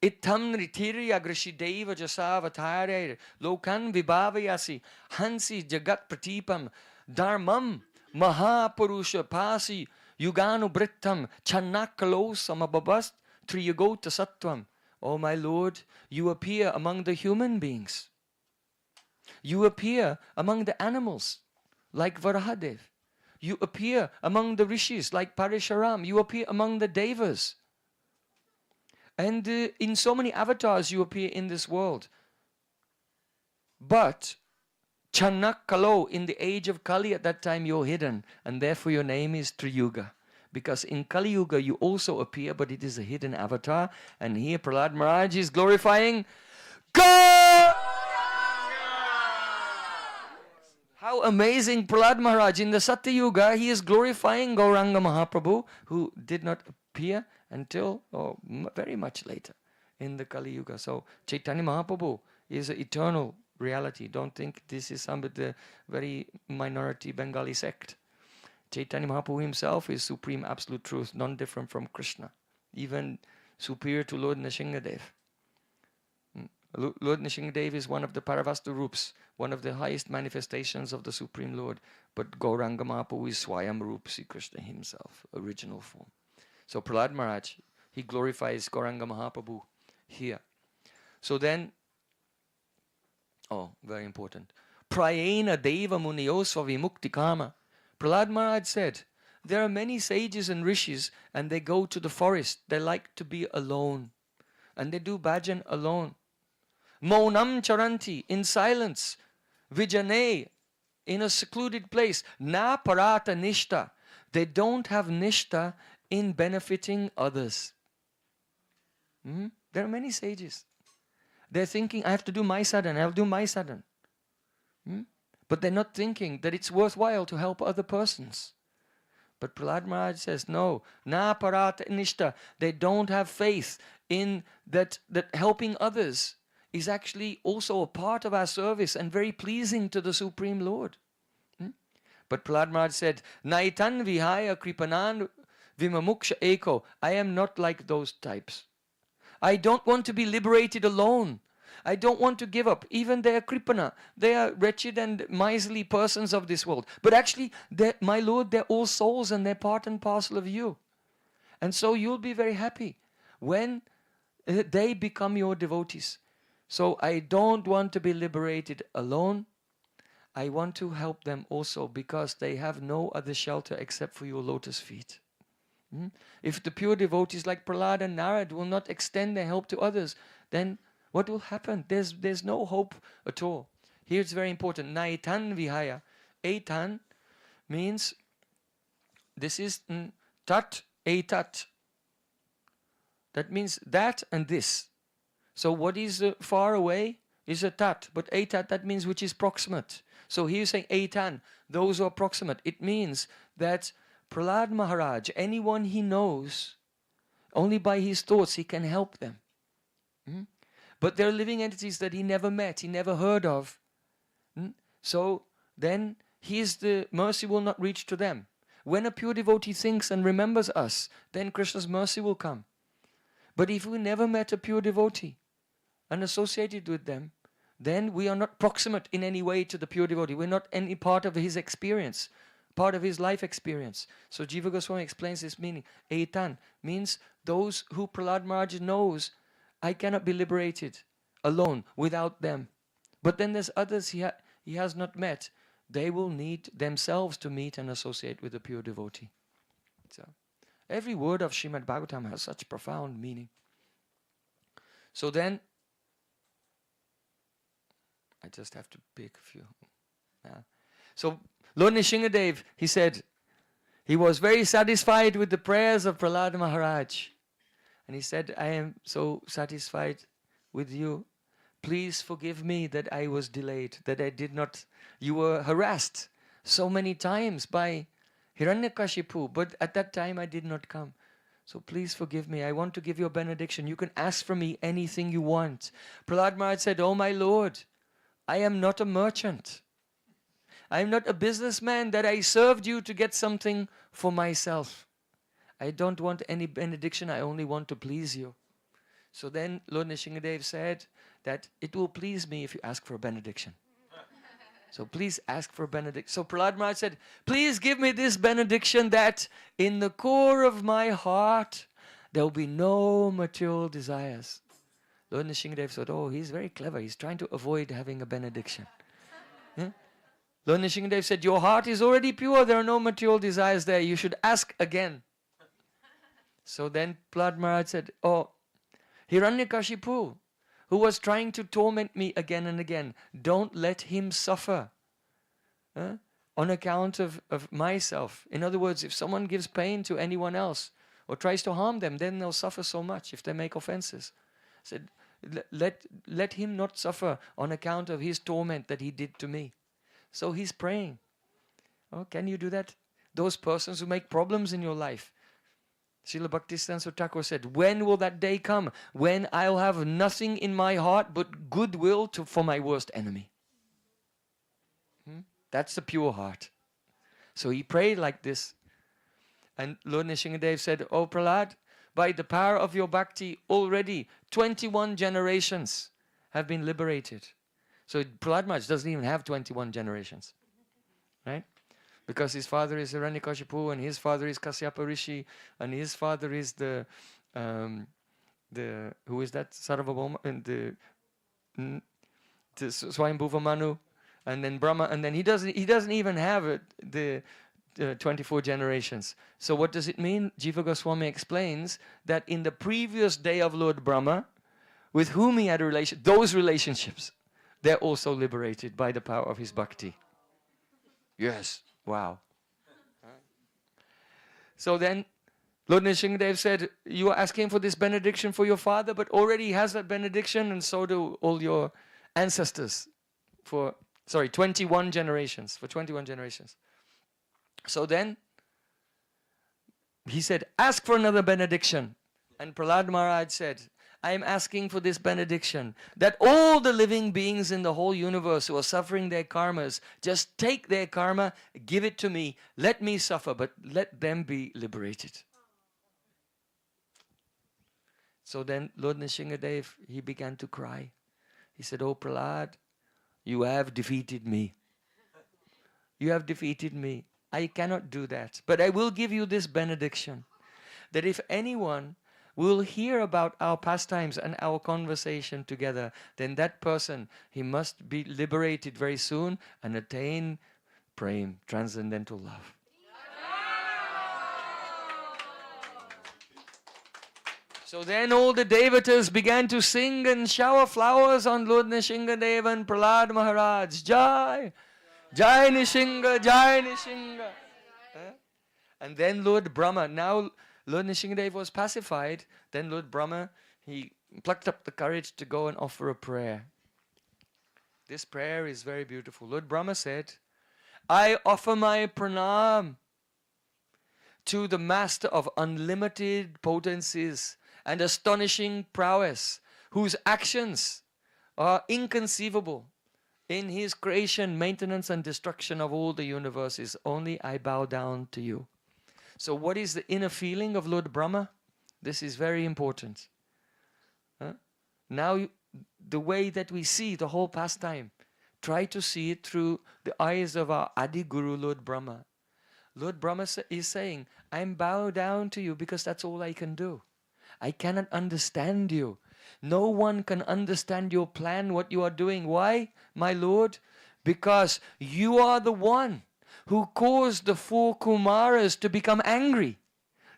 Ittam ritiri agrishi deva jasavatarayar lokan vibhavayasi hansi jagat pratipam dharmam mahapurusha pasi yuganu brittam channakalo samababast triyagota sattvam. Oh my Lord, you appear among the human beings. You appear among the animals, like Varahadev. You appear among the rishis, like Parisharam. You appear among the devas. And in so many avatars you appear in this world. But, Chanak Kalo, in the age of Kali, at that time you're hidden. And therefore your name is Triyuga. Because in Kali Yuga you also appear, but it is a hidden avatar. And here Prahlad Maharaj is glorifying God! How amazing Prahlad Maharaj. In the Satya Yuga, he is glorifying Gauranga Mahaprabhu, who did not appear until very much later in the Kali Yuga. So Chaitanya Mahaprabhu is an eternal reality. Don't think this is some of the very minority Bengali sect. Chaitanya Mahaprabhu himself is supreme absolute truth, non-different from Krishna, even superior to Lord Nrsimhadev. Lord Nrsimhadev is one of the Paravasta Rups, one of the highest manifestations of the Supreme Lord. But Gauranga Mahaprabhu is Swayam Rup, Sri Krishna himself, original form. So Prahlad Maharaj, he glorifies Gauranga Mahaprabhu here. So then, very important. Prayena Deva Muniyosva Vimukti Kama. Prahlad Maharaj said, there are many sages and rishis and they go to the forest. They like to be alone. And they do bhajan alone. Maunam charanti, in silence. Vijane, in a secluded place. Na parata nishta. They don't have nishta in benefiting others. There are many sages. They're thinking, I have to do my sadhana, I'll do my sadhana. But they're not thinking that it's worthwhile to help other persons. But Prahlad Maharaj says, no, na parata nishta. They don't have faith in that helping others is actually also a part of our service and very pleasing to the Supreme Lord. But Prahlad Maharaj said, Naitan vihaya kripanan vimamuksha eko. I am not like those types. I don't want to be liberated alone. I don't want to give up. Even they are kripana. They are wretched and miserly persons of this world. But actually, my Lord, they're all souls and they're part and parcel of you. And so you'll be very happy when they become your devotees. So I don't want to be liberated alone. I want to help them also because they have no other shelter except for your lotus feet. If the pure devotees like Prahlad and Narad will not extend their help to others, then what will happen? There's no hope at all. Here it's very important. Naitan vihaya. Aitan means this is tat, aitat. That means that and this. So what is far away is a tat, but aitat, that means which is proximate. So here saying aitan, those who are proximate. It means that Prahlad Maharaj, anyone he knows, only by his thoughts he can help them. But there are living entities that he never met, he never heard of. So then the mercy will not reach to them. When a pure devotee thinks and remembers us, then Krishna's mercy will come. But if we never met a pure devotee and associated with them, then we are not proximate in any way to the pure devotee. We're not any part of his experience, part of his life experience. So Jiva Goswami explains this meaning. Aitan means those who Prahlad Maharaj knows, I cannot be liberated alone without them. But then there's others he has not met. They will need themselves to meet and associate with a pure devotee. So every word of Srimad Bhagavatam has such profound meaning. So then, I just have to pick a few. So Lord Nrsingadev, he said, he was very satisfied with the prayers of Prahlad Maharaj. And he said, I am so satisfied with you. Please forgive me that I was delayed, that I did not, you were harassed so many times by Hiranyakashipu, but at that time I did not come. So please forgive me. I want to give you a benediction. You can ask from me anything you want. Prahlad Maharaj said, oh my Lord, I am not a merchant. I am not a businessman that I served you to get something for myself. I don't want any benediction. I only want to please you. So then Lord Nrsingadev said that it will please me if you ask for a benediction. So please ask for a benediction. So Prahlad Maharaj said, please give me this benediction that in the core of my heart there will be no material desires. Lord Nrsingadev said, oh, he's very clever. He's trying to avoid having a benediction. Lord Nrsingadev said, your heart is already pure. There are no material desires there. You should ask again. So then Prahlad Maharaj said, oh, Hiranyakashipu, who was trying to torment me again and again, don't let him suffer on account of myself. In other words, if someone gives pain to anyone else or tries to harm them, then they'll suffer so much if they make offenses. Said, let him not suffer on account of his torment that he did to me. So he's praying. Oh, can you do that? Those persons who make problems in your life. Srila Bhaktisiddhanta Thakur said, when will that day come when I'll have nothing in my heart but goodwill for my worst enemy? That's the pure heart. So he prayed like this. And Lord Nrsingadev said, oh Prahlad, by the power of your bhakti, already 21 generations have been liberated. So Prahlad Maharaj doesn't even have 21 generations. Right? Because his father is Hiranyakashipu, and his father is Kasyapa Rishi, and his father is the who is that? Sarvabhauma, and the Swayambhuva Manu, and then Brahma, and then he doesn't even have the 24 generations. So what does it mean? Jiva Goswami explains that in the previous day of Lord Brahma, with whom he had those relationships, they're also liberated by the power of his bhakti. Yes. Wow. So then Lord Nrsingadev said, you are asking for this benediction for your father, but already he has that benediction, and so do all your ancestors for 21 generations. For 21 generations. So then he said, ask for another benediction. And Prahlad Maharaj said, I am asking for this benediction that all the living beings in the whole universe who are suffering their karmas, just take their karma, give it to me, let me suffer, but let them be liberated. So then Lord Nrsingadev, he began to cry. He said, oh Prahlad, you have defeated me. You have defeated me. I cannot do that. But I will give you this benediction, that if anyone will hear about our pastimes and our conversation together, then that person, he must be liberated very soon and attain Prem, transcendental love. So then all the devatas began to sing and shower flowers on Lord Nrsimhadev and Prahlad Maharaj. Jai! Jai Nrsimha! Jai Nrsimha! And then Lord Brahma, now Lord Nrsimhadev was pacified, then Lord Brahma, he plucked up the courage to go and offer a prayer. This prayer is very beautiful. Lord Brahma said, I offer my pranam to the master of unlimited potencies and astonishing prowess, whose actions are inconceivable in his creation, maintenance and destruction of all the universes. Only I bow down to you. So what is the inner feeling of Lord Brahma? This is very important. Now, the way that we see the whole pastime, try to see it through the eyes of our Adi Guru, Lord Brahma. Lord Brahma is saying, I'm bowed down to you because that's all I can do. I cannot understand you. No one can understand your plan, what you are doing. Why, my Lord? Because you are the one who caused the 4 Kumaras to become angry.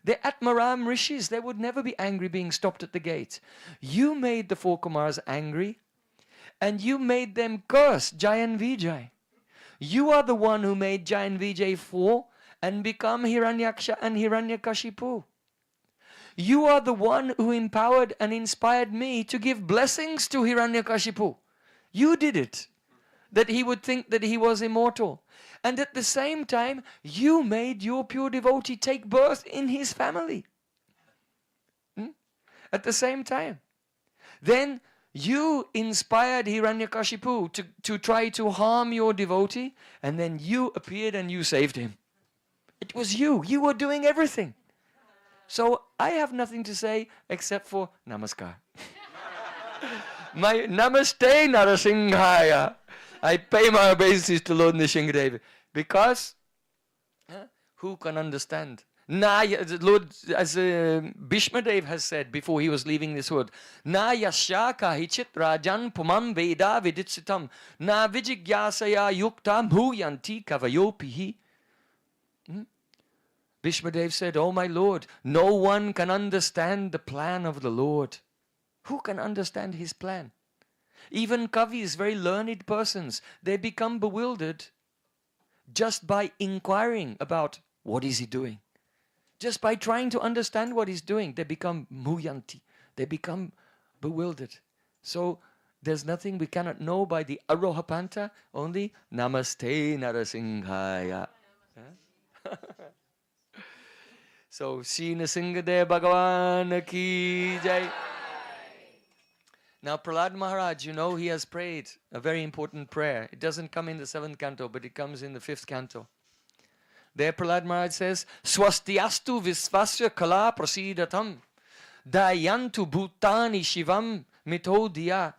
The Atmaram Rishis, they would never be angry being stopped at the gate. You made the 4 Kumaras angry and you made them curse Jayan Vijay. You are the one who made Jayan Vijay fall and become Hiranyaksha and Hiranyakashipu. You are the one who empowered and inspired me to give blessings to Hiranyakashipu. You did it, that he would think that he was immortal. And at the same time, you made your pure devotee take birth in his family. At the same time. Then you inspired Hiranyakashipu to try to harm your devotee, and then you appeared and you saved him. It was you. You were doing everything. So I have nothing to say except for Namaskar. My Namaste Narasimhaya. I pay my obeisances to Lord Nrsimhadev. Because who can understand? Lord, as Bhishmadev has said before he was leaving this world, Na yashaka hichit rajan pumam veda viditsitam na vijigyasaya yukta bhuyanti kavayopihi. Bhishmadev said, oh my Lord, no one can understand the plan of the Lord. Who can understand his plan? Even kavis, very learned persons, they become bewildered just by inquiring about what is he doing. Just by trying to understand what he's doing, they become muyanti. They become bewildered. So there's nothing we cannot know by the Arohapanta, only Namaste Narasimhaya. So, Shri Nrsimhadev Bhagavan ki jai. Now, Prahlad Maharaj, you know, he has prayed a very important prayer. It doesn't come in the 7th canto, but it comes in the 5th canto. There, Prahlad Maharaj says, Swastiastu visvasya kala prasidatam dayantu bhutani shivam mitodiya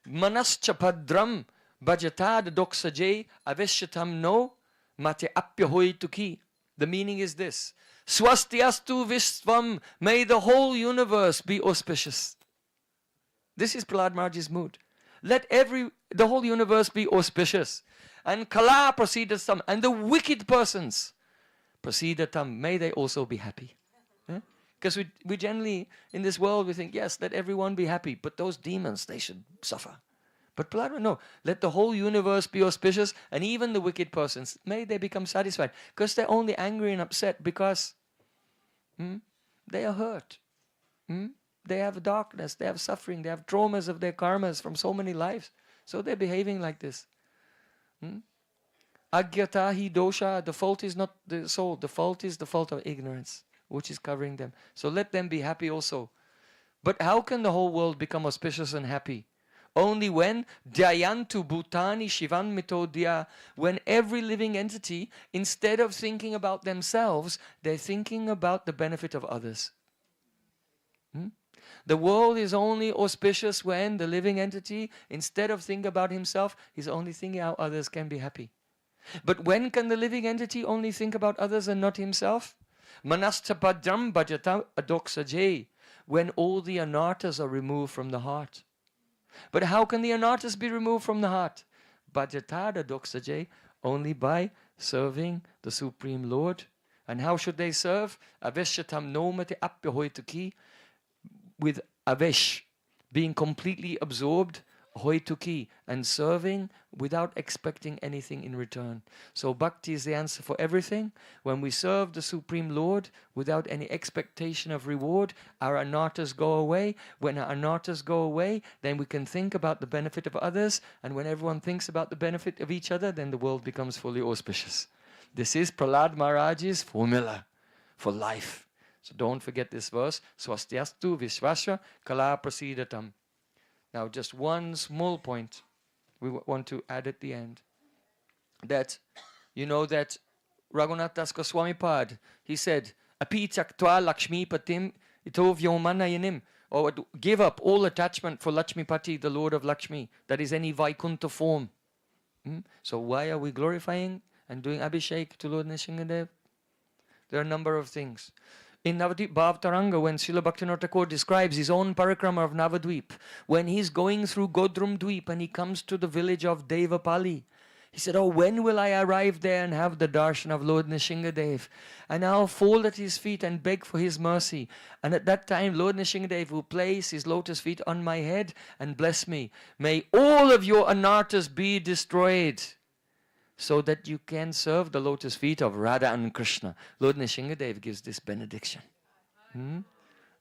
manascha padram bhajatad doksaje aveshyatam no mate apyahoituki. The meaning is this. Swastiastu Vishvam, may the whole universe be auspicious. This is Prahlad Maharaj's mood. Let the whole universe be auspicious. And Kala prasidatam, and the wicked persons, prasidatam, may they also be happy. Because we generally, in this world, we think, yes, let everyone be happy, but those demons, they should suffer. But Prahlad, no, let the whole universe be auspicious, and even the wicked persons, may they become satisfied. Because they're only angry and upset because they are hurt. They have darkness, they have suffering, they have traumas of their karmas from so many lives. So they're behaving like this. Agyata hi dosha, the fault is not the soul, the fault is the fault of ignorance, which is covering them. So let them be happy also. But how can the whole world become auspicious and happy? Only when Dhyayantu Bhutani Shivan Mitodya, when every living entity, instead of thinking about themselves, they're thinking about the benefit of others. The world is only auspicious when the living entity, instead of thinking about himself, is only thinking how others can be happy. But when can the living entity only think about others and not himself? Manasthapadram bhajata adoksaje. when all the anarthas are removed from the heart. But how can the anarthas be removed from the heart? Bhajatada doksaje, only by serving the Supreme Lord. And how should they serve? Aveshyatam nomate apyahoituki, with avesh, being completely absorbed, hoituki, and serving without expecting anything in return. So bhakti is the answer for everything. When we serve the Supreme Lord without any expectation of reward, our anarthas go away. When our anarthas go away, then we can think about the benefit of others. And when everyone thinks about the benefit of each other, then the world becomes fully auspicious. This is Prahlad Maharaj's formula for life. So don't forget this verse. Swastyastu Vishvasya Kala Prasidatam. Now just one small point we want to add at the end. That, you know that Raghunath Das Goswami Pad, he said, Api chaktva Lakshmi Patim ito vyomanayanim, or give up all attachment for Lakshmi Pati, the Lord of Lakshmi, that is any Vaikuntha form. So why are we glorifying and doing Abhishek to Lord Nrsimhadev? There are a number of things. In Navadvip Bhavtaranga, when Srila Bhaktivinoda Thakur describes his own parikrama of Navadvip, when he's going through Godrum Dweep and he comes to the village of Devapali, he said, oh, when will I arrive there and have the darshan of Lord Nrsimhadev? And I'll fall at his feet and beg for his mercy. And at that time, Lord Nrsimhadev will place his lotus feet on my head and bless me. May all of your anarthas be destroyed, so that you can serve the lotus feet of Radha and Krishna. Lord Nrsimhadev gives this benediction.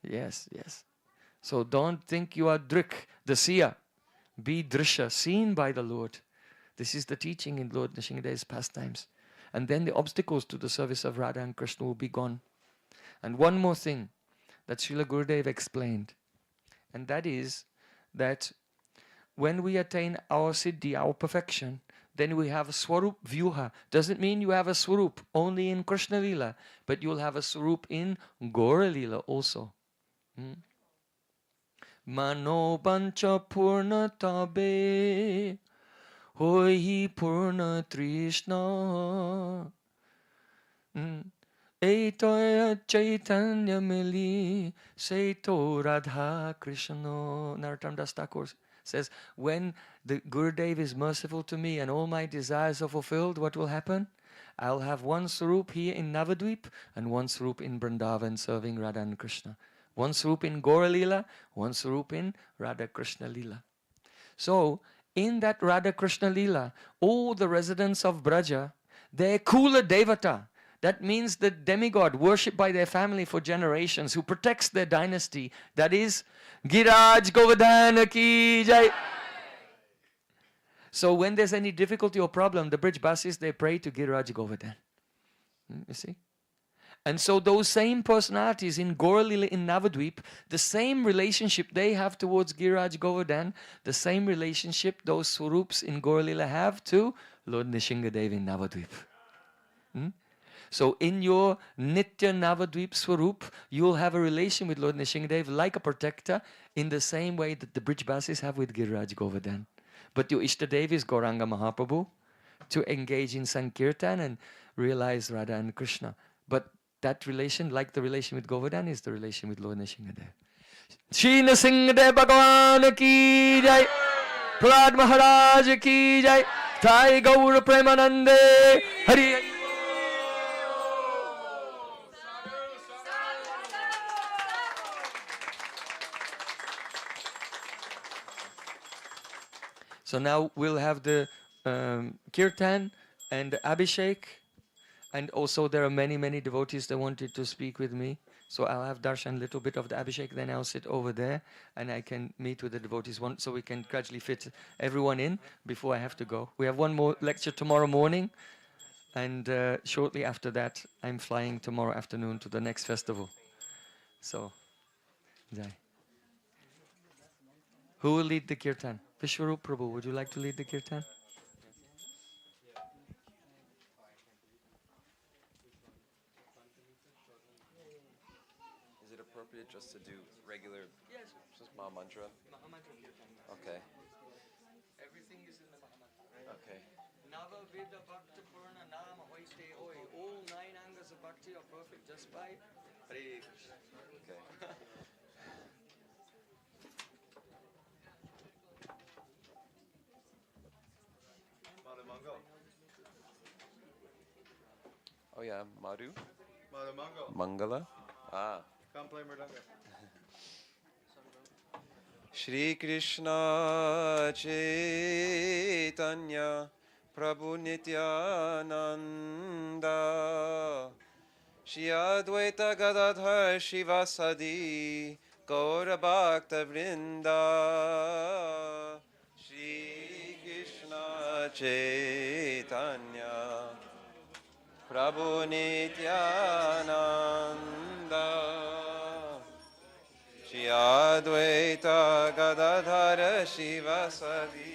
Yes, yes. So don't think you are Drik, the seer. Be Drisha, seen by the Lord. This is the teaching in Lord Nrsimhadev's pastimes. And then the obstacles to the service of Radha and Krishna will be gone. And one more thing that Srila Gurudev explained, and that is that when we attain our siddhi, our perfection, then we have a Swarup Vyuha. Doesn't mean you have a Swarup only in Krishna Lila, but you'll have a Swarup in Gaura Lila also. Mano Pancha Purna Tabe Hoi Purna Trishna Aitoya Chaitanya Mili Seito Radha Krishna. Narottam Das Thakur says, when the Gurudev is merciful to me and all my desires are fulfilled, what will happen? I'll have one Swarup here in Navadvip and one Swarup in Vrindavan serving Radha and Krishna. One Swarup in Gaura Lila, one Swarup in Radha Krishna Lila. So, in that Radha Krishna Lila, all the residents of Braja, they're Kula Devata. That means the demigod worshipped by their family for generations, who protects their dynasty. That is Giraj Govardhana Ki Jai. So when there's any difficulty or problem, the Brijbasis, they pray to Giraj Govardhan. You see? And so those same personalities in Gaura-lila in Navadvip, the same relationship they have towards Giraj Govardhan, the same relationship those Swarups in Gaura-lila have to Lord Nrsimhadev in Navadvip. So in your Nitya Navadvip Swarup, you'll have a relation with Lord Nrsimhadev like a protector in the same way that the Brijbasis have with Giraj Govardhan. But your Ishtadev is Gauranga Mahaprabhu, to engage in Sankirtan and realize Radha and Krishna. But that relation, like the relation with Govardhan, is the relation with Lord Nrsimhadev. Shri Nrsimhadev Bhagwan Ki Jai, Prahlad Maharaj Ki Jai, Thai Gaura Premanande, Hari Hari. So now we'll have the Kirtan and the Abhishek. And also there are many, many devotees that wanted to speak with me. So I'll have darshan a little bit of the Abhishek, then I'll sit over there and I can meet with the devotees so we can gradually fit everyone in before I have to go. We have one more lecture tomorrow morning, and shortly after that I'm flying tomorrow afternoon to the next festival. So, Jai. Who will lead the Kirtan? Vishwarup Prabhu, would you like to lead the Kirtan? Is it appropriate just to do regular just Maha Mantra? Okay. Everything is in the Mahamantra. Okay. Nava Veda Bhakta Purna Nama Hoiste Oi. All 9 angas of bhakti are perfect just by Hare Krishna. Okay. Madhu? Mangal. Mangala? Ah. Come play Mridanga. Shri Krishna Chaitanya Prabhu Nityananda Shri Advaita Gadadhar Shivasadi Gaura Bhakta Vrinda Shri Krishna Chaitanya Prabhu Nityananda Shri Advaita Gadadhara Shivasadi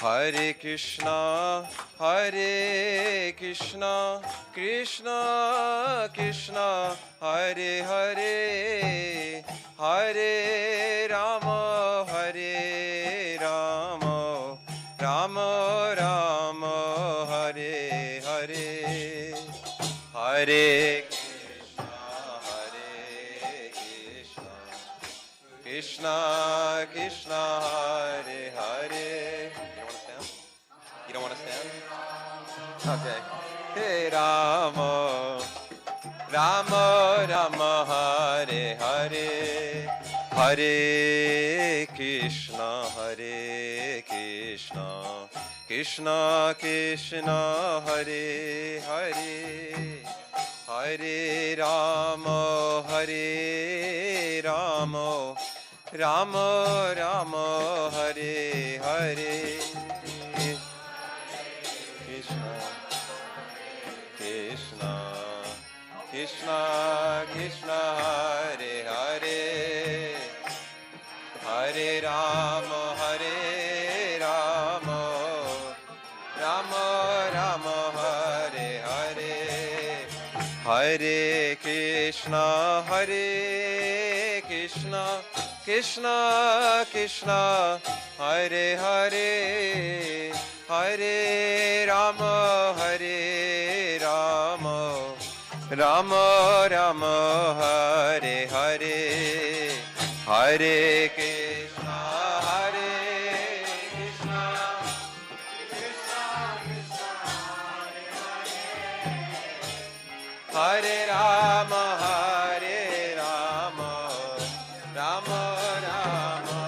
Hare Krishna, Hare Krishna, Krishna Krishna, Hare Hare, Hare Rama, Hare Rama, Rama Rama, Hare Hare, Hare Krishna, Hare Krishna, Krishna Krishna, Hare Hare. You don't want to stand? Okay. Hey Rama, Rama Rama, Hare Hare, Hare Krishna, Hare Krishna, Krishna Krishna, Hare Hare, Hare Rama, Hare Rama, Rama Rama, Hare Hare. Krishna, Krishna, Krishna, Hare Hare, Hare Rama, Hare Rama, Rama Rama, Hare Hare, Hare Krishna, Hare Krishna, Krishna Krishna, Hare Hare, Hare Rama, Hare Rama, Rama Rama, Hare Hare, Hare Krishna, Hare Krishna, Krishna Krishna, Hare Hare, Hare Rama, Hare Rama, Rama Rama,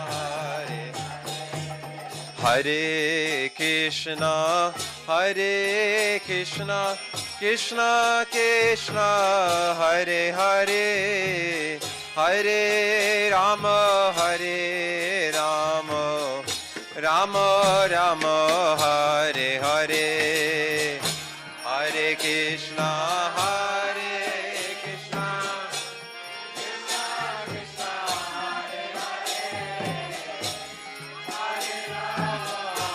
Hare Hare Krishna, Hare Krishna, Krishna Krishna, Hare Hare, Hare Rama, Hare Rama, Rama Rama, Hare Hare, Hare Krishna, Hare Krishna, Krishna Krishna, Hare Hare, Hare Rama, Hare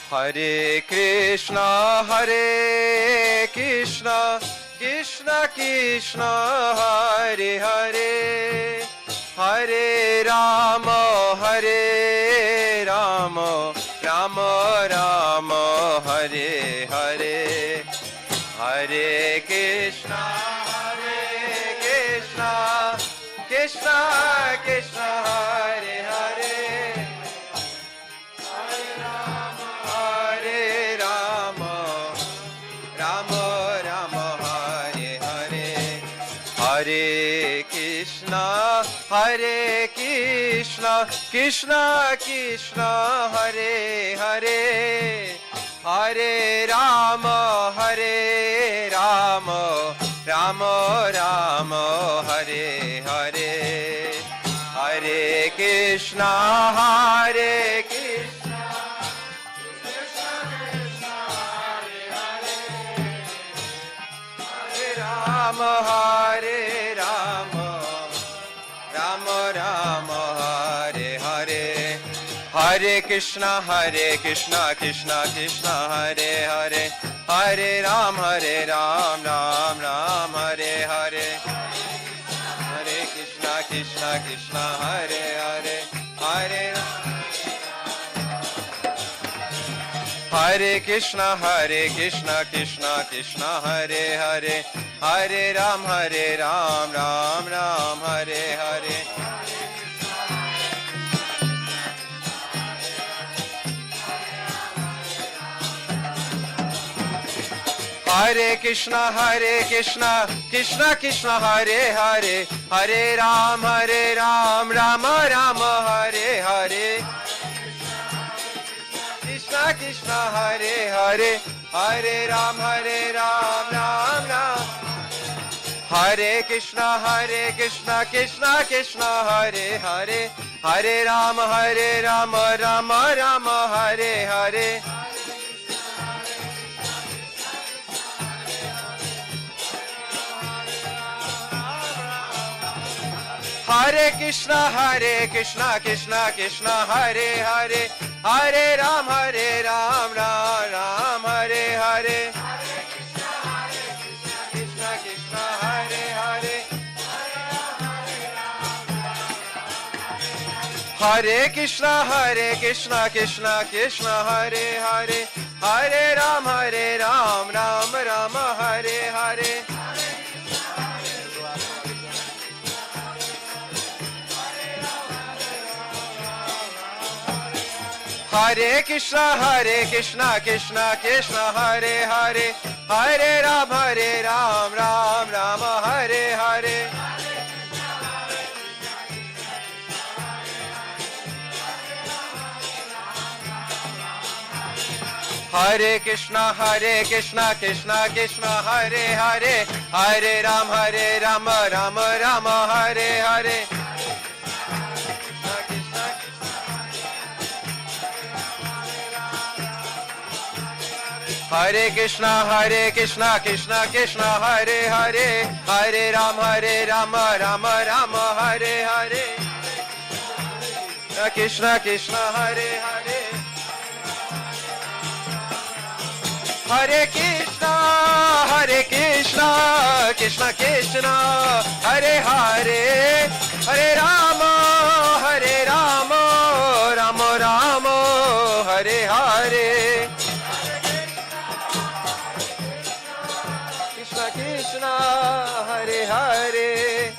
Hare Krishna, Hare Krishna, Krishna Krishna, Hare Hare, Hare Rama, Hare Rama, Rama Rama, Hare Hare, Hare Krishna, Hare Krishna, Krishna Krishna, Hare Hare, Hare Rama, Hare Rama, Rama Rama, Hare Hare, Hare Krishna, Hare Krishna, Krishna Krishna, Hare Hare, Hare Rama, Hare Rama, Rama Rama, Hare Hare, Hare Krishna, Hare Krishna, Krishna Krishna, Hare Hare, Hare Rama, Hare Rama, Rama Rama, Hare Hare, Hare Krishna, Krishna Krishna, Hare Hare, Hare Ram, Ram Ram, Hare Hare, Hare Krishna, Krishna, Hare Hare, Hare Ram, Hare Krishna, Krishna Krishna, Hare Hare, Hare Ram, Ram Ram, Hare Hare. Hare Krishna, Krishna Krishna, Hare Hare, Hare Ram, Ram Rama, Hare Hare. Krishna Krishna, Hare Hare, Hare Ram, Ram Ram. Hare Krishna, Krishna Krishna, Hare Hare, Hare Ram, Rama Rama, Hare Hare. Hare Krishna, Krishna Krishna, Hare Hare, Hare Ram, Ram Ram, Hare Hare. Krishna Krishna, Hare Hare. Hare Krishna, Krishna Hare Hare, Hare Ram, Ram Rama, Hare Hare. Hare Krishna, Krishna Hare Hare, Hare Ram, Ram Rama, Hare Hare. Hare Krishna, Krishna Hare Hare, Hare Ram, Rama Hare Hare. Hare Krishna, Krishna Hare Hare, Hare Ram, Rama Hare Hare. Krishna Hare Hare. Hare Krishna, Krishna Hare Hare, Hare Rama, Rama Rama, Hare Hare. Krishna, Hare Hare.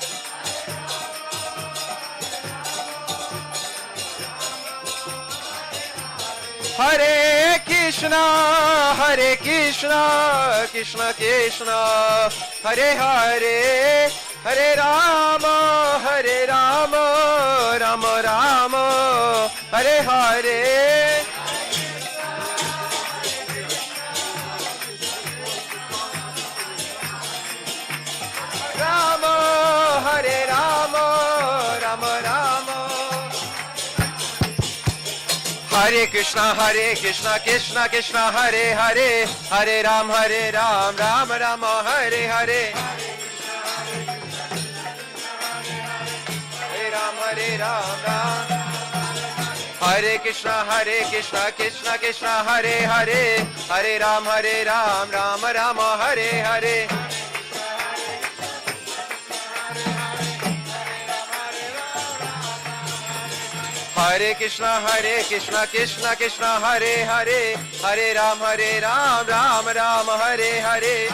Hare Krishna, Krishna Hare Hare, Hare Rama, Rama Rama, Hare Hare. Hare Rama, Rama Rama. Hare Krishna, Krishna Hare Hare, Hare Ram, Rama Rama, Hare Hare. Hare Ram, Ram. Hare Krishna, Krishna Hare Hare, Hare Ram, Rama Rama, Hare Hare. Hare Krishna, Krishna Hare Hare, Hare Ram, Rama Hare Hare.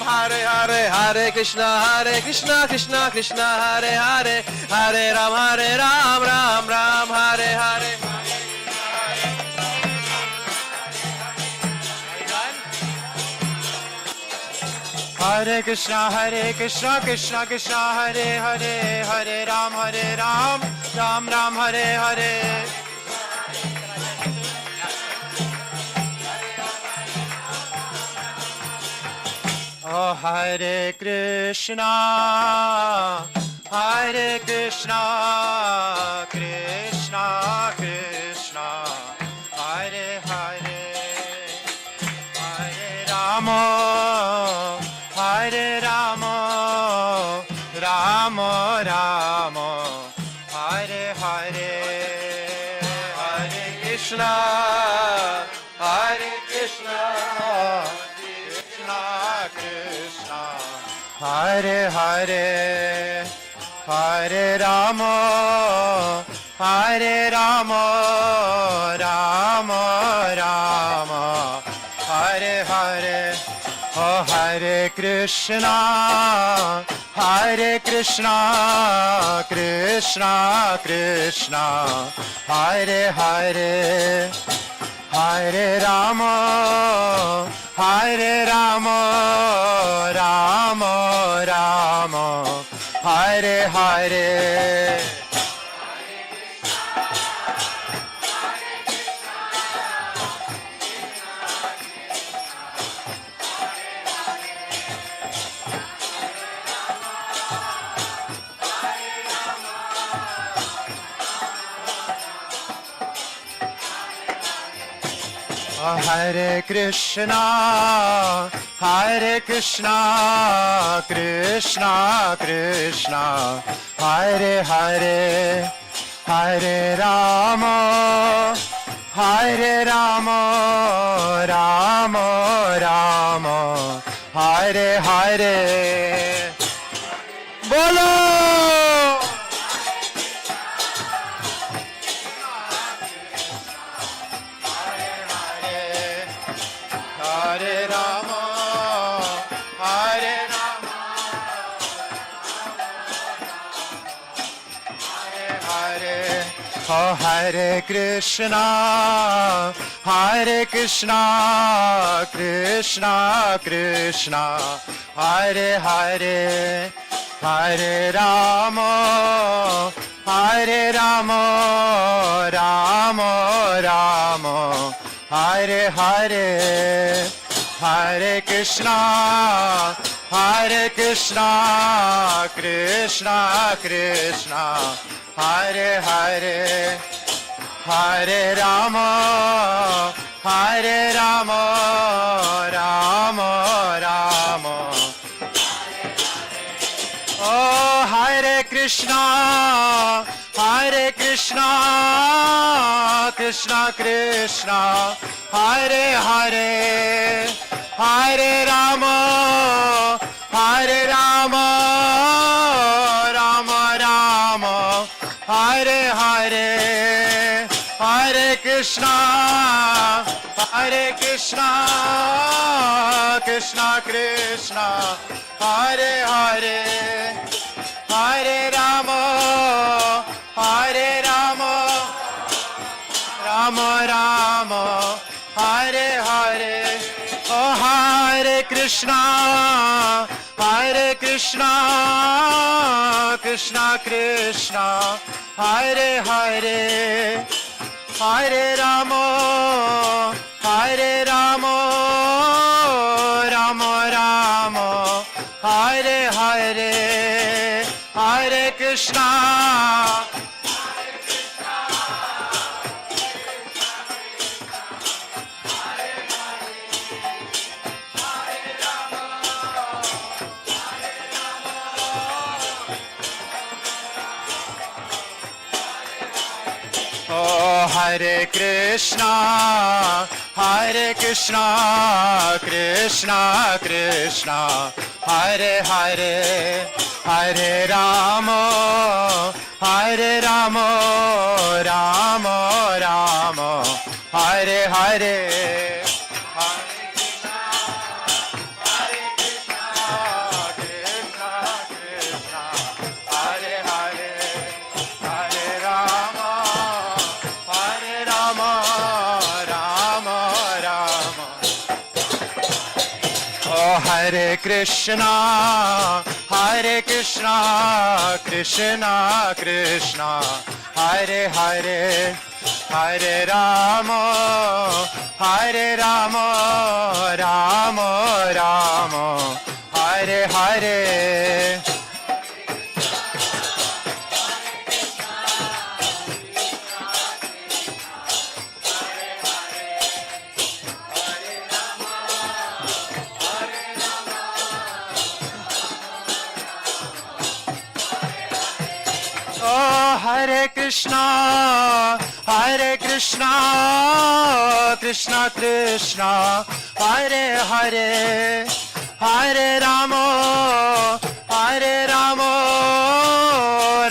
Hare Hare, Hare Krishna, Krishna Hare Hare, Hare Ram, Ram Hare Hare. Hare Krishna, Krishna Hare Hare, Hare Ram, Ram Hare Hare. Oh, Hare Krishna, Krishna Krishna, Hare Hare, Hare Rama, Rama Rama, Hare Hare, Hare Krishna, Krishna, Hare Hare, Hare Rama, Rama Rama. Hare Krishna, Krishna Krishna, Hare Hare, Hare Rama, Rama Rama, Hare Hare. Hare Krishna, Krishna Krishna, Hare Hare, Hare Rama, Rama Rama, Hare Hare. Bolo! Hare Rama, Hare Rama, Hare Hare. Oh, Hare Krishna, Krishna Krishna, Hare Hare, Hare Rama, Rama Rama, Hare Hare, Hare Krishna, Krishna Krishna, Hare Hare, Hare Rama, Rama Rama. Oh, Hare Krishna, Krishna Krishna, Hare Hare, Hare Rama, Rama Rama, Hare Hare, Hare Krishna, Krishna Krishna, Hare Hare, Hare Rama, Rama Rama, Hare Hare. Oh, Hare Krishna, Krishna Krishna, Hare Hare, Hare Rama, Rama Rama, Hare Hare, Hare Krishna. Oh, Hare Krishna, Krishna Krishna, Hare Hare, Hare Rama, Rama Rama, Hare Hare. Hare Krishna, Krishna Krishna, Hare Hare, Hare Rama, Rama Rama, Hare Hare. Oh, Hare Krishna, Krishna Krishna, Hare Hare, Hare Rama,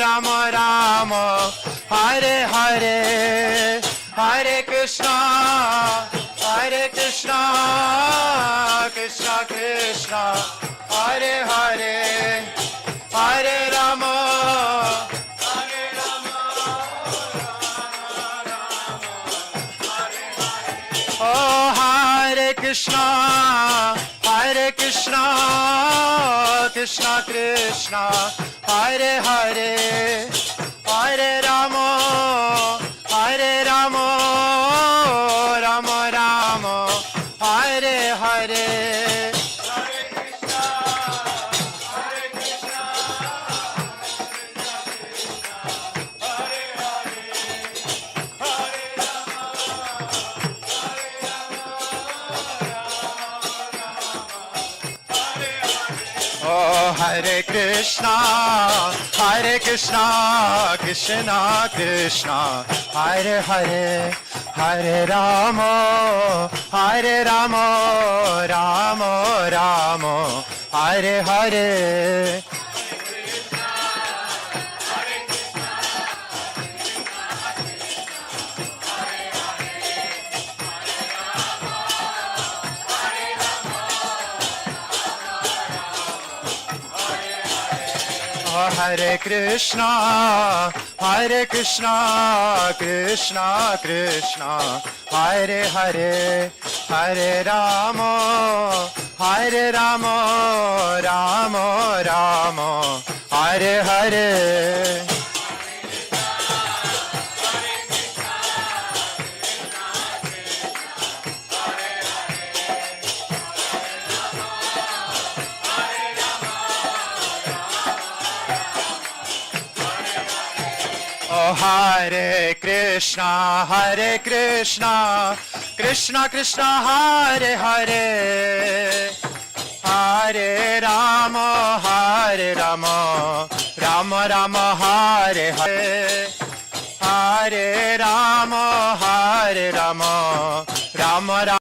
Rama Rama, Hare Hare, Hare Krishna, Hare Krishna, Krishna Krishna, Hare Hare, Hare Rama, Hare Rama, Oh Hare Krishna, Krishna Krishna, Hare Hare, Hare Rama, Rama Rama, Hare Hare. Hare Krishna, Krishna Krishna, Hare Hare, Hare Rama, Rama Rama, Hare Hare. Hare Krishna, Krishna Krishna, Hare Hare, Hare Rama, Rama Rama, Hare Hare. Hare Krishna, Krishna Krishna, Hare Hare, Hare Rama, Rama Rama, Hare Hare, Hare Rama, Rama Rama.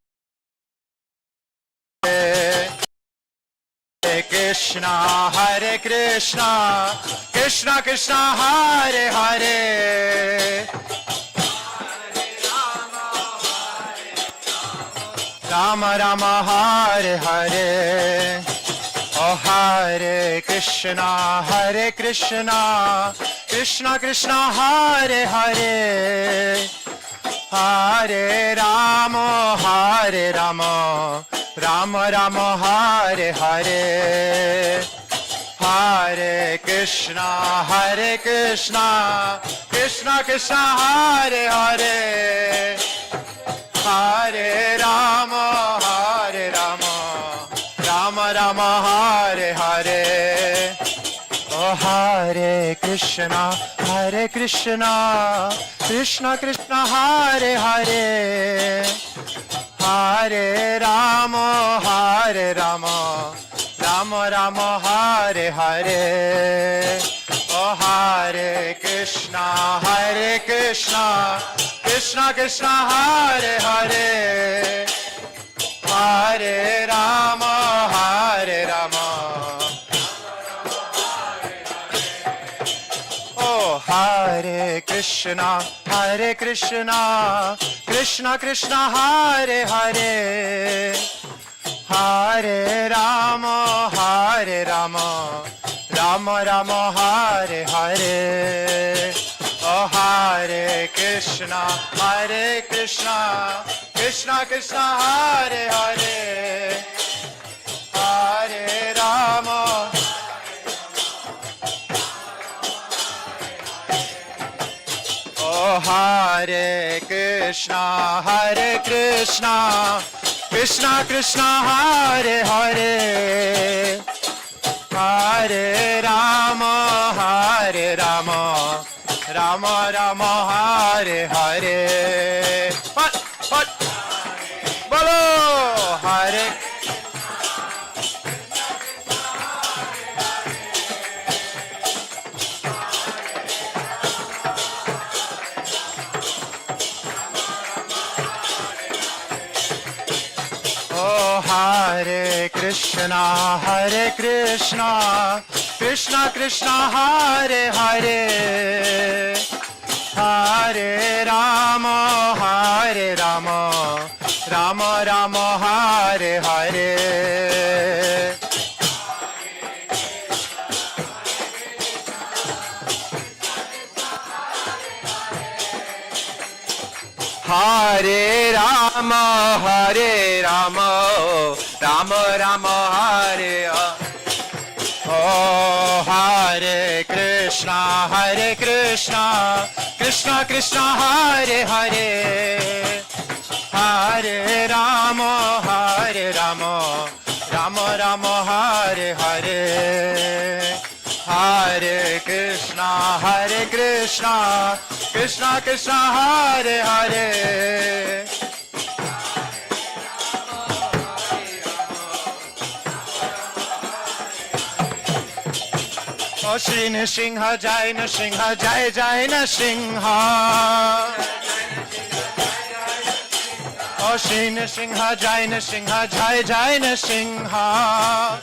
Hare Krishna, Krishna Krishna, Hare Hare, Rama Rama, Hare Hare. Oh Hare Krishna, Krishna Krishna, Hare Hare, Hare Rama, Rama Rama, Hare Hare. Hare Krishna, Krishna Krishna, Hare Hare, Hare Rama, Rama Rama, Hare Hare. Oh Hare Krishna, Krishna Krishna, Hare Hare, Hare Rama, Rama Rama, Hare Hare. Oh Hare Krishna, Krishna Krishna, Hare Hare, Hare Rama, Oh Hare Krishna, Krishna Krishna, Hare Hare, Hare Rama, Rama Rama, Hare Hare. Oh Hare Krishna, Krishna Krishna, Hare Hare, Hare Rama. Oh Hare Krishna, Krishna Krishna, Hare Hare, Hare Rama, Rama Rama, Hare Hare. But Bolo Hare. Oh Hare Krishna, Krishna Krishna, Hare Hare, Hare Rama, Rama Rama Hare Hare Hare Rama Hare Rama Rama Rama Hare Hare Oh Hare Krishna Krishna Krishna Hare Hare Hare Rama Rama Rama Hare Hare Hare Krishna Krishna Krishna Hare Hare Oh Shri Nrsimha Jai Nrsimha Jai Jai Nrsimha Oh Shri Nrsimha Jai Nrsimha Jai Jai Nrsimha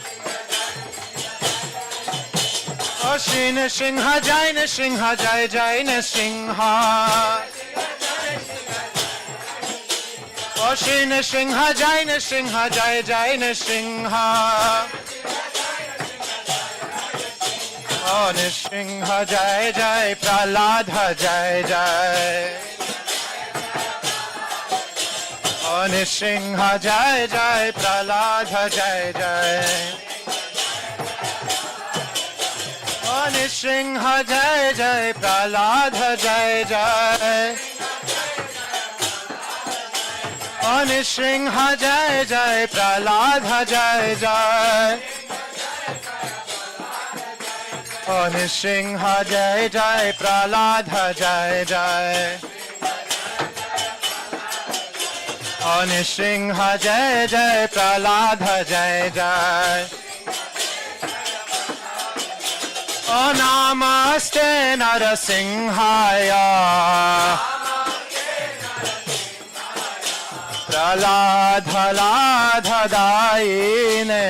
Oh Shri Nrsimha Jai Nrsimha Jai Jai Nrsimha Oh Shri Nrsimha Jai Nrsimha Jai Jai Nrsimha Oh Nrsimha Jai Jai Praladha Jai Jai Oh Nrsimha Jai Jai Praladha Jai Jai Oh Nrsimha Jai Jai Praladha Jai Jai Oh Nrsimha Jai Jai Praladha Jai Jai Oh Nrsimha Jai Jai Praladha Jai Jai Oh Nrsimha Jai Jai Praladha Jai Jai Oh Namaste Narasimhaya Praladha Ladha Daine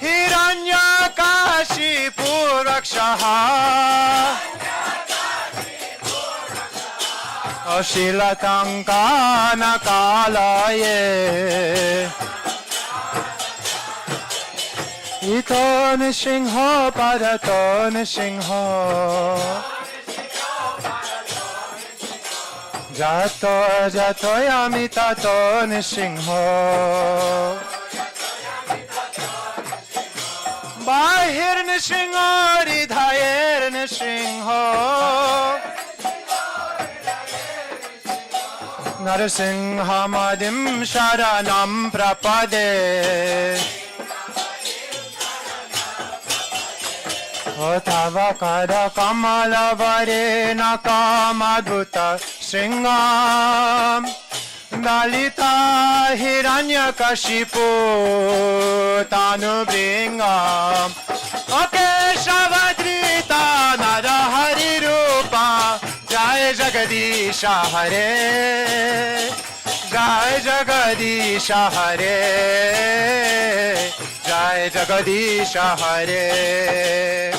Hiranyakashipu Rakshaha Ashilatankana Kalaye Ito Nrsimha Parato Nrsimha Jato Jato Yami Tato Nrsimha Bahir Nrsimha Hridayir Nrsimha Narasimha Madim Sharanam Prapade O Tava Kara Kamala Varena Kamadhuta Singam Dalita Hiranyakashipu Tanu Bringam O Keshavadrita Narahari Rupa Jai Jagadisha Hare Jai Jagadisha Hare Jai Jagadisha Hare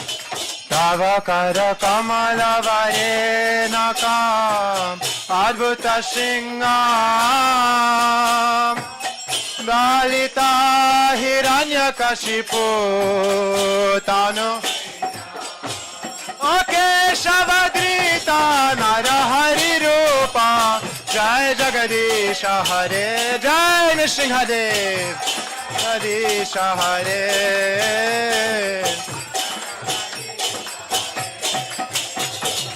Tava Kara Kamala Varena Kam Adbhuta Singam Dalita Hiranyakashipu Tanu O Keshavadrita Narahari Rupa Jai Jagadisha Hare Jai Nrsimha Dev Jagadisha Hare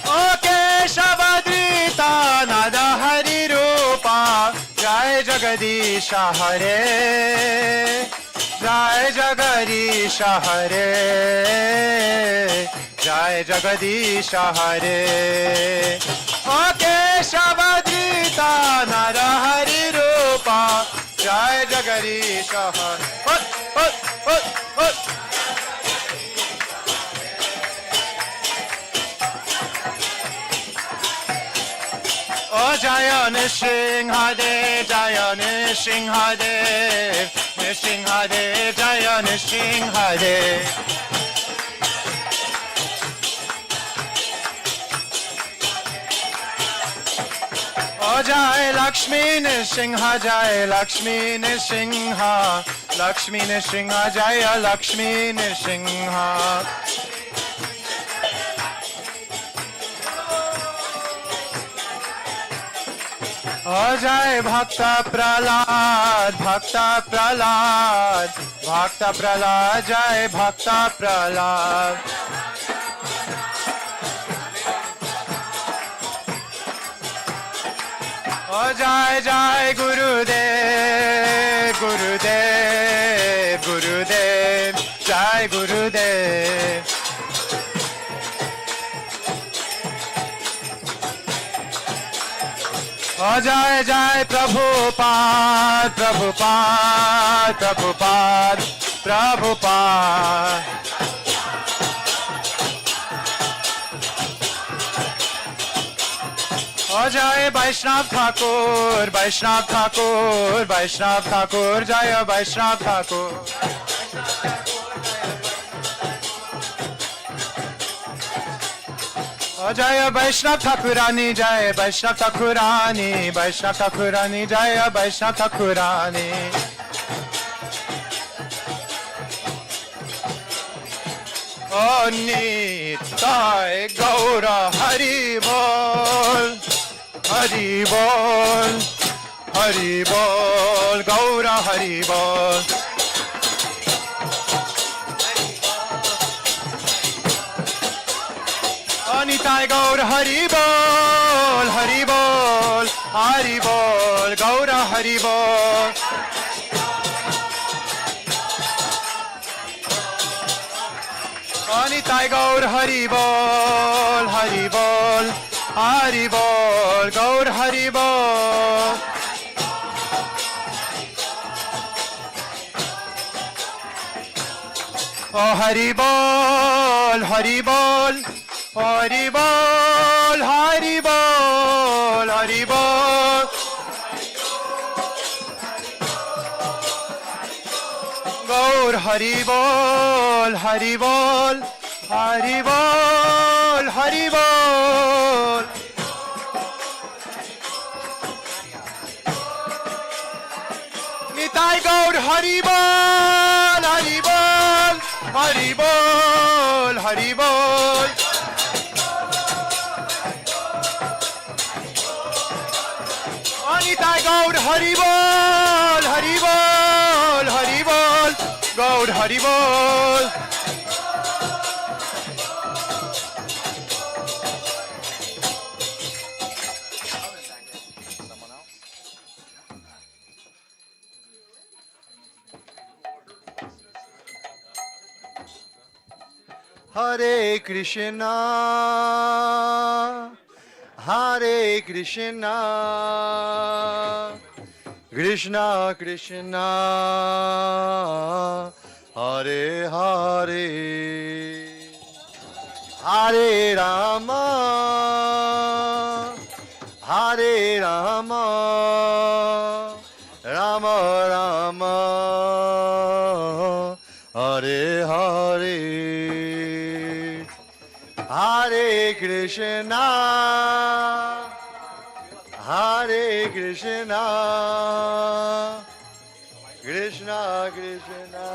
O Keshavadrita Narahari Rupa Jai Jagadisha Hare Jai Jagadisha Hare Jai Jagadisha Hare O Keshavadrita Narahari Rupa Jai Jagadisha Hare O Jaya Nrsimha Dev Jaya Nrsimha Dev Nrsimha Dev Jaya Nrsimha Dev Jai Lakshmi Nrsimha, Jai Lakshmi Nrsimha, Lakshmi Nrsimha, Jaya Lakshmi Nrsimha. Jai Bhakta Prahlad, Bhakta Prahlad, Bhakta Prahlad, Jai Bhakta Prahlad. Jai Jai Gurudev, Gurudev, Gurudev, Jai Gurudev. Jai Jai Prabhupada, Prabhupada, Prabhupada, Prabhupada. Jai Vaishnav Thakur, Vaishnav Thakur, Vaishnav Thakur, Jai Vaishnav Thakur. Jai Vaishnav Thakurani, Jai Vaishnav Thakurani, Vaishnav Thakurani, Jai Vaishnav Thakurani. Oh Nitai Gaura Hari Bol, Hari Bol, Hari Bol, Gaura Hari Bol. Nitai Gaur Hari Bol, Hari Bol, Hari Bol, Gaura Hari Bol. Nitai Gaur Hari Bol, Hari Bol, Hari Bol, Gaur Hari Bol. Oh Hari Bol, Hari Bol. Hari Bol, Hari Bol, Hari Bol. Gaur Hari Bol, Hari Bol, Hari Bol, Hari Bol. Nitai Gaur Hari Bol, Hari Bol, Hari Bol, Hari Bol. Nitai Gaur Hari Bol, Hari Bol, Hari Bol, Gaur Hari Bol. Hare Krishna, Hare Krishna, Krishna Krishna, Hare Hare, Hare Rama, Hare Rama, Rama Rama, Hare Hare, Hare Krishna, Hare Krishna, Krishna Krishna,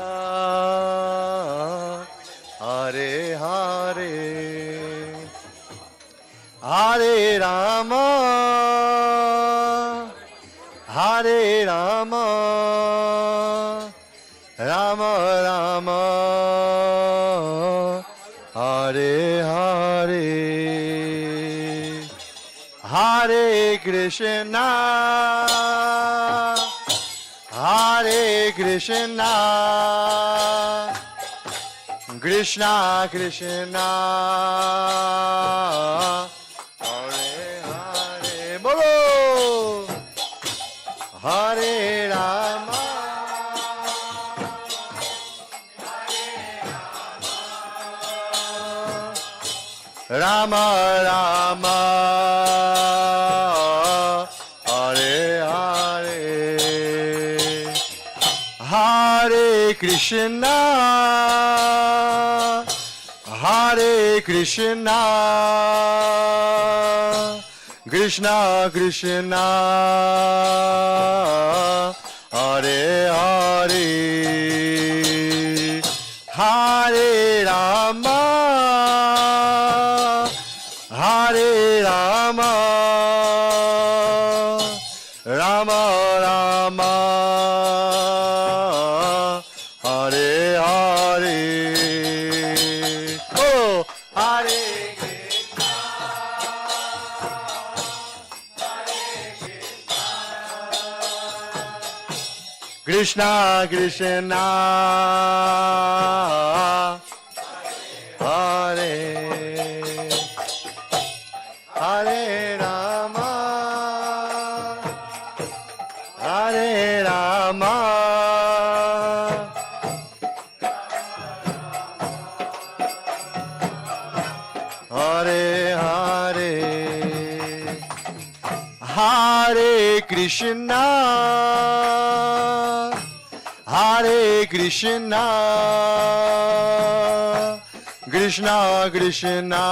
Hare Hare, Hare Rama, Hare Rama, Rama Rama, Hare Hare, Hare Krishna, Hare Krishna, Krishna Krishna, Hare Hare, Bolo, Hare Rama, Rama Rama, Hare Hare, Hare Krishna, Hare Krishna, Krishna Krishna Hare Hare Hare Rama Hare Rama Rama Rama Hare Hare Oh Hare Krishna Krishna Hare Hare Rama Hare Rama Hare Hare Hare Krishna Hare Krishna Krishna Krishna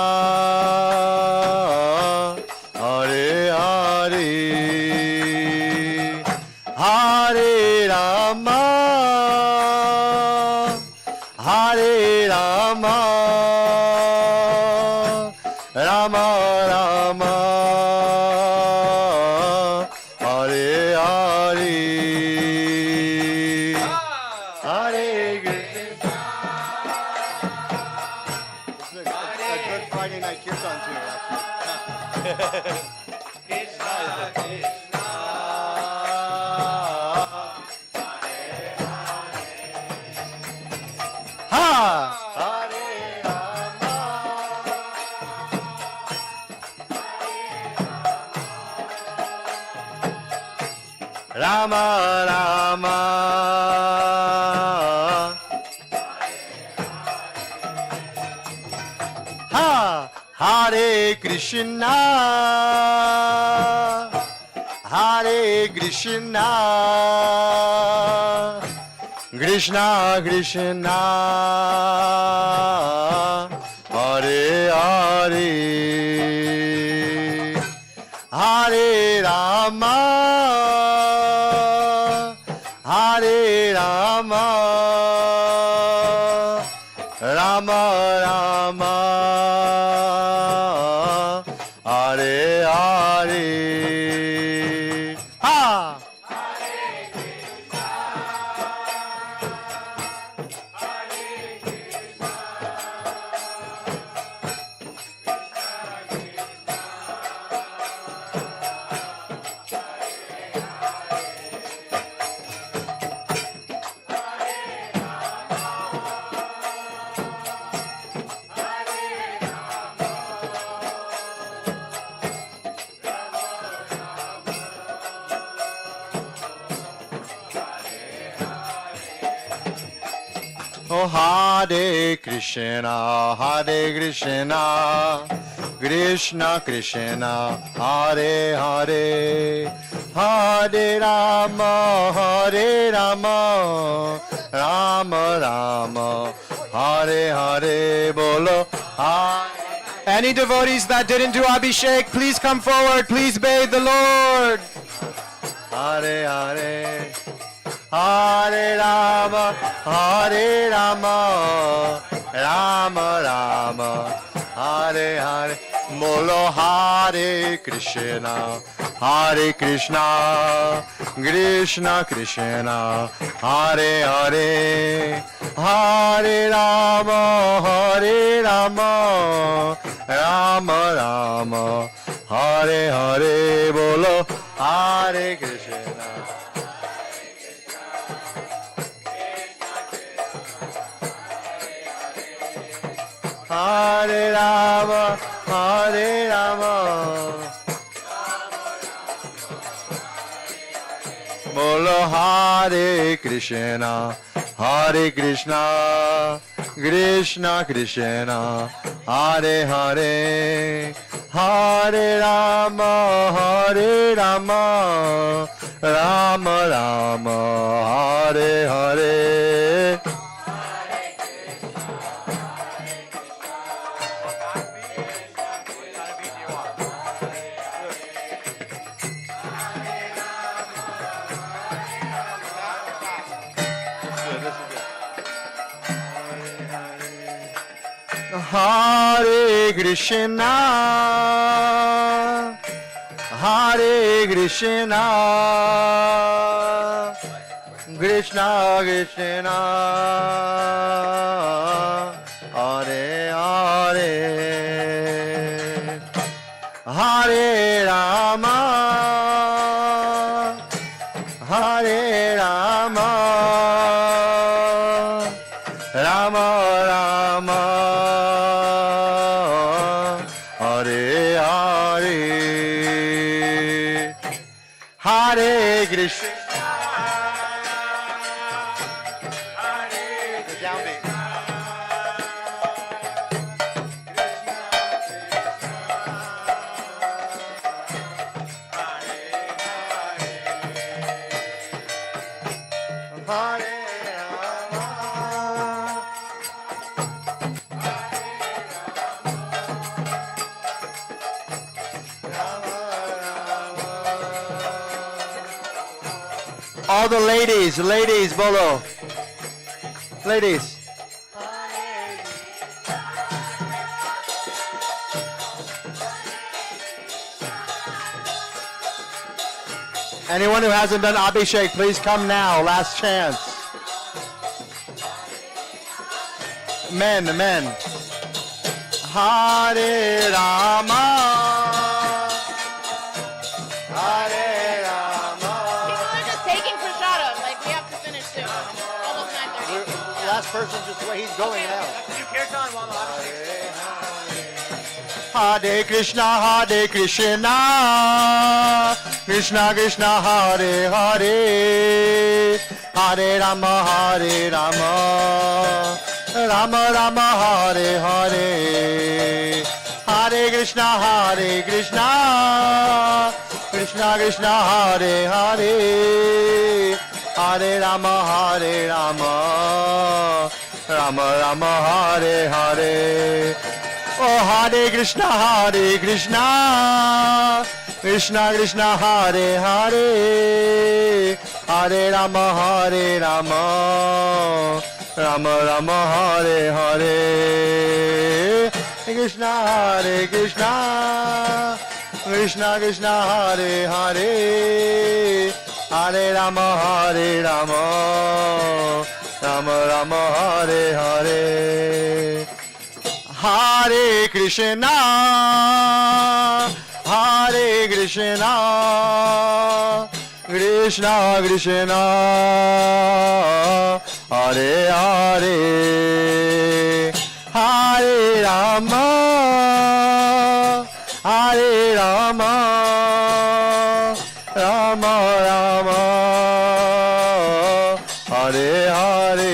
Hare Hare Hare Rama Hare Rama Rama Rama Hare Hare Hare Krishna. It's a good Friday night kirtan tune, actually. Ha! Hare Rama Rama Ha Hare Krishna Hare Krishna Krishna Krishna Hare Hare Hare Rama Hare Rama Rama Rama Hare Hare Ha Oh Hare Krishna, Hare Krishna, Krishna Krishna, Hare Hare, Hare Rama, Hare Rama, Rama Rama, Hare Hare, Bolo Hare. Any devotees that didn't do Abhishek, please come forward, please bathe the Lord. Hare Hare. Hare Rama, Hare Rama, Rama Rama, Hare Hare. Bolo Hare Krishna, Hare Krishna, Krishna Krishna, Hare Hare, Hare Rama, Hare Rama, Rama Rama, Hare Hare. Bolo Hare Krishna. Hare Rama, Hare Rama. Bolo Hare Krishna, Hare Krishna, Krishna Krishna, Hare Hare, Hare Rama, Hare Rama, Rama Rama, Hare Hare. Hare Krishna, Hare Krishna, Krishna Krishna, Hare Hare, Hare Rama, Hare Rama, Rama Rama, Hare Hare, Hare Krishna. The downbeat. Hare Rama, all the ladies, bolo. Ladies. Anyone who hasn't done Abhishek, please come now. Last chance. Men. Hare Rama. Hare Rama. People are just taking prasadam. Like, we have to finish soon. Almost 9:30. Last person just where he's going now. You kirtan while the Hare Krishna, Krishna Krishna, Hare Hare, Hare Rama, Rama Rama, Hare Hare, Hare Krishna, Krishna Krishna, Hare Hare, Hare Rama, Rama Rama, Hare Hare. Oh, Hare Krishna, Krishna Krishna, Hare Hare, Hare Rama, Rama Rama, Hare Hare, Krishna, Krishna Krishna, Hare Hare, Hare Rama, Rama Rama, Hare Hare. Hare Krishna, Krishna Krishna, Hare Hare, Hare Rama, Rama Rama, Hare Hare.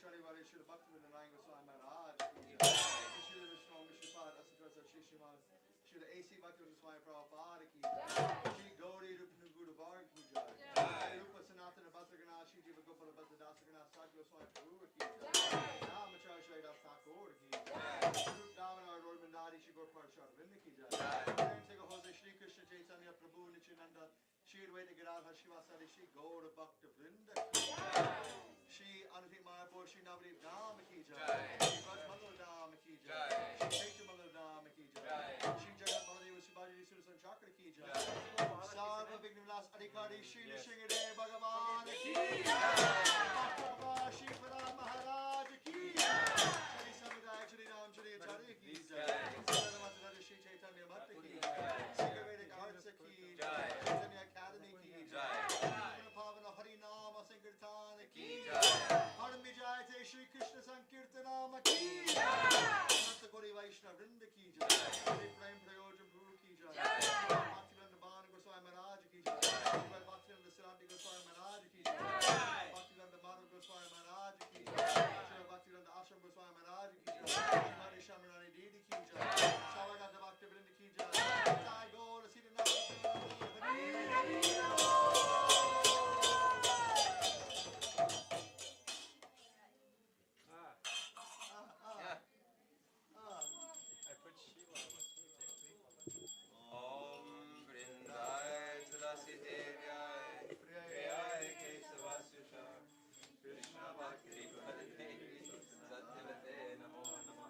Shani Vare Shri Bhaktivinoda Narayan Goswami Maharaj ki jai. Shri Vishnu Shri Pad Asatrasa Shri Shriman Shri A.C. Bhaktivinoda Swami Prabhupada ki jai. Shri Gauri Rupa Guru Bharg ki jai. Shri Rupa Sanatana Bhadragana Shri Jiva Gopala Bhadra Dasagana Sakya Swami Prabhu ki jai. Namachar Shri Das Thakur ki jai. Shri Damana Roy Mandari Shri Gopal Sharvinda ki jai. Prem Sega Jose Shri Krishna Chaitanya Prabhu Nityananda Shri Advaita Gadadhar Shivasari Shri Gaura Bhakta Vrinda ki jai. Shri Anati Mayapur Shri Navadip Dham ki jai. Shri Rajmandal Dham ki jai. Shri Chaitanya Dham ki jai. Shri Jagat Baladev Shivaji Sudarshan Chakra ki jai. Sarva Vignavilas Adhikari Shri Nrsimhadev Bhagavan ki jai. Shri Pradhan Maharaj ki jai. Shri Samudaya Shri Ram Shri Acharya ki jai. Sadhamata Shri Chaitanya Bhatta ki jai. Shri Vedic Arts ki jai. Chaitanya Academy ki jai. Pavana Hari Nama Sankirtan ki jai. Param Vijayate Shri Krishna Sankirtanam ki jai. Santa Gauri Vaishnava Vrinda ki jai. Shri Prem Prayojan Prabhu ki jai. Bhaktivinoda Bhana Goswami Maharaj ki jai. Bhaktivinoda Siddhanta Goswami Maharaj ki jai. Bhaktivinoda Madhav Goswami Maharaj ki jai. Shri Bhaktivinoda Ashram Goswami Maharaj ki jai. Shri Shamarani Didi ki jai. Savagata Bhaktivinoda ki jai. Jai Gaura Siddhi I put Shiva on the Om Vrindai Tulasi Devyai Priyai Kesavasya Krishna Bhakti Devi Satyavate Namo Namo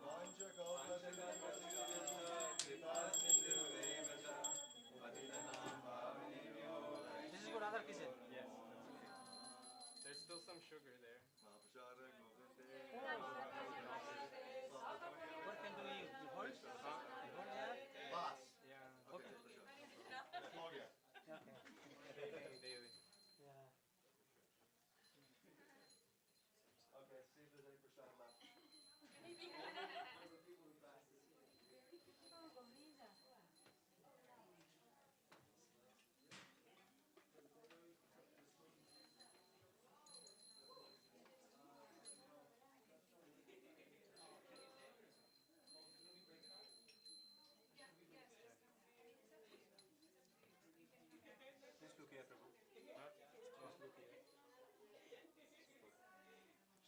Kripa Sindhu Devaja Patitanam Pavanebhyo. This is good other kitchen. Yes. There's still some sugar there. What can do you hold? You hold there? Boss. Yeah. Okay. Okay. Taking daily. Yeah. Okay, see if there's any percent left. Just look here, Prabhu. Huh? Just look here.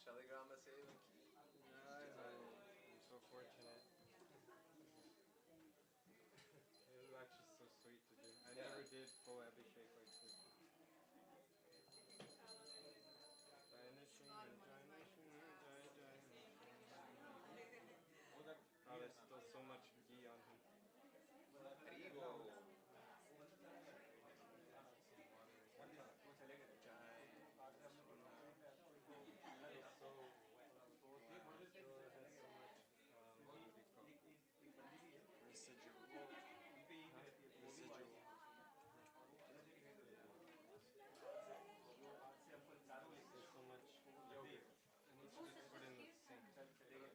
Shaligrama Seva. I'm so fortunate. It was actually so sweet to do. I never did full Abhishek like this. Oh, there's still so much ghee on him. Haribo.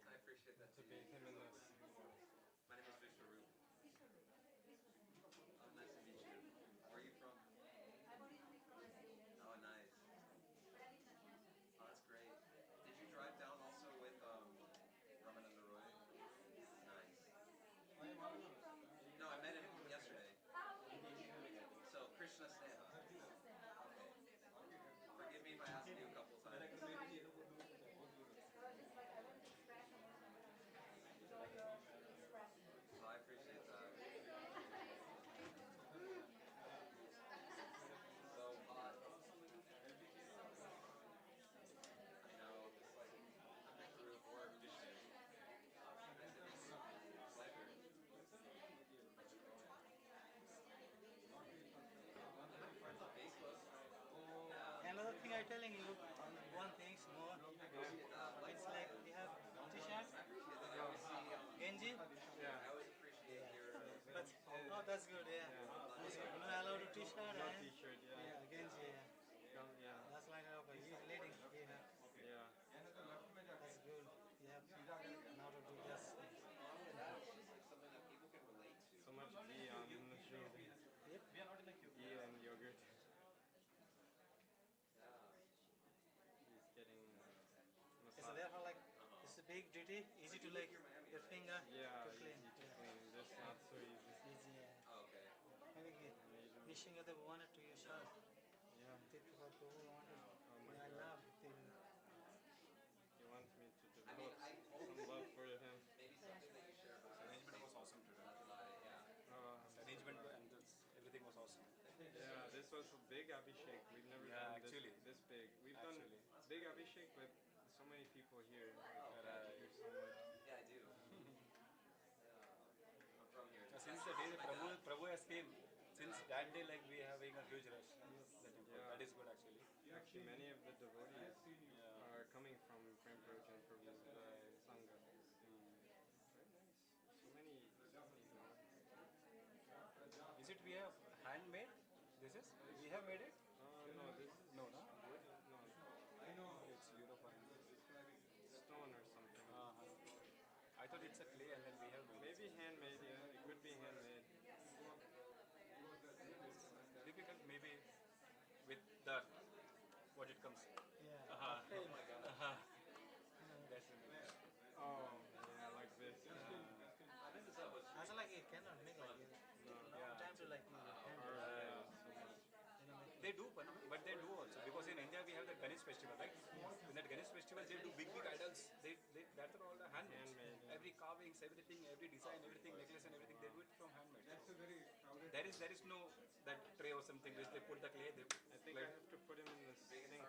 I appreciate that. To bathe him in this. My name is Vishwaroop. Oh, nice to meet you. Where are you from? Oh, nice. Oh, that's great. Did you drive down also with Ramananda Roy? Nice. No, I met him yesterday. So, Krishna Sneha. Okay. Forgive me if I asked you a couple times. Well, I appreciate that. So hot. I know, it's like, I'm the crew of work fishing. I said, it's a pleasure. Facebook. Another thing I'm telling you, one thing more. It's like we have t-shirt, Genji. Yeah. I always appreciate your... But, oh, that's good, yeah. That's good. You're allowed a t-shirt No and t-shirt, yeah, Genji, yeah. Yeah. That's like he's leading. Yeah. Yeah. That's good. Yeah. Now to do this. Something that people can relate to. So much ghee on the shoulder. Yep. Ghee and yogurt. Yeah. He's getting Is there big, dirty, easy to like your finger Yeah, to clean. easy to clean. Just not so easy. Easy, yeah. Oh, okay. Maybe wishing the wanted to your shot. Yeah. Take for Prabhu wanted. Oh my I God. love it. He wants me to I mean, develop I some love for him. maybe something that you share about Arrangement was awesome today. yeah. Arrangement and everything was awesome. Yeah, this was a big Abhishek. We've never Yeah, done actually. this big. We've Actually. done big Abhishek with so many people here. Like, Right. do so much. Yeah, I do. I'm from here. Since the day that Prabhu has came, since that day like we are having a huge rush. That is good actually. Actually, many of the devotees are coming from Prem Prayojan Prabhu's Sangha. Very nice. So many devotees. Is it we have handmade? This is? We have made it? No, this is No, no? no It's European. stone or something. I thought it's a clay and then we have made it. Maybe handmade. Yeah, it could be handmade. Difficult maybe with the what it comes. Yeah. Oh my god. That's the Oh, yeah, like this. Also like it cannot make like it. Time to like hand. They do, but they do also because in India we have the Ganesh festival, right? In that Ganesh festival they do big idols. That's all the handmade. Every carvings, everything, every design, everything, necklace and everything they do it from handmade. There is no that tray or something which they put the clay. I think I have to put him in the sink, in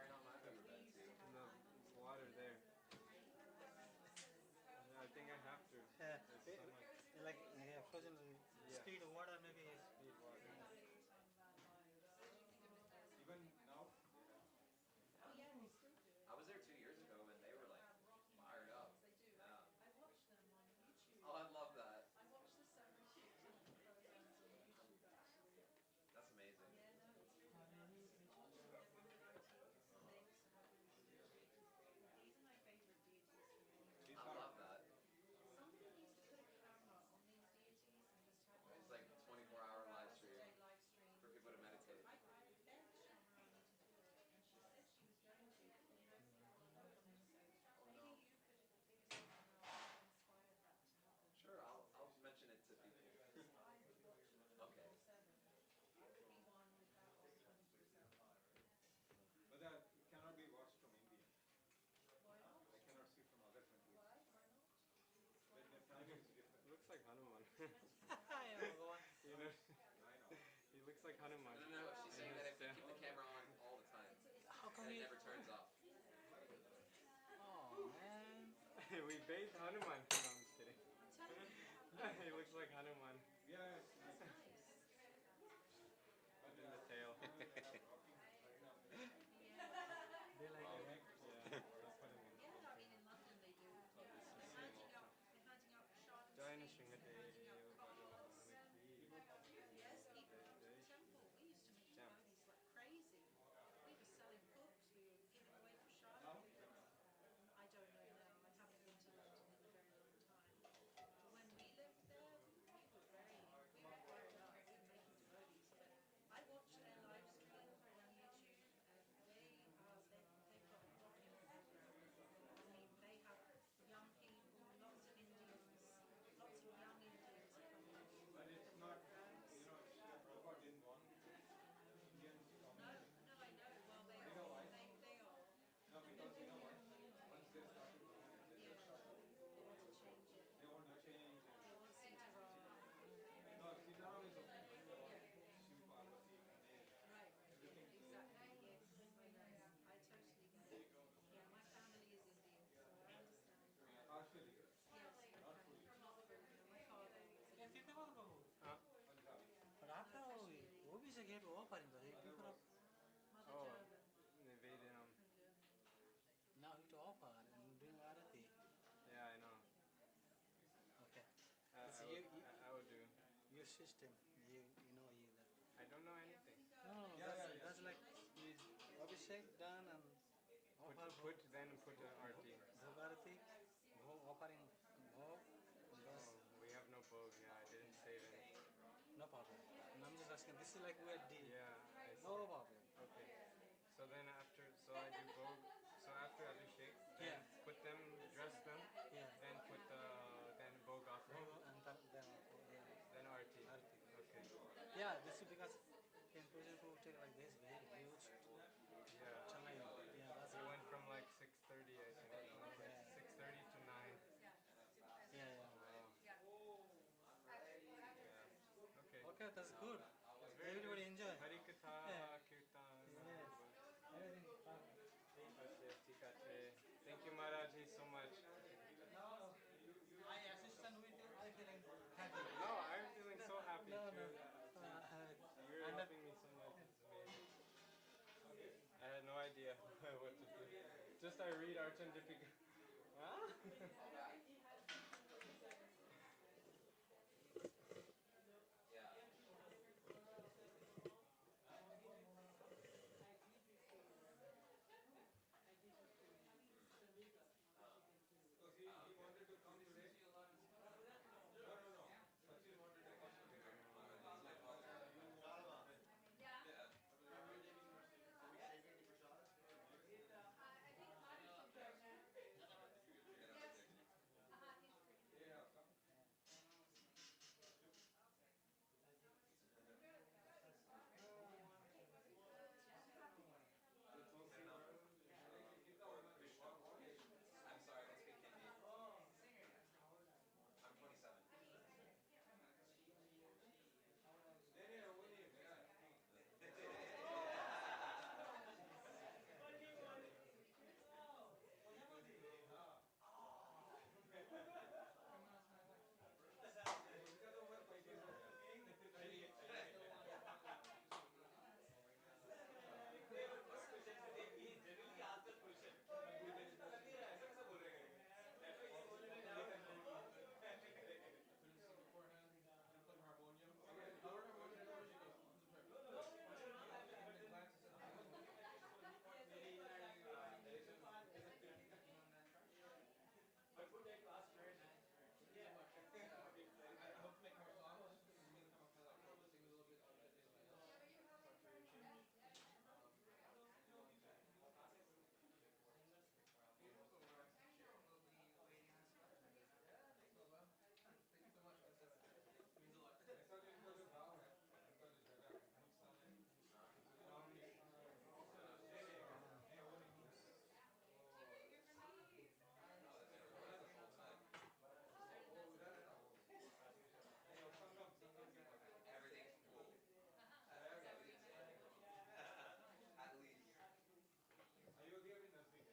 the water there. Yeah, I think I have to. Yeah. There's so much Like frozen speed of water maybe. speed water. Even now? I was there 2 years ago and they were like fired up. Yeah. Oh, I love that. That's amazing. I love that. It's like a 24-hour live stream for people to meditate. Sure, I'll mention it to people. Okay. But that cannot be watched from India. I cannot see from other countries. But the timing is different. Looks like Hanuman. Yeah, You know, he looks like Hanuman. No, she's saying that if you keep the camera on all the time, How come and it you? never turns off. Oh man. We bathed Hanuman. No, I'm just kidding. He looks like Hanuman. Yeah, But in the tail. They like it. Right? Yeah, I'll put him in. Jai Nrsimhade but it's not, Prabhupada didn't want Indians to dominate. You know why? No, because once they started dominating, they want to change. No, Sitaram is okay. Shiv Parvati, Ganesh, everything. Partially. Not fully. Can fit them on Prabhu. But after वो भी से gate open करे people are Oh, Nivedam. now you to offer and bring arati. Yeah, I know. Okay. I would do. Your system, you know you that. I don't know anything. No, that's like you Abhishek done and offer Then put the RT. Bhogarati, offering bhog. Oh, we have no bog. Yeah, I didn't save any. No problem. And I'm just asking. This is like we are deal. Yeah, I see. No problem. Okay. So then after, so I do bog. So after Abhishek, then Yeah. put them, dress them, Yeah. Okay, that's good. Everybody enjoy. Hari Katha, Yeah. Kirtan. Yes. Everything is fine. Thank you, Maharaj, so much. I assistant with you. I feeling happy. No, I'm feeling so happy No, too. no. You're And helping me so much. It's amazing. I had no idea what to do. Just I read Archan Deepika. Huh? I'm sorry, I don't speak Hindi. I'm 27. Everything's full. At least. Maharaj, are you gonna take prasad?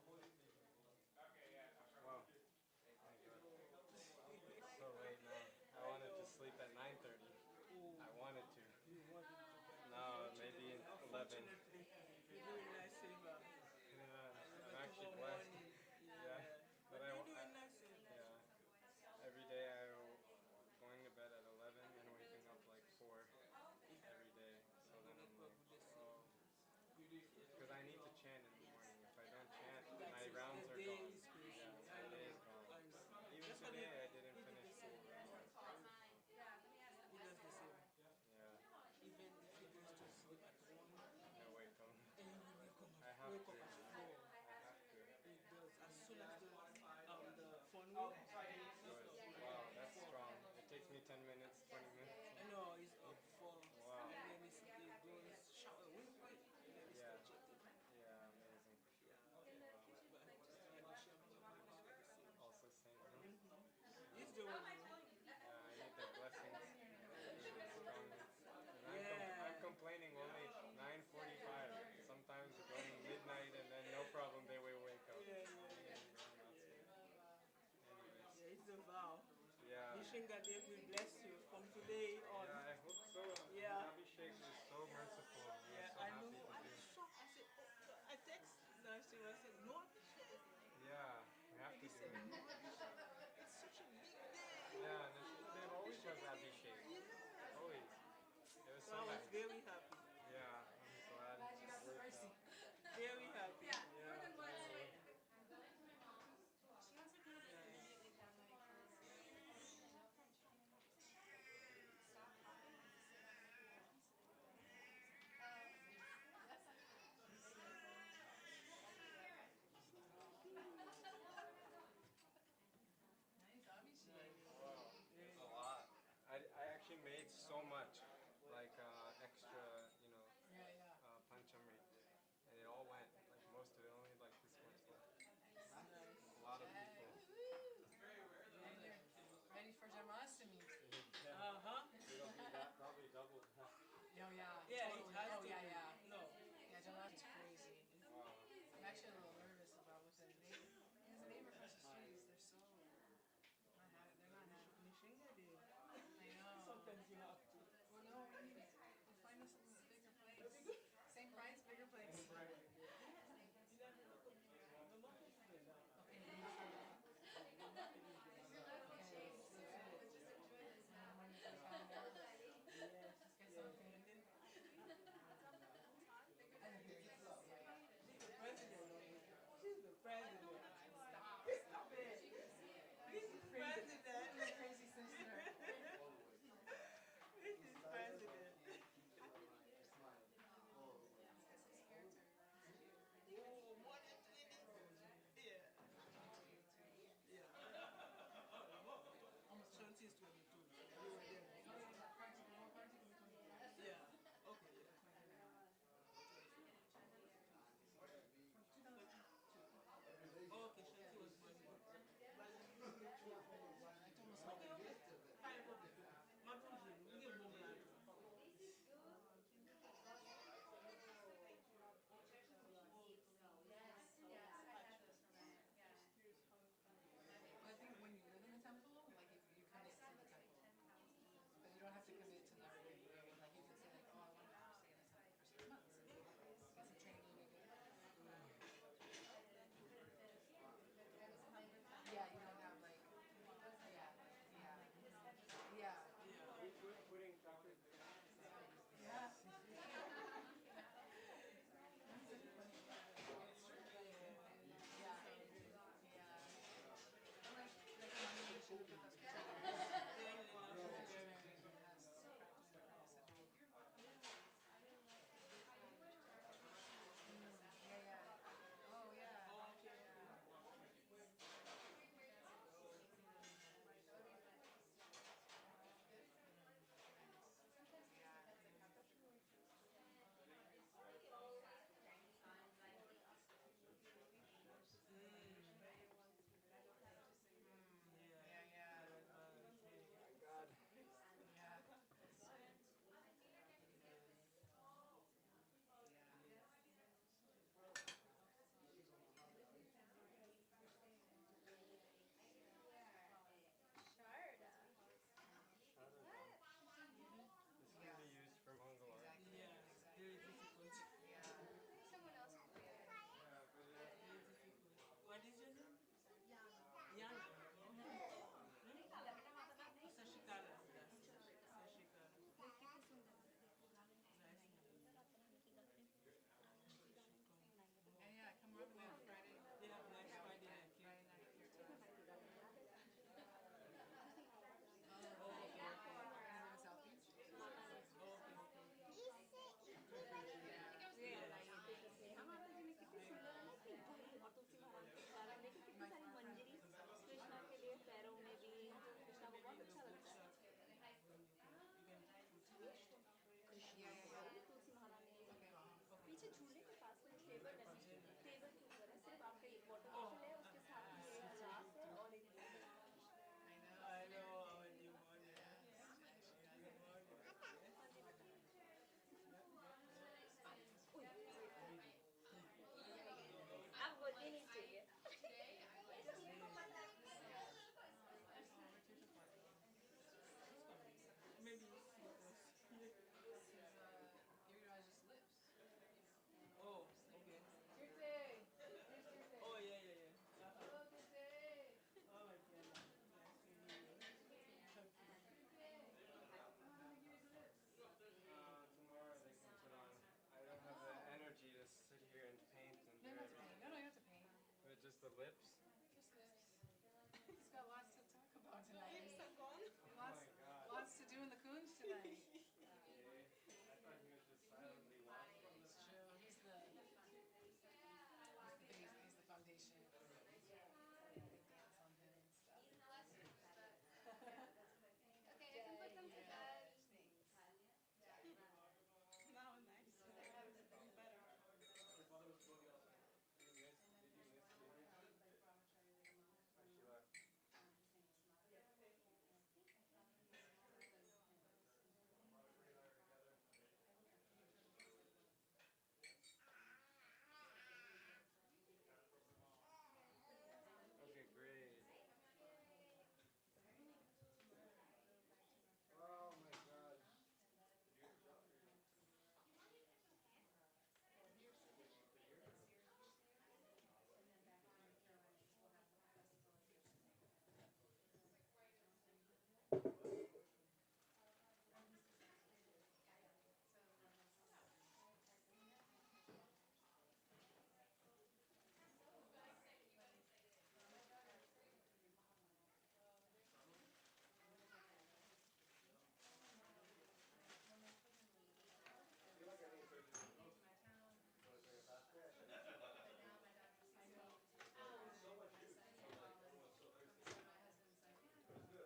No? Wow. So late now. I wanted to sleep at 9:30. I wanted to. No, maybe 11. You're doing nice, Silva. Yeah, I'm actually blessed. Yeah, but You're doing nice, yeah. Every day I'm going to bed at 11 and waking up like 4 every day. So then I'm like, oh. Because I need to chant in the morning. If I don't chant, my rounds are gone. Yeah, my day is gone. Even today, I didn't finish 4 rounds. He does the same. Yeah, Even if he goes to sleep at 1, I wake up. and he will wake I have up to. at 4. I have to. He does. As soon as the phone will, Good. Wow, that's strong. It takes me 10 minutes, 20 minutes. I know he's up for, Wow. and then he goes shower real quick, and then he Yeah. starts chatting. Yeah, amazing. Also same, huh? He's the one. I need the blessings. Strong. I'm complaining only 9:45. Sometimes going midnight and then no problem they will wake up. Yeah, it's a vow. Yeah. Wishing that they will bless you from today on. Yeah, I hope so. Yeah. Abhishek is so merciful. Yeah, So I happy know. to I do. was shocked. I said, oh, I text Narasimha. I said, no Abhishek. Yeah, we have And to he do said, it. no Abhishek. It's such a big day. Yeah, they've always done Abhishek. Yeah. Always. It was So so I was nice. very happy. Yeah, I'm glad it worked out. Very happy. Yeah. doing the coons tonight. I thought he was just silently watching. It's true. He's the base. He's the foundation. They dance on him and stuff. Okay, I can put them to bed. Now nice. Better. Okay, great. Oh my God.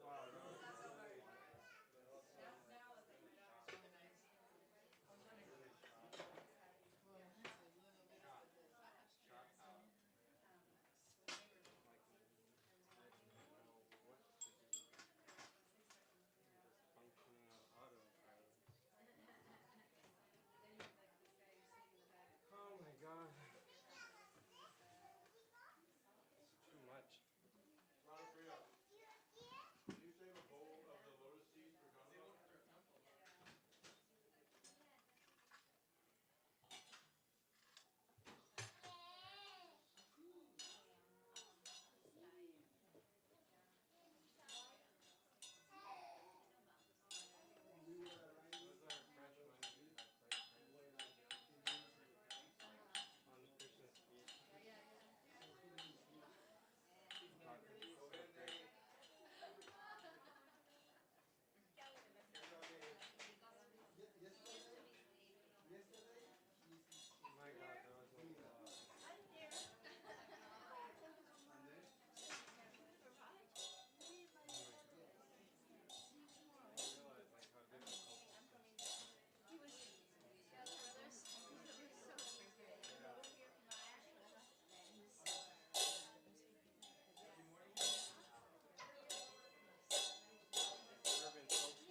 Wow, that was really, really sharp. Well, that's a little bit of the Sharp out. Like, didn't know what to do. Just functioning on autopilot. Oh my God. It's too much. Priya, can you save a bowl of the lotus seeds for Ganva? Those are fresh monkeys. On Krishna's feet. Pockets so great. My God, there was no thought. I realized like how difficult this is. Fervent focus.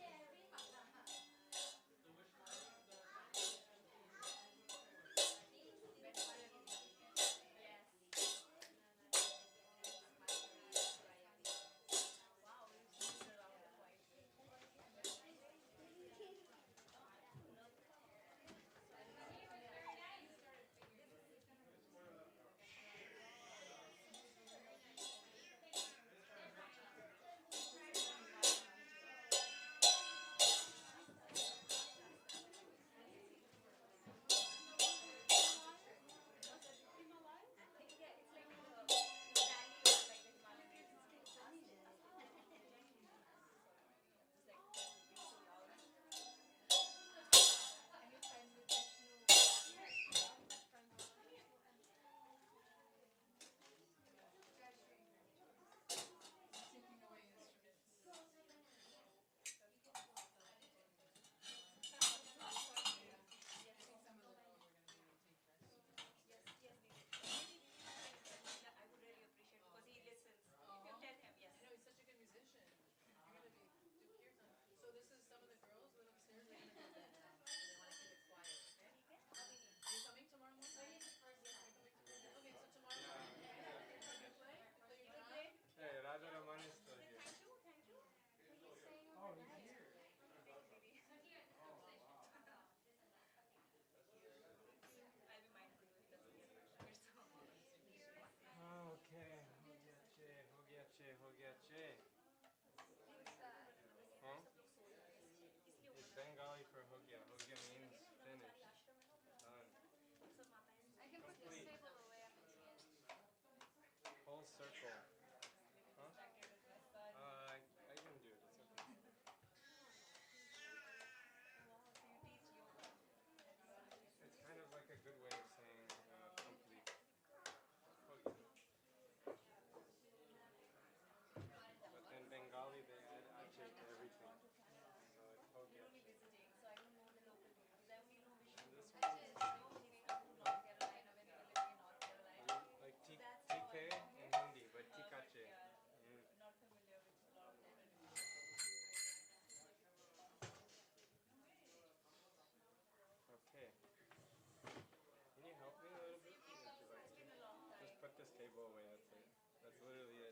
taking away instruments. I think some of the girls are going to maybe take rest. I would really appreciate because he listens. If you tell him, yes. I know he's such a good musician. You're going to be do kirtan. So this is some of the girls live upstairs. They're going to go to bed now. So they want to keep it quiet. Okay? Are you coming tomorrow morning? Okay, so tomorrow morning you play? You play? Hey, Raja Raman is still here. Thank you. Oh, he's here. I'll be mindful when he doesn't get Okay, ho gaya che. Huh? It's Bengali for ho gaya. Ho gaya means finished. Done. I can put this Complete. table away after the end. Whole circle. Huh? I can do it. It's okay. K-blow away, that's it. That's literally it.